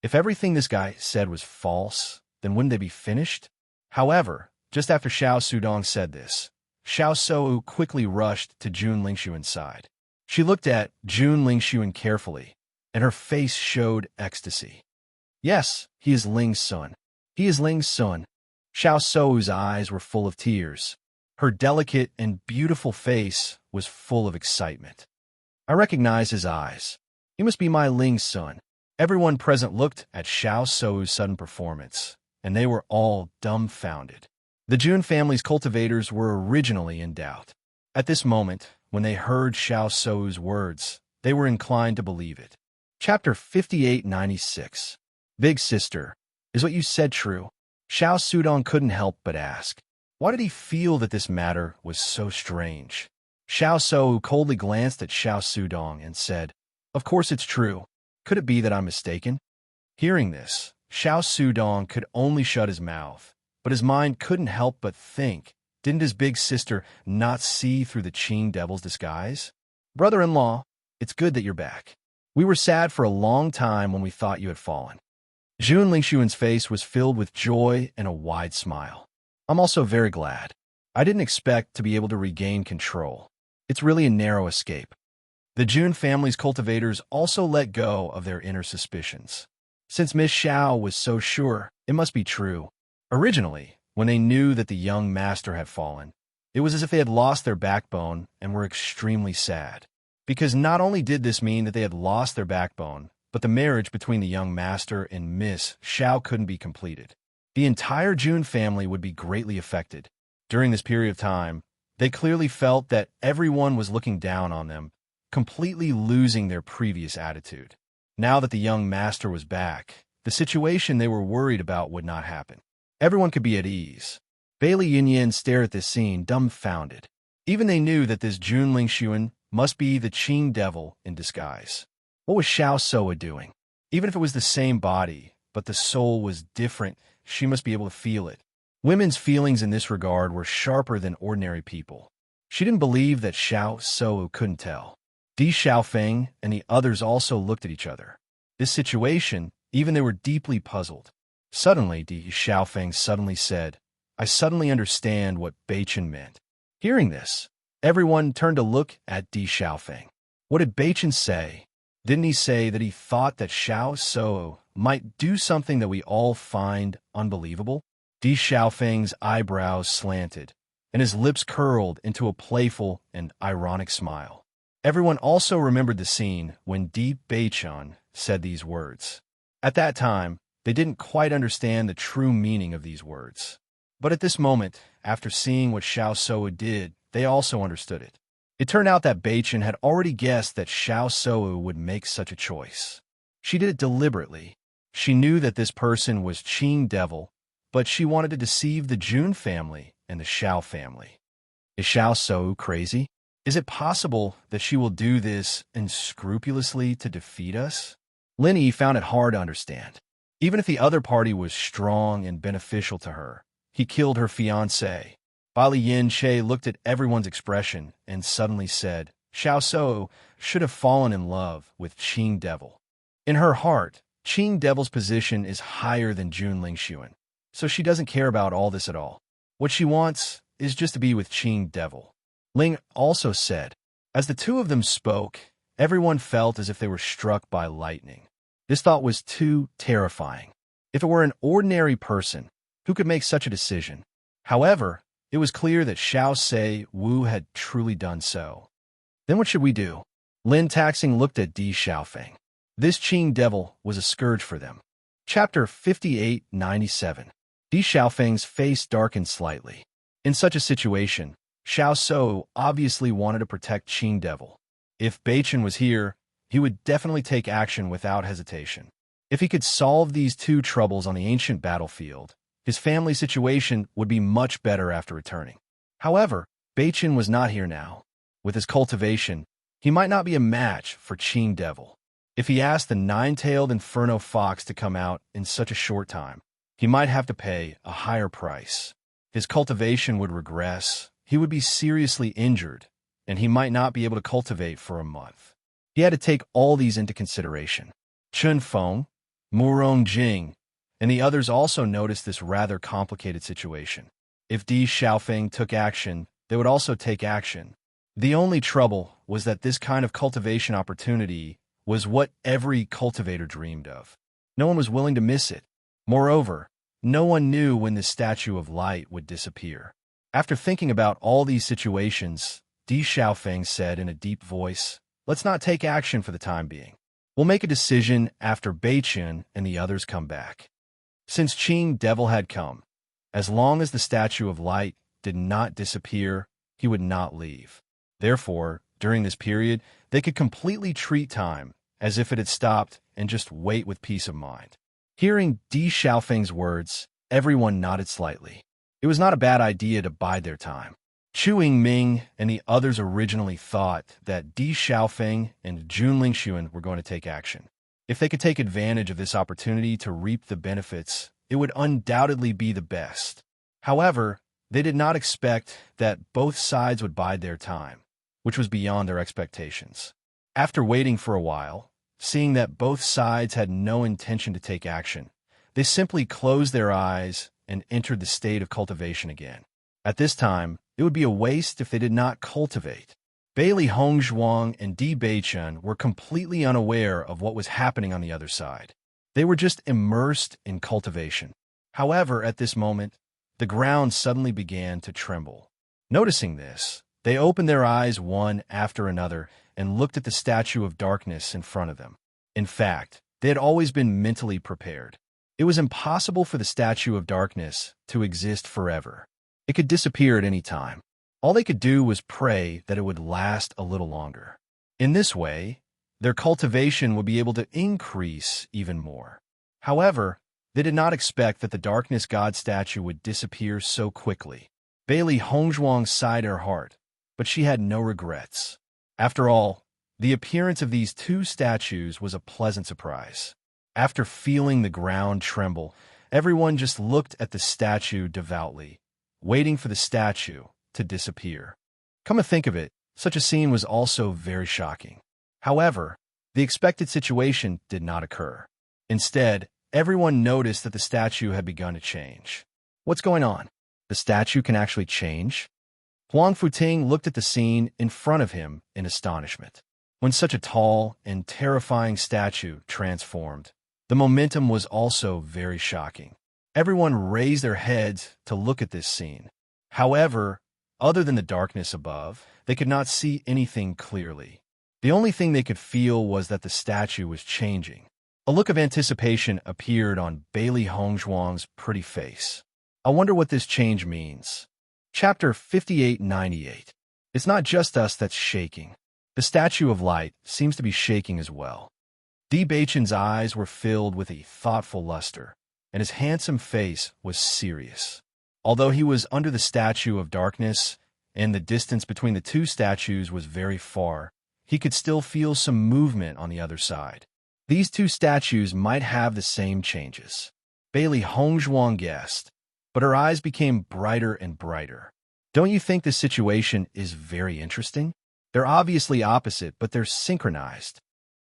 If everything this guy said was false, then wouldn't they be finished? However, just after Xiao Sudong said this, Xiao Sou quickly rushed to Jun Lingxuan's side. She looked at Jun Lingxuan carefully, and her face showed ecstasy. Yes, he is Ling's son. He is Ling's son. Xiao Sou's eyes were full of tears. Her delicate and beautiful face was full of excitement. I recognize his eyes. He must be my Ling's son. Everyone present looked at Xiao Sou's sudden performance, and they were all dumbfounded. The Jun family's cultivators were originally in doubt. At this moment, when they heard Xiao Sou's words, they were inclined to believe it. Chapter 5896. Big Sister, is what you said true? Xiao Sudong couldn't help but ask. Why did he feel that this matter was so strange? Xiao Sou coldly glanced at Xiao Sudong and said, Of course it's true. Could it be that I'm mistaken? Hearing this, Xiao Sudong could only shut his mouth, but his mind couldn't help but think, didn't his big sister not see through the Qing devil's disguise? Brother-in-law, it's good that you're back. We were sad for a long time when we thought you had fallen. Jun Lingshuan's face was filled with joy and a wide smile. I'm also very glad. I didn't expect to be able to regain control. It's really a narrow escape. The Jun family's cultivators also let go of their inner suspicions. Since Miss Xiao was so sure, it must be true. Originally, when they knew that the young master had fallen, it was as if they had lost their backbone and were extremely sad. Because not only did this mean that they had lost their backbone, but the marriage between the young master and Miss Xiao couldn't be completed. The entire Jun family would be greatly affected. During this period of time, they clearly felt that everyone was looking down on them, completely losing their previous attitude. Now that the young master was back, the situation they were worried about would not happen. Everyone could be at ease. Bailey Yinyan stared at this scene, dumbfounded. Even they knew that this Jun Lingshuan must be the Qing devil in disguise. What was Xiao Soa doing? Even if it was the same body, but the soul was different, she must be able to feel it. Women's feelings in this regard were sharper than ordinary people. She didn't believe that Xiao Soa couldn't tell. Di Xiaofeng and the others also looked at each other. This situation, even they were deeply puzzled. Suddenly, Di Xiaofeng suddenly said, I suddenly understand what Beichen meant. Hearing this, everyone turned to look at Di Xiaofeng. What did Beichen say? Didn't he say that he thought that Xiao Sou might do something that we all find unbelievable? Di Xiaofeng's eyebrows slanted, and his lips curled into a playful and ironic smile. Everyone also remembered the scene when Di Beichen said these words. At that time, they didn't quite understand the true meaning of these words. But at this moment, after seeing what Xiao Sou did, they also understood it. It turned out that Beichen had already guessed that Xiao Sou would make such a choice. She did it deliberately. She knew that this person was Qing devil, but she wanted to deceive the Jun family and the Xiao family. Is Xiao Sou crazy? Is it possible that she will do this unscrupulously to defeat us? Lin Yi found it hard to understand. Even if the other party was strong and beneficial to her, he killed her fiancé. Bali Yin Che looked at everyone's expression and suddenly said, Xiao Sou should have fallen in love with Qing Devil. In her heart, Qing Devil's position is higher than Jun Lingshuan, so she doesn't care about all this at all. What she wants is just to be with Qing Devil. Ling also said, as the two of them spoke, everyone felt as if they were struck by lightning. This thought was too terrifying. If it were an ordinary person, who could make such a decision? However, it was clear that Xiao Sei Wu had truly done so. Then what should we do? Lin Taxing looked at Di Xiaofeng. This Qing devil was a scourge for them. Chapter 5897. Di Xiaofeng's face darkened slightly. In such a situation, Xiao Sou obviously wanted to protect Qing devil. If Beichen was here, he would definitely take action without hesitation. If he could solve these two troubles on the ancient battlefield, his family situation would be much better after returning. However, Beichen was not here now. With his cultivation, he might not be a match for Qing Devil. If he asked the nine-tailed Inferno Fox to come out in such a short time, he might have to pay a higher price. His cultivation would regress, he would be seriously injured, and he might not be able to cultivate for a month. He had to take all these into consideration. Chun Feng, Murong Jing, and the others also noticed this rather complicated situation. If Di Xiaofeng took action, they would also take action. The only trouble was that this kind of cultivation opportunity was what every cultivator dreamed of. No one was willing to miss it. Moreover, no one knew when the Statue of Light would disappear. After thinking about all these situations, Di Xiaofeng said in a deep voice, Let's not take action for the time being. We'll make a decision after Beichen and the others come back. Since Qing Devil had come, as long as the Statue of Light did not disappear, he would not leave. Therefore, during this period, they could completely treat time as if it had stopped and just wait with peace of mind. Hearing Di Xiaofeng's words, everyone nodded slightly. It was not a bad idea to bide their time. Chu Yingming and the others originally thought that Di Xiaofeng and Jun Lingxuan were going to take action. If they could take advantage of this opportunity to reap the benefits, it would undoubtedly be the best. However, they did not expect that both sides would bide their time, which was beyond their expectations. After waiting for a while, seeing that both sides had no intention to take action, they simply closed their eyes and entered the state of cultivation again. At this time, it would be a waste if they did not cultivate. Bailey Hongzhuang and Di Beichun were completely unaware of what was happening on the other side. They were just immersed in cultivation. However, at this moment, the ground suddenly began to tremble. Noticing this, they opened their eyes one after another and looked at the statue of darkness in front of them. In fact, they had always been mentally prepared. It was impossible for the statue of darkness to exist forever. It could disappear at any time. All they could do was pray that it would last a little longer. In this way, their cultivation would be able to increase even more. However, they did not expect that the darkness god statue would disappear so quickly. Bailey Hongzhuang sighed her heart, but she had no regrets. After all, the appearance of these two statues was a pleasant surprise. After feeling the ground tremble, everyone just looked at the statue devoutly, waiting for the statue to disappear. Come to think of it, such a scene was also very shocking. However, the expected situation did not occur. Instead, everyone noticed that the statue had begun to change. What's going on? The statue can actually change? Huang Futing looked at the scene in front of him in astonishment. When such a tall and terrifying statue transformed, the momentum was also very shocking. Everyone raised their heads to look at this scene. However, other than the darkness above, they could not see anything clearly. The only thing they could feel was that the statue was changing. A look of anticipation appeared on Bailey Hongzhuang's pretty face. I wonder what this change means. Chapter 5898. It's not just us that's shaking. The statue of light seems to be shaking as well. Di Beichun's eyes were filled with a thoughtful luster, and his handsome face was serious. Although he was under the statue of darkness, and the distance between the two statues was very far, he could still feel some movement on the other side. These two statues might have the same changes. Bailey Hongzhuang guessed, but her eyes became brighter and brighter. Don't you think this situation is very interesting? They're obviously opposite, but they're synchronized.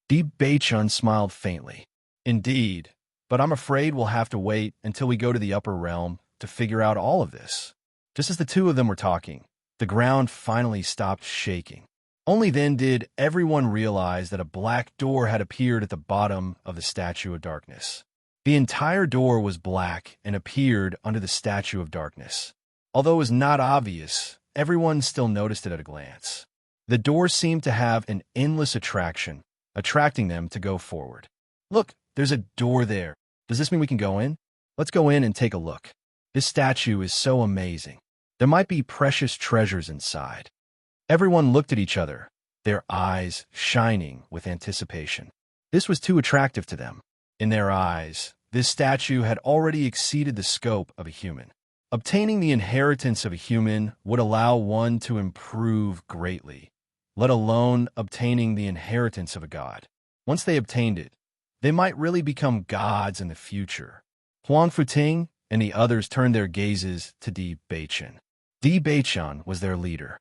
Di Beichun smiled faintly. Indeed, but I'm afraid we'll have to wait until we go to the upper realm to figure out all of this. Just as the two of them were talking, the ground finally stopped shaking. Only then did everyone realize that a black door had appeared at the bottom of the statue of darkness. The entire door was black and appeared under the statue of darkness. Although it was not obvious, everyone still noticed it at a glance. The door seemed to have an endless attraction, attracting them to go forward. Look, there's a door there. Does this mean we can go in? Let's go in and take a look. This statue is so amazing. There might be precious treasures inside. Everyone looked at each other, their eyes shining with anticipation. This was too attractive to them. In their eyes, this statue had already exceeded the scope of a human. Obtaining the inheritance of a human would allow one to improve greatly, let alone obtaining the inheritance of a god. Once they obtained it, they might really become gods in the future. Huang Futing and the others turned their gazes to Di Beichun. Di Beichun was their leader.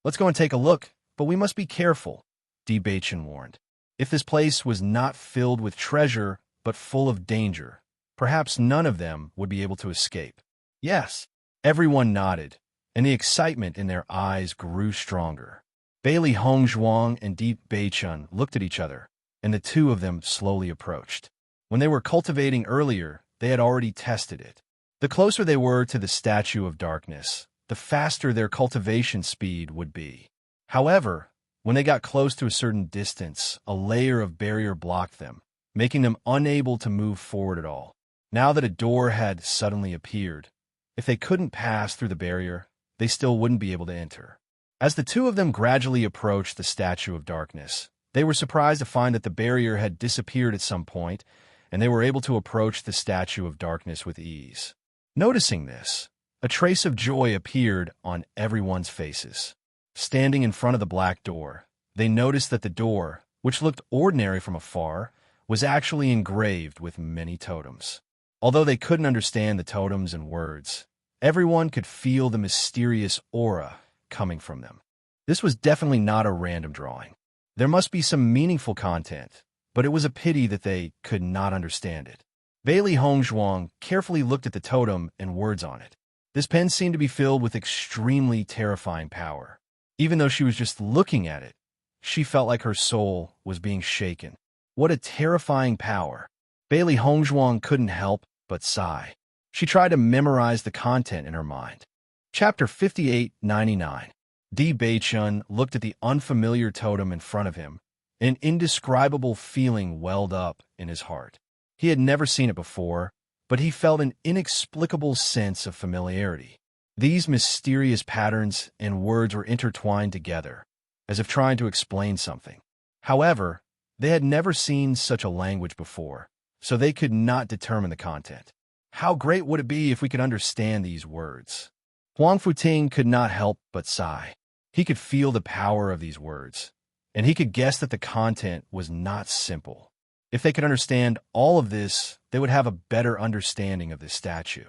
Let's go and take a look, but we must be careful, Di Beichun warned. If this place was not filled with treasure, but full of danger, perhaps none of them would be able to escape. Yes, everyone nodded, and the excitement in their eyes grew stronger. Bailey Hongzhuang and Di Beichun looked at each other, and the two of them slowly approached. When they were cultivating earlier, they had already tested it. The closer they were to the statue of darkness, the faster their cultivation speed would be. However, when they got close to a certain distance, a layer of barrier blocked them, making them unable to move forward at all. Now that a door had suddenly appeared, if they couldn't pass through the barrier, they still wouldn't be able to enter. As the two of them gradually approached the Statue of Darkness, they were surprised to find that the barrier had disappeared at some point, and they were able to approach the Statue of Darkness with ease. Noticing this, a trace of joy appeared on everyone's faces. Standing in front of the black door, they noticed that the door, which looked ordinary from afar, was actually engraved with many totems. Although they couldn't understand the totems and words, everyone could feel the mysterious aura coming from them. This was definitely not a random drawing. There must be some meaningful content, but it was a pity that they could not understand it. Bailey Hongzhuang carefully looked at the totem and words on it. This pen seemed to be filled with extremely terrifying power. Even though she was just looking at it, she felt like her soul was being shaken. What a terrifying power. Bailey Hongzhuang couldn't help but sigh. She tried to memorize the content in her mind. Chapter 5899. Di Beichun looked at the unfamiliar totem in front of him. An indescribable feeling welled up in his heart. He had never seen it before, but he felt an inexplicable sense of familiarity. These mysterious patterns and words were intertwined together, as if trying to explain something. However, they had never seen such a language before, so they could not determine the content. How great would it be if we could understand these words? Huang Futing could not help but sigh. He could feel the power of these words, and he could guess that the content was not simple. If they could understand all of this, they would have a better understanding of this statue.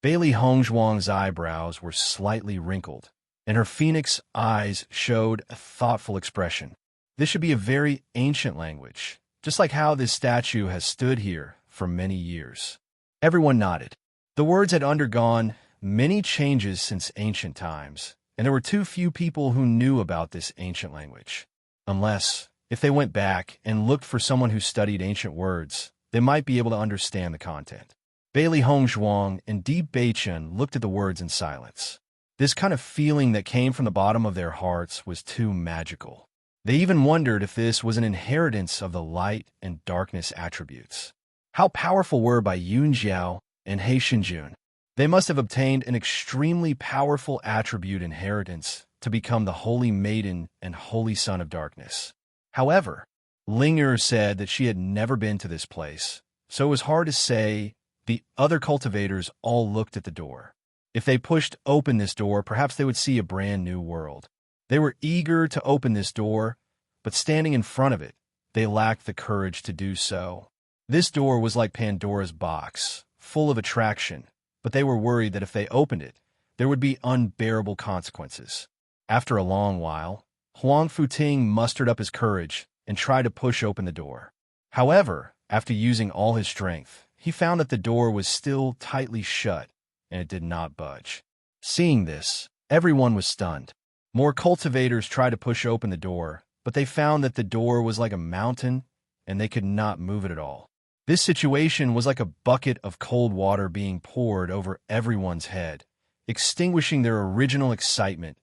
Bailey Hongzhuang's eyebrows were slightly wrinkled, and her phoenix eyes showed a thoughtful expression. This should be a very ancient language, just like how this statue has stood here for many years. Everyone nodded. The words had undergone many changes since ancient times, and there were too few people who knew about this ancient language. Unless, if they went back and looked for someone who studied ancient words, they might be able to understand the content. Bailey Hongzhuang and Di Beichun looked at the words in silence. This kind of feeling that came from the bottom of their hearts was too magical. They even wondered if this was an inheritance of the light and darkness attributes. How powerful were Bai Yunjiao and He Xinjun? They must have obtained an extremely powerful attribute inheritance to become the Holy Maiden and Holy Son of Darkness. However, Linger said that she had never been to this place, so it was hard to say. The other cultivators all looked at the door. If they pushed open this door, perhaps they would see a brand new world. They were eager to open this door, but standing in front of it, they lacked the courage to do so. This door was like Pandora's box, full of attraction, but they were worried that if they opened it, there would be unbearable consequences. After a long while, Huang Futing mustered up his courage and tried to push open the door. However, after using all his strength, he found that the door was still tightly shut, and it did not budge. Seeing this, everyone was stunned. More cultivators tried to push open the door, but they found that the door was like a mountain, and they could not move it at all. This situation was like a bucket of cold water being poured over everyone's head, extinguishing their original excitement.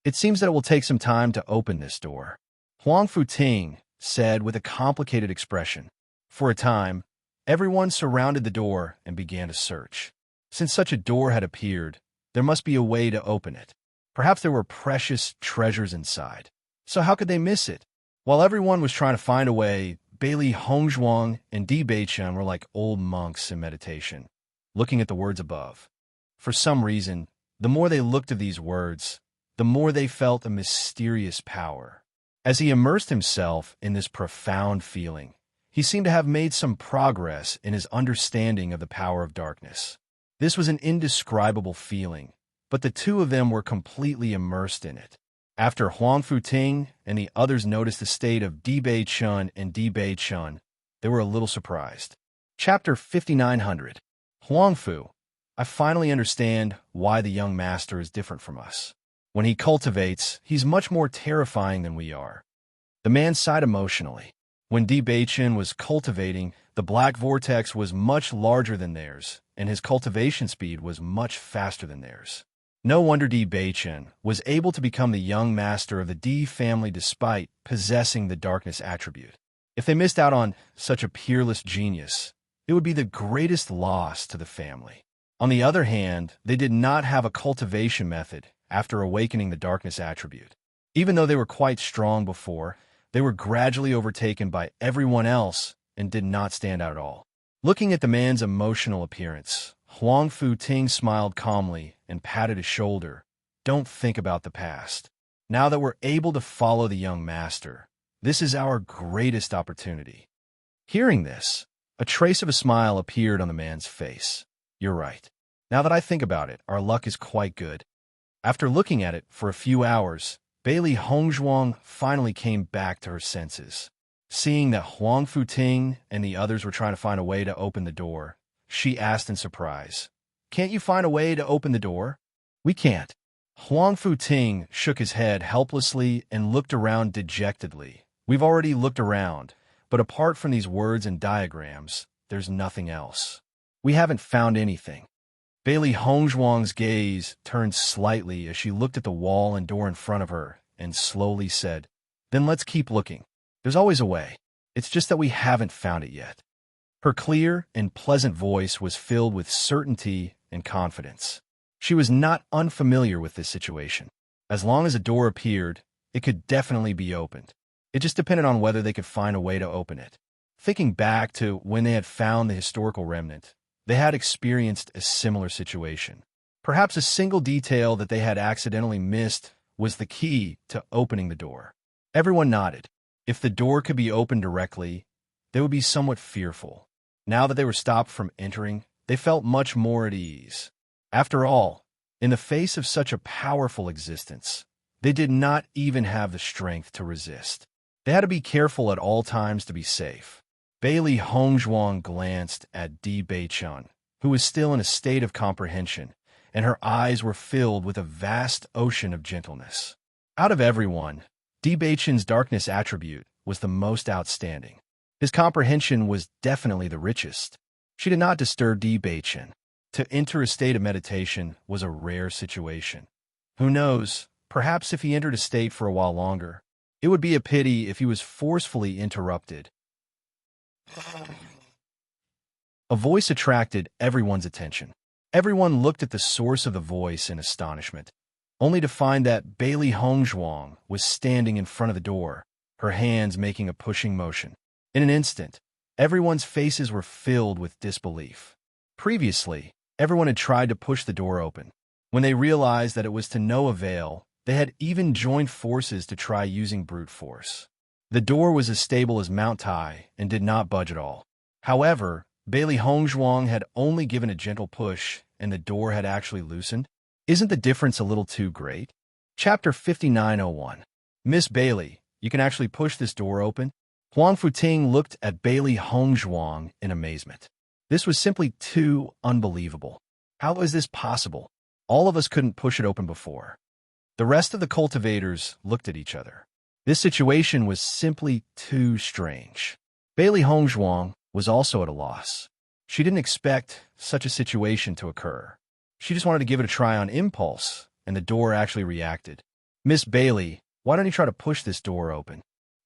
It seems that it will take some time to open this door, Huang Futing said with a complicated expression. For a time, everyone surrounded the door and began to search. Since such a door had appeared, there must be a way to open it. Perhaps there were precious treasures inside. So how could they miss it? While everyone was trying to find a way, Bailey Hongzhuang and Di Beichun were like old monks in meditation, looking at the words above. For some reason, the more they looked at these words, the more they felt a mysterious power. As he immersed himself in this profound feeling, he seemed to have made some progress in his understanding of the power of darkness. This was an indescribable feeling, but the two of them were completely immersed in it. After Huang Futing and the others noticed the state of Di Beichun and Di Beichun, they were a little surprised. Chapter 5900. Huang Fu, I finally understand why the young master is different from us. When he cultivates, he's much more terrifying than we are. The man sighed emotionally. When Di Beichun was cultivating, the black vortex was much larger than theirs, and his cultivation speed was much faster than theirs. No wonder Di Beichun was able to become the young master of the Di family despite possessing the darkness attribute. If they missed out on such a peerless genius, it would be the greatest loss to the family. On the other hand, they did not have a cultivation method after awakening the darkness attribute. Even though they were quite strong before, they were gradually overtaken by everyone else and did not stand out at all. Looking at the man's emotional appearance, Huang Fu Ting smiled calmly and patted his shoulder. Don't think about the past. Now that we're able to follow the young master, this is our greatest opportunity. Hearing this, a trace of a smile appeared on the man's face. You're right. Now that I think about it, our luck is quite good. After looking at it for a few hours, Bailey Hongzhuang finally came back to her senses. Seeing that Huang Futing and the others were trying to find a way to open the door, she asked in surprise, "Can't you find a way to open the door?" "We can't." Huang Futing shook his head helplessly and looked around dejectedly. "We've already looked around, but apart from these words and diagrams, there's nothing else. We haven't found anything." Bailey Hongzhuang's gaze turned slightly as she looked at the wall and door in front of her and slowly said, "Then let's keep looking. There's always a way. It's just that we haven't found it yet." Her clear and pleasant voice was filled with certainty and confidence. She was not unfamiliar with this situation. As long as a door appeared, it could definitely be opened. It just depended on whether they could find a way to open it. Thinking back to when they had found the historical remnant, they had experienced a similar situation. Perhaps a single detail that they had accidentally missed was the key to opening the door. Everyone nodded. If the door could be opened directly, they would be somewhat fearful. Now that they were stopped from entering, they felt much more at ease. After all, in the face of such a powerful existence, they did not even have the strength to resist. They had to be careful at all times to be safe. Bailey Hongzhuang glanced at Di Beichun, who was still in a state of comprehension, and her eyes were filled with a vast ocean of gentleness. Out of everyone, Di Beichun's darkness attribute was the most outstanding. His comprehension was definitely the richest. She did not disturb Di Beichun. To enter a state of meditation was a rare situation. Who knows, perhaps if he entered a state for a while longer, it would be a pity if he was forcefully interrupted. A voice attracted everyone's attention. Everyone looked at the source of the voice in astonishment, only to find that Bailey Hongzhuang was standing in front of the door, her hands making a pushing motion. In an instant, everyone's faces were filled with disbelief. Previously, everyone had tried to push the door open. When they realized that it was to no avail, they had even joined forces to try using brute force. The door was as stable as Mount Tai and did not budge at all. However, Bailey Hongzhuang had only given a gentle push, and the door had actually loosened. Isn't the difference a little too great? Chapter 5901. Miss Bailey, you can actually push this door open? Huang Futing looked at Bailey Hongzhuang in amazement. This was simply too unbelievable. How is this possible? All of us couldn't push it open before. The rest of the cultivators looked at each other. This situation was simply too strange. Bailey Hongzhuang was also at a loss. She didn't expect such a situation to occur. She just wanted to give it a try on impulse, and the door actually reacted. "Miss Bailey, why don't you try to push this door open?"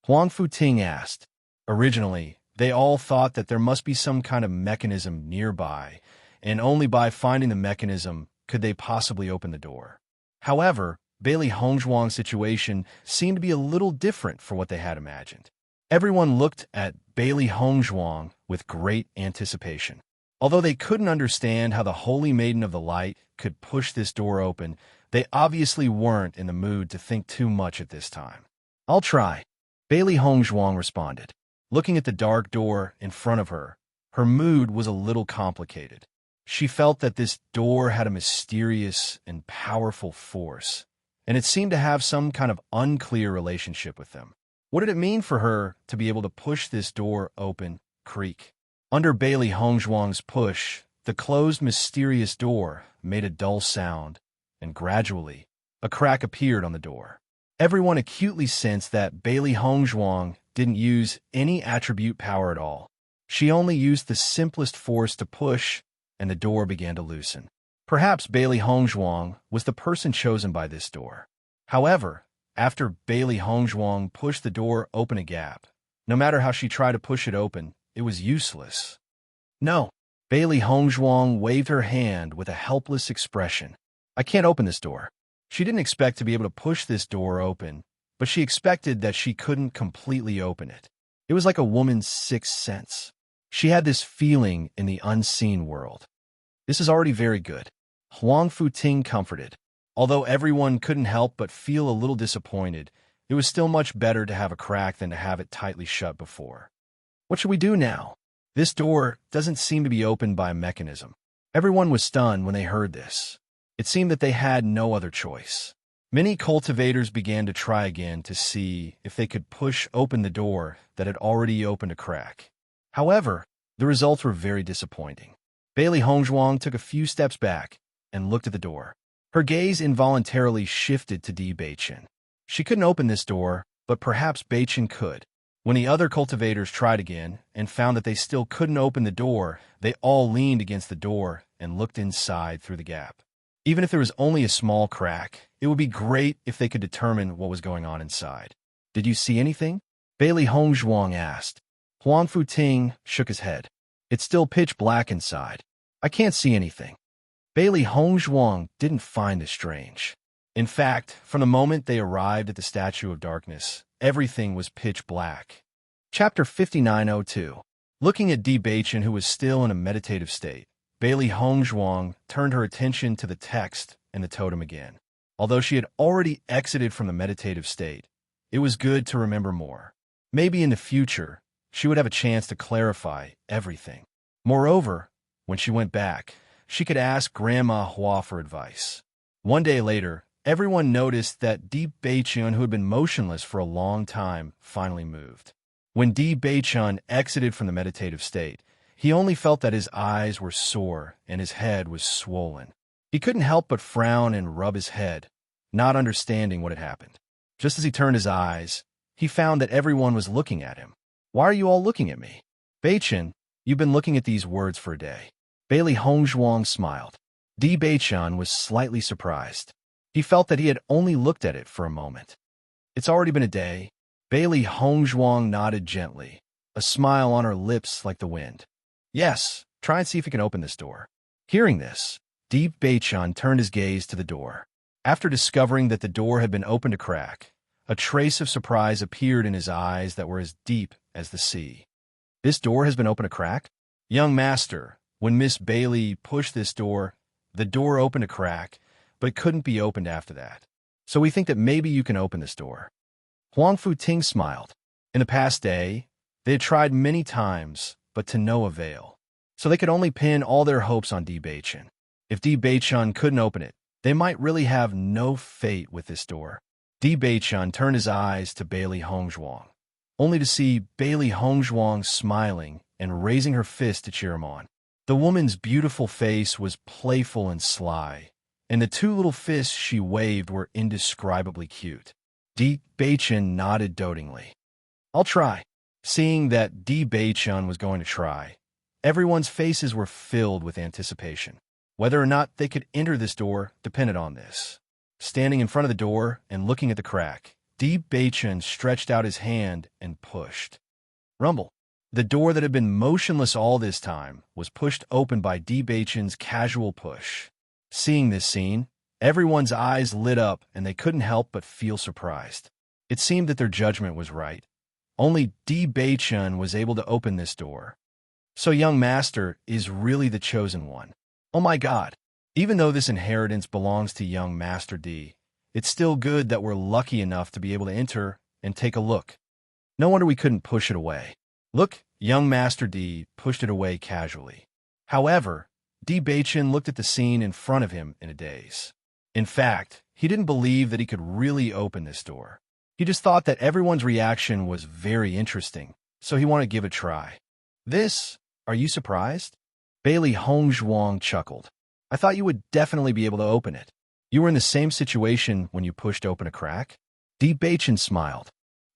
Huang Futing asked. Originally, they all thought that there must be some kind of mechanism nearby, and only by finding the mechanism could they possibly open the door. However, Bailey Hongzhuang's situation seemed to be a little different from what they had imagined. Everyone looked at Bailey Hongzhuang with great anticipation. Although they couldn't understand how the Holy Maiden of the Light could push this door open, they obviously weren't in the mood to think too much at this time. "I'll try," Bailey Hongzhuang responded. Looking at the dark door in front of her, her mood was a little complicated. She felt that this door had a mysterious and powerful force, and it seemed to have some kind of unclear relationship with them. What did it mean for her to be able to push this door open, creak? Under Bailey Hongzhuang's push, the closed mysterious door made a dull sound, and gradually, a crack appeared on the door. Everyone acutely sensed that Bailey Hongzhuang didn't use any attribute power at all. She only used the simplest force to push, and the door began to loosen. Perhaps Bailey Hongzhuang was the person chosen by this door. However, after Bailey Hongzhuang pushed the door open a gap, no matter how she tried to push it open, it was useless. "No." Bailey Hongzhuang waved her hand with a helpless expression. "I can't open this door." She didn't expect to be able to push this door open, but she expected that she couldn't completely open it. It was like a woman's sixth sense. She had this feeling in the unseen world. This is already very good. Huang Futing comforted. Although everyone couldn't help but feel a little disappointed, it was still much better to have a crack than to have it tightly shut before. What should we do now? This door doesn't seem to be opened by a mechanism. Everyone was stunned when they heard this. It seemed that they had no other choice. Many cultivators began to try again to see if they could push open the door that had already opened a crack. However, the results were very disappointing. Bailey Hongzhuang took a few steps back and looked at the door. Her gaze involuntarily shifted to Di Beichen. She couldn't open this door, but perhaps Beichen could. When the other cultivators tried again and found that they still couldn't open the door, they all leaned against the door and looked inside through the gap. Even if there was only a small crack, it would be great if they could determine what was going on inside. Did you see anything? Bailey Hongzhuang asked. Huang Futing shook his head. It's still pitch black inside. I can't see anything. Bailey Hongzhuang didn't find this strange. In fact, from the moment they arrived at the Statue of Darkness, everything was pitch black. Chapter 5902. Looking at Di Beichen, who was still in a meditative state, Bailey Hongzhuang turned her attention to the text and the totem again. Although she had already exited from the meditative state, it was good to remember more. Maybe in the future, she would have a chance to clarify everything. Moreover, when she went back, she could ask Grandma Hua for advice. One day later, everyone noticed that Di Beichen, who had been motionless for a long time, finally moved. When Di Beichen exited from the meditative state, he only felt that his eyes were sore and his head was swollen. He couldn't help but frown and rub his head, not understanding what had happened. Just as he turned his eyes, he found that everyone was looking at him. Why are you all looking at me? Beichen, you've been looking at these words for a day. Bailey Hongzhuang smiled. Di Beichen was slightly surprised. He felt that he had only looked at it for a moment. It's already been a day. Bailey Hongzhuang nodded gently, a smile on her lips like the wind. Yes, try and see if you can open this door. Hearing this, Di Beichen turned his gaze to the door. After discovering that the door had been opened a crack, a trace of surprise appeared in his eyes that were as deep as the sea. This door has been opened a crack? Young master, when Miss Bailey pushed this door, the door opened a crack, but it couldn't be opened after that. So we think that maybe you can open this door. Huang Futing smiled. In the past day, they had tried many times, but to no avail. So they could only pin all their hopes on Di Beichen. If Di Beichen couldn't open it, they might really have no fate with this door. Di Beichen turned his eyes to Bailey Hongzhuang, only to see Bailey Hongzhuang smiling and raising her fist to cheer him on. The woman's beautiful face was playful and sly, and the two little fists she waved were indescribably cute. Di Beichen nodded dotingly. I'll try. Seeing that Di Beichen was going to try, everyone's faces were filled with anticipation. Whether or not they could enter this door depended on this. Standing in front of the door and looking at the crack, Di Beichen stretched out his hand and pushed. Rumble. The door that had been motionless all this time was pushed open by Di Beichen's casual push. Seeing this scene, everyone's eyes lit up and they couldn't help but feel surprised. It seemed that their judgment was right. Only Di Beichen was able to open this door. So young master is really the chosen one. Oh my God. Even though this inheritance belongs to young Master Di, it's still good that we're lucky enough to be able to enter and take a look. No wonder we couldn't push it away. Look, young Master Di pushed it away casually. However, Di Beichen looked at the scene in front of him in a daze. In fact, he didn't believe that he could really open this door. He just thought that everyone's reaction was very interesting, so he wanted to give it a try. Are you surprised? Bailey Hongzhuang chuckled. I thought you would definitely be able to open it. You were in the same situation when you pushed open a crack? Di Beichen smiled.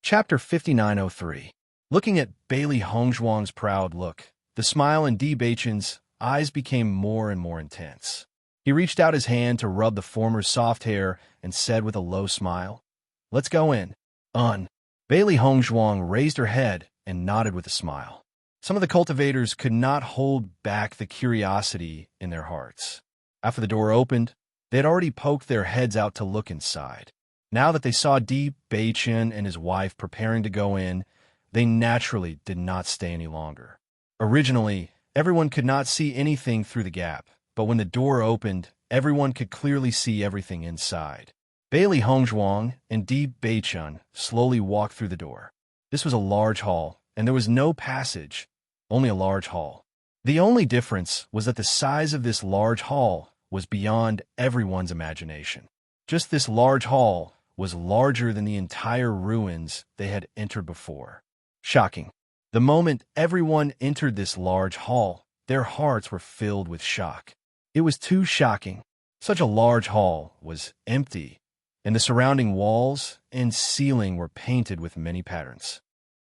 Chapter 5903. Looking at Bailey Hongzhuang's proud look, the smile in Di Beichen's eyes became more and more intense. He reached out his hand to rub the former's soft hair and said with a low smile, Let's go in. Bailey Hongzhuang raised her head and nodded with a smile. Some of the cultivators could not hold back the curiosity in their hearts. After the door opened, They had already poked their heads out to look inside. Now that they saw Di Beichen and his wife preparing to go in, they naturally did not stay any longer. Originally, everyone could not see anything through the gap, but when the door opened, everyone could clearly see everything inside. Bailey Hongzhuang and Di Beichen slowly walked through the door. This was a large hall, and there was no passage, only a large hall. The only difference was that the size of this large hall was beyond everyone's imagination. Just this large hall was larger than the entire ruins they had entered before. Shocking. The moment everyone entered this large hall, their hearts were filled with shock. It was too shocking. Such a large hall was empty, and the surrounding walls and ceiling were painted with many patterns.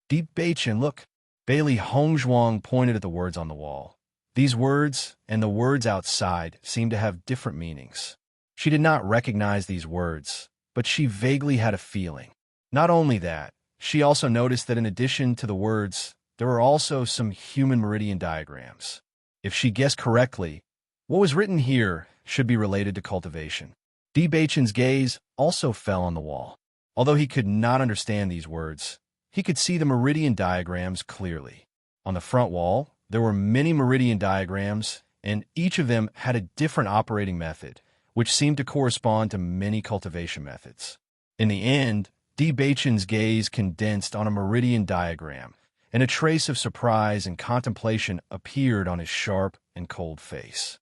Di Beichen, look. Bailey Hongzhuang pointed at the words on the wall. These words and the words outside seemed to have different meanings. She did not recognize these words, but she vaguely had a feeling. Not only that, she also noticed that in addition to the words, there were also some human meridian diagrams. If she guessed correctly, what was written here should be related to cultivation. Di Beichen's gaze also fell on the wall. Although he could not understand these words, he could see the meridian diagrams clearly. On the front wall, there were many meridian diagrams, and each of them had a different operating method, which seemed to correspond to many cultivation methods. In the end, Di Beichen's gaze condensed on a meridian diagram, and a trace of surprise and contemplation appeared on his sharp and cold face.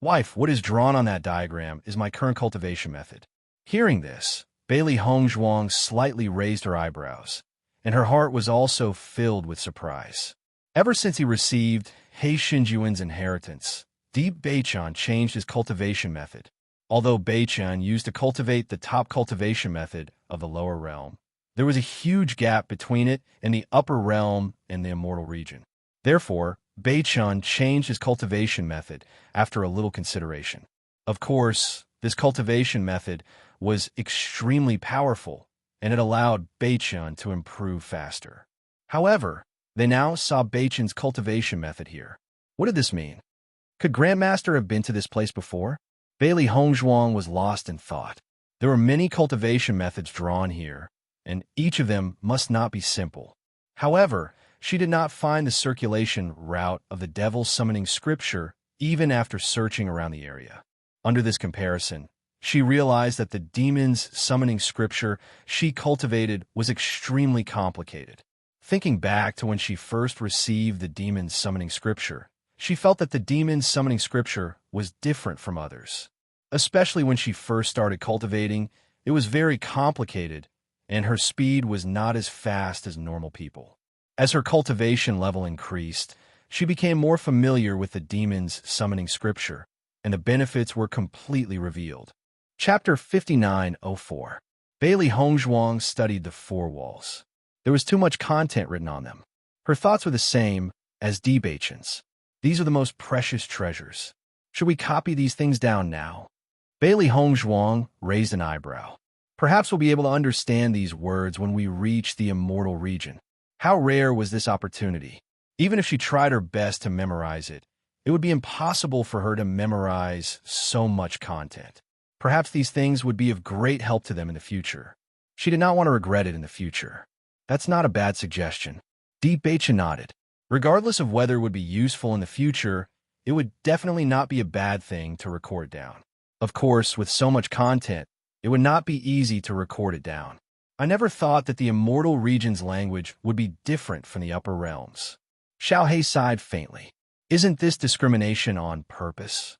Wife, what is drawn on that diagram is my current cultivation method. Hearing this, Bailey Hongzhuang slightly raised her eyebrows, and her heart was also filled with surprise. Ever since he received He Xinjuan's inheritance, Di Beichen changed his cultivation method. Although Beichen used to cultivate the top cultivation method of the lower realm, there was a huge gap between it and the upper realm and the immortal region. Therefore, Beichen changed his cultivation method after a little consideration. Of course, this cultivation method was extremely powerful, and it allowed Beichen to improve faster. However, they now saw Beichen's cultivation method here. What did this mean? Could Grandmaster have been to this place before? Bailey Hongzhuang was lost in thought. There were many cultivation methods drawn here, and each of them must not be simple. However, she did not find the circulation route of the devil's summoning scripture even after searching around the area. Under this comparison, she realized that the demon's summoning scripture she cultivated was extremely complicated. Thinking back to when she first received the demon's summoning scripture, she felt that the demon's summoning scripture was different from others. Especially when she first started cultivating, it was very complicated, and her speed was not as fast as normal people. As her cultivation level increased, she became more familiar with the demon's summoning scripture, and the benefits were completely revealed. Chapter 5904. Bailey Hongzhuang studied the four walls. There was too much content written on them. Her thoughts were the same as Di Beichen's. These are the most precious treasures. Should we copy these things down now? Bailey Hongzhuang raised an eyebrow. Perhaps we'll be able to understand these words when we reach the immortal region. How rare was this opportunity? Even if she tried her best to memorize it, it would be impossible for her to memorize so much content. Perhaps these things would be of great help to them in the future. She did not want to regret it in the future. That's not a bad suggestion. Di Beichen nodded. Regardless of whether it would be useful in the future, it would definitely not be a bad thing to record down. Of course, with so much content, it would not be easy to record it down. I never thought that the immortal region's language would be different from the upper realms. Xiaohei sighed faintly. Isn't this discrimination on purpose?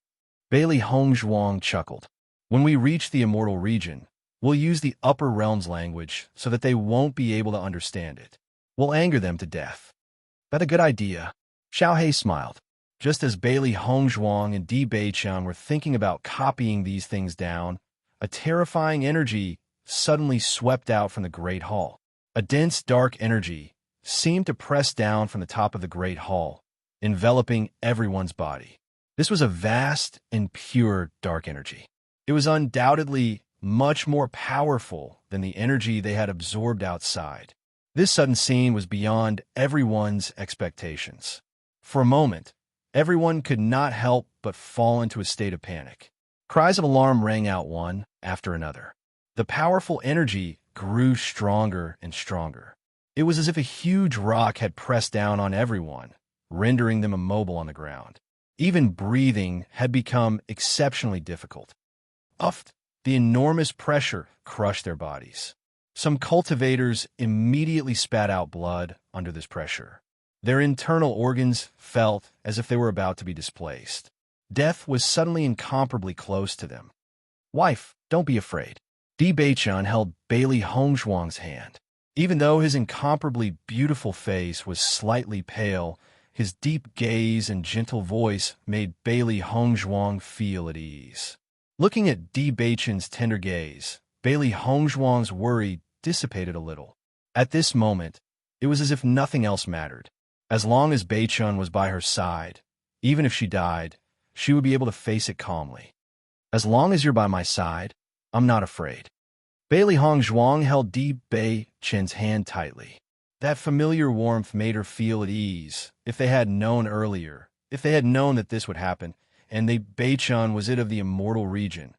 Bailey Hongzhuang chuckled. When we reach the immortal region, we'll use the upper realm's language so that they won't be able to understand it. We'll anger them to death. That a good idea? Xiaohei smiled. Just as Bailey Hongzhuang and Di Beichen were thinking about copying these things down, a terrifying energy suddenly swept out from the Great Hall. A dense, dark energy seemed to press down from the top of the Great Hall, enveloping everyone's body. This was a vast and pure dark energy. It was undoubtedly much more powerful than the energy they had absorbed outside. This sudden scene was beyond everyone's expectations. For a moment, everyone could not help but fall into a state of panic. Cries of alarm rang out one after another. The powerful energy grew stronger and stronger. It was as if a huge rock had pressed down on everyone, rendering them immobile on the ground. Even breathing had become exceptionally difficult. Uffed, the enormous pressure crushed their bodies. Some cultivators immediately spat out blood under this pressure. Their internal organs felt as if they were about to be displaced. Death was suddenly incomparably close to them. Wife, don't be afraid. Di Beichun held Bailey Hongzhuang's hand. Even though his incomparably beautiful face was slightly pale, his deep gaze and gentle voice made Bailey Hongzhuang feel at ease. Looking at Di Beichun's tender gaze, Bailey Hongzhuang's worry dissipated a little. At this moment, it was as if nothing else mattered. As long as Beichun was by her side, even if she died, she would be able to face it calmly. As long as you're by my side, I'm not afraid. Bailey Hongzhuang held Di Beichun's hand tightly. That familiar warmth made her feel at ease. If they had known earlier, if they had known that this would happen, and Beichun was it of the immortal region,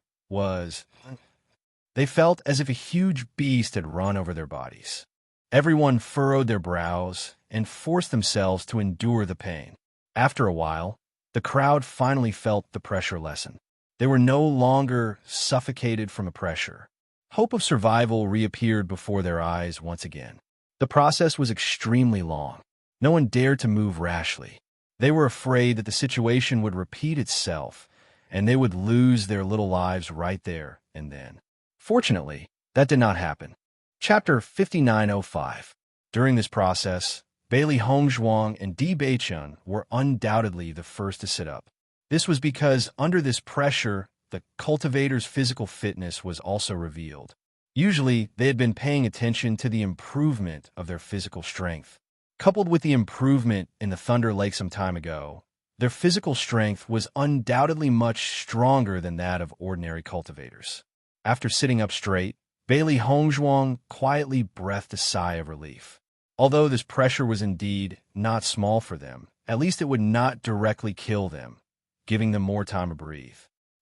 they felt as if a huge beast had run over their bodies. Everyone furrowed their brows and forced themselves to endure the pain. After a while, the crowd finally felt the pressure lessen. They were no longer suffocated from the pressure. Hope of survival reappeared before their eyes once again. The process was extremely long. No one dared to move rashly. They were afraid that the situation would repeat itself, and they would lose their little lives right there and then. Fortunately, that did not happen. Chapter 5905. During this process, Bailey Hongzhuang and Di Beichun were undoubtedly the first to sit up. This was because under this pressure, the cultivator's physical fitness was also revealed. Usually, they had been paying attention to the improvement of their physical strength. Coupled with the improvement in the Thunder Lake some time ago, their physical strength was undoubtedly much stronger than that of ordinary cultivators. After sitting up straight, Bailey Hongzhuang quietly breathed a sigh of relief. Although this pressure was indeed not small for them, at least it would not directly kill them, giving them more time to breathe.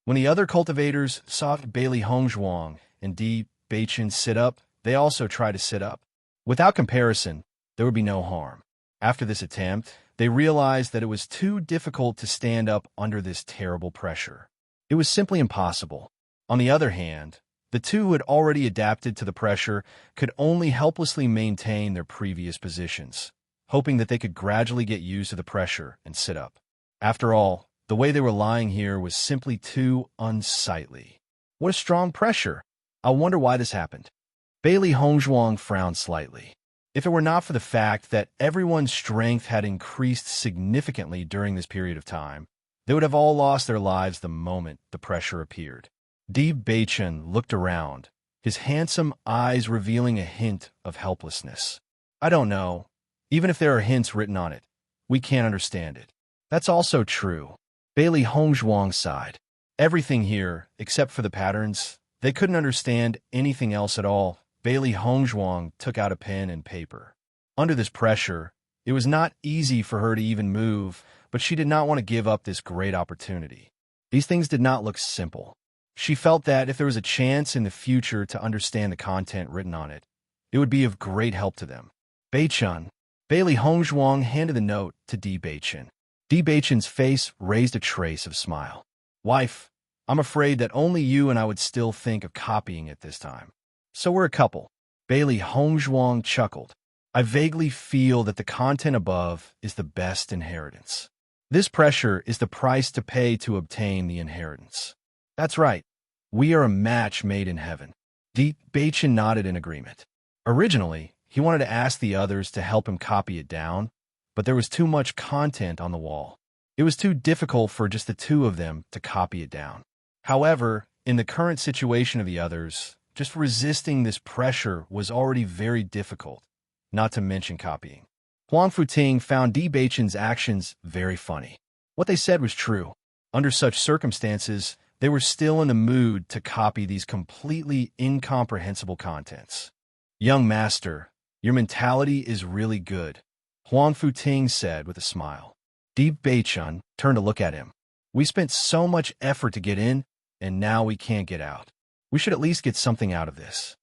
When the other cultivators saw Bailey Hongzhuang and Di Beichun sit up, they also tried to sit up. Without comparison, there would be no harm. After this attempt, they realized that it was too difficult to stand up under this terrible pressure. It was simply impossible. On the other hand, the two who had already adapted to the pressure could only helplessly maintain their previous positions, hoping that they could gradually get used to the pressure and sit up. After all, the way they were lying here was simply too unsightly. What a strong pressure! I wonder why this happened. Bailey Hongzhuang frowned slightly. If it were not for the fact that everyone's strength had increased significantly during this period of time, they would have all lost their lives the moment the pressure appeared. Di Beichun looked around, his handsome eyes revealing a hint of helplessness. I don't know. Even if there are hints written on it, we can't understand it. That's also true. Bailey Hongzhuang sighed. Everything here, except for the patterns, they couldn't understand anything else at all. Bailey Hongzhuang took out a pen and paper. Under this pressure, it was not easy for her to even move, but she did not want to give up this great opportunity. These things did not look simple. She felt that if there was a chance in the future to understand the content written on it, it would be of great help to them. Beichun. Bailey Hongzhuang handed the note to Di Beichun. Di Beichun's face raised a trace of smile. Wife, I'm afraid that only you and I would still think of copying it this time. So we're a couple. Bailey Hongzhuang chuckled. I vaguely feel that the content above is the best inheritance. This pressure is the price to pay to obtain the inheritance. That's right. We are a match made in heaven. Di Beichun nodded in agreement. Originally, he wanted to ask the others to help him copy it down, but there was too much content on the wall. It was too difficult for just the two of them to copy it down. However, in the current situation of the others, just resisting this pressure was already very difficult, not to mention copying. Huang Futing found Di Beichun's actions very funny. What they said was true. Under such circumstances, they were still in the mood to copy these completely incomprehensible contents. Young master, your mentality is really good, Huang Futing said with a smile. Di Beichun turned to look at him. We spent so much effort to get in, and now we can't get out. We should at least get something out of this."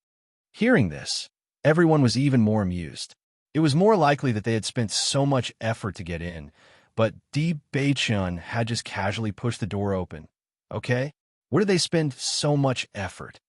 Hearing this, everyone was even more amused. It was more likely that they had spent so much effort to get in, but Di Beichun had just casually pushed the door open. Okay? Where did they spend so much effort?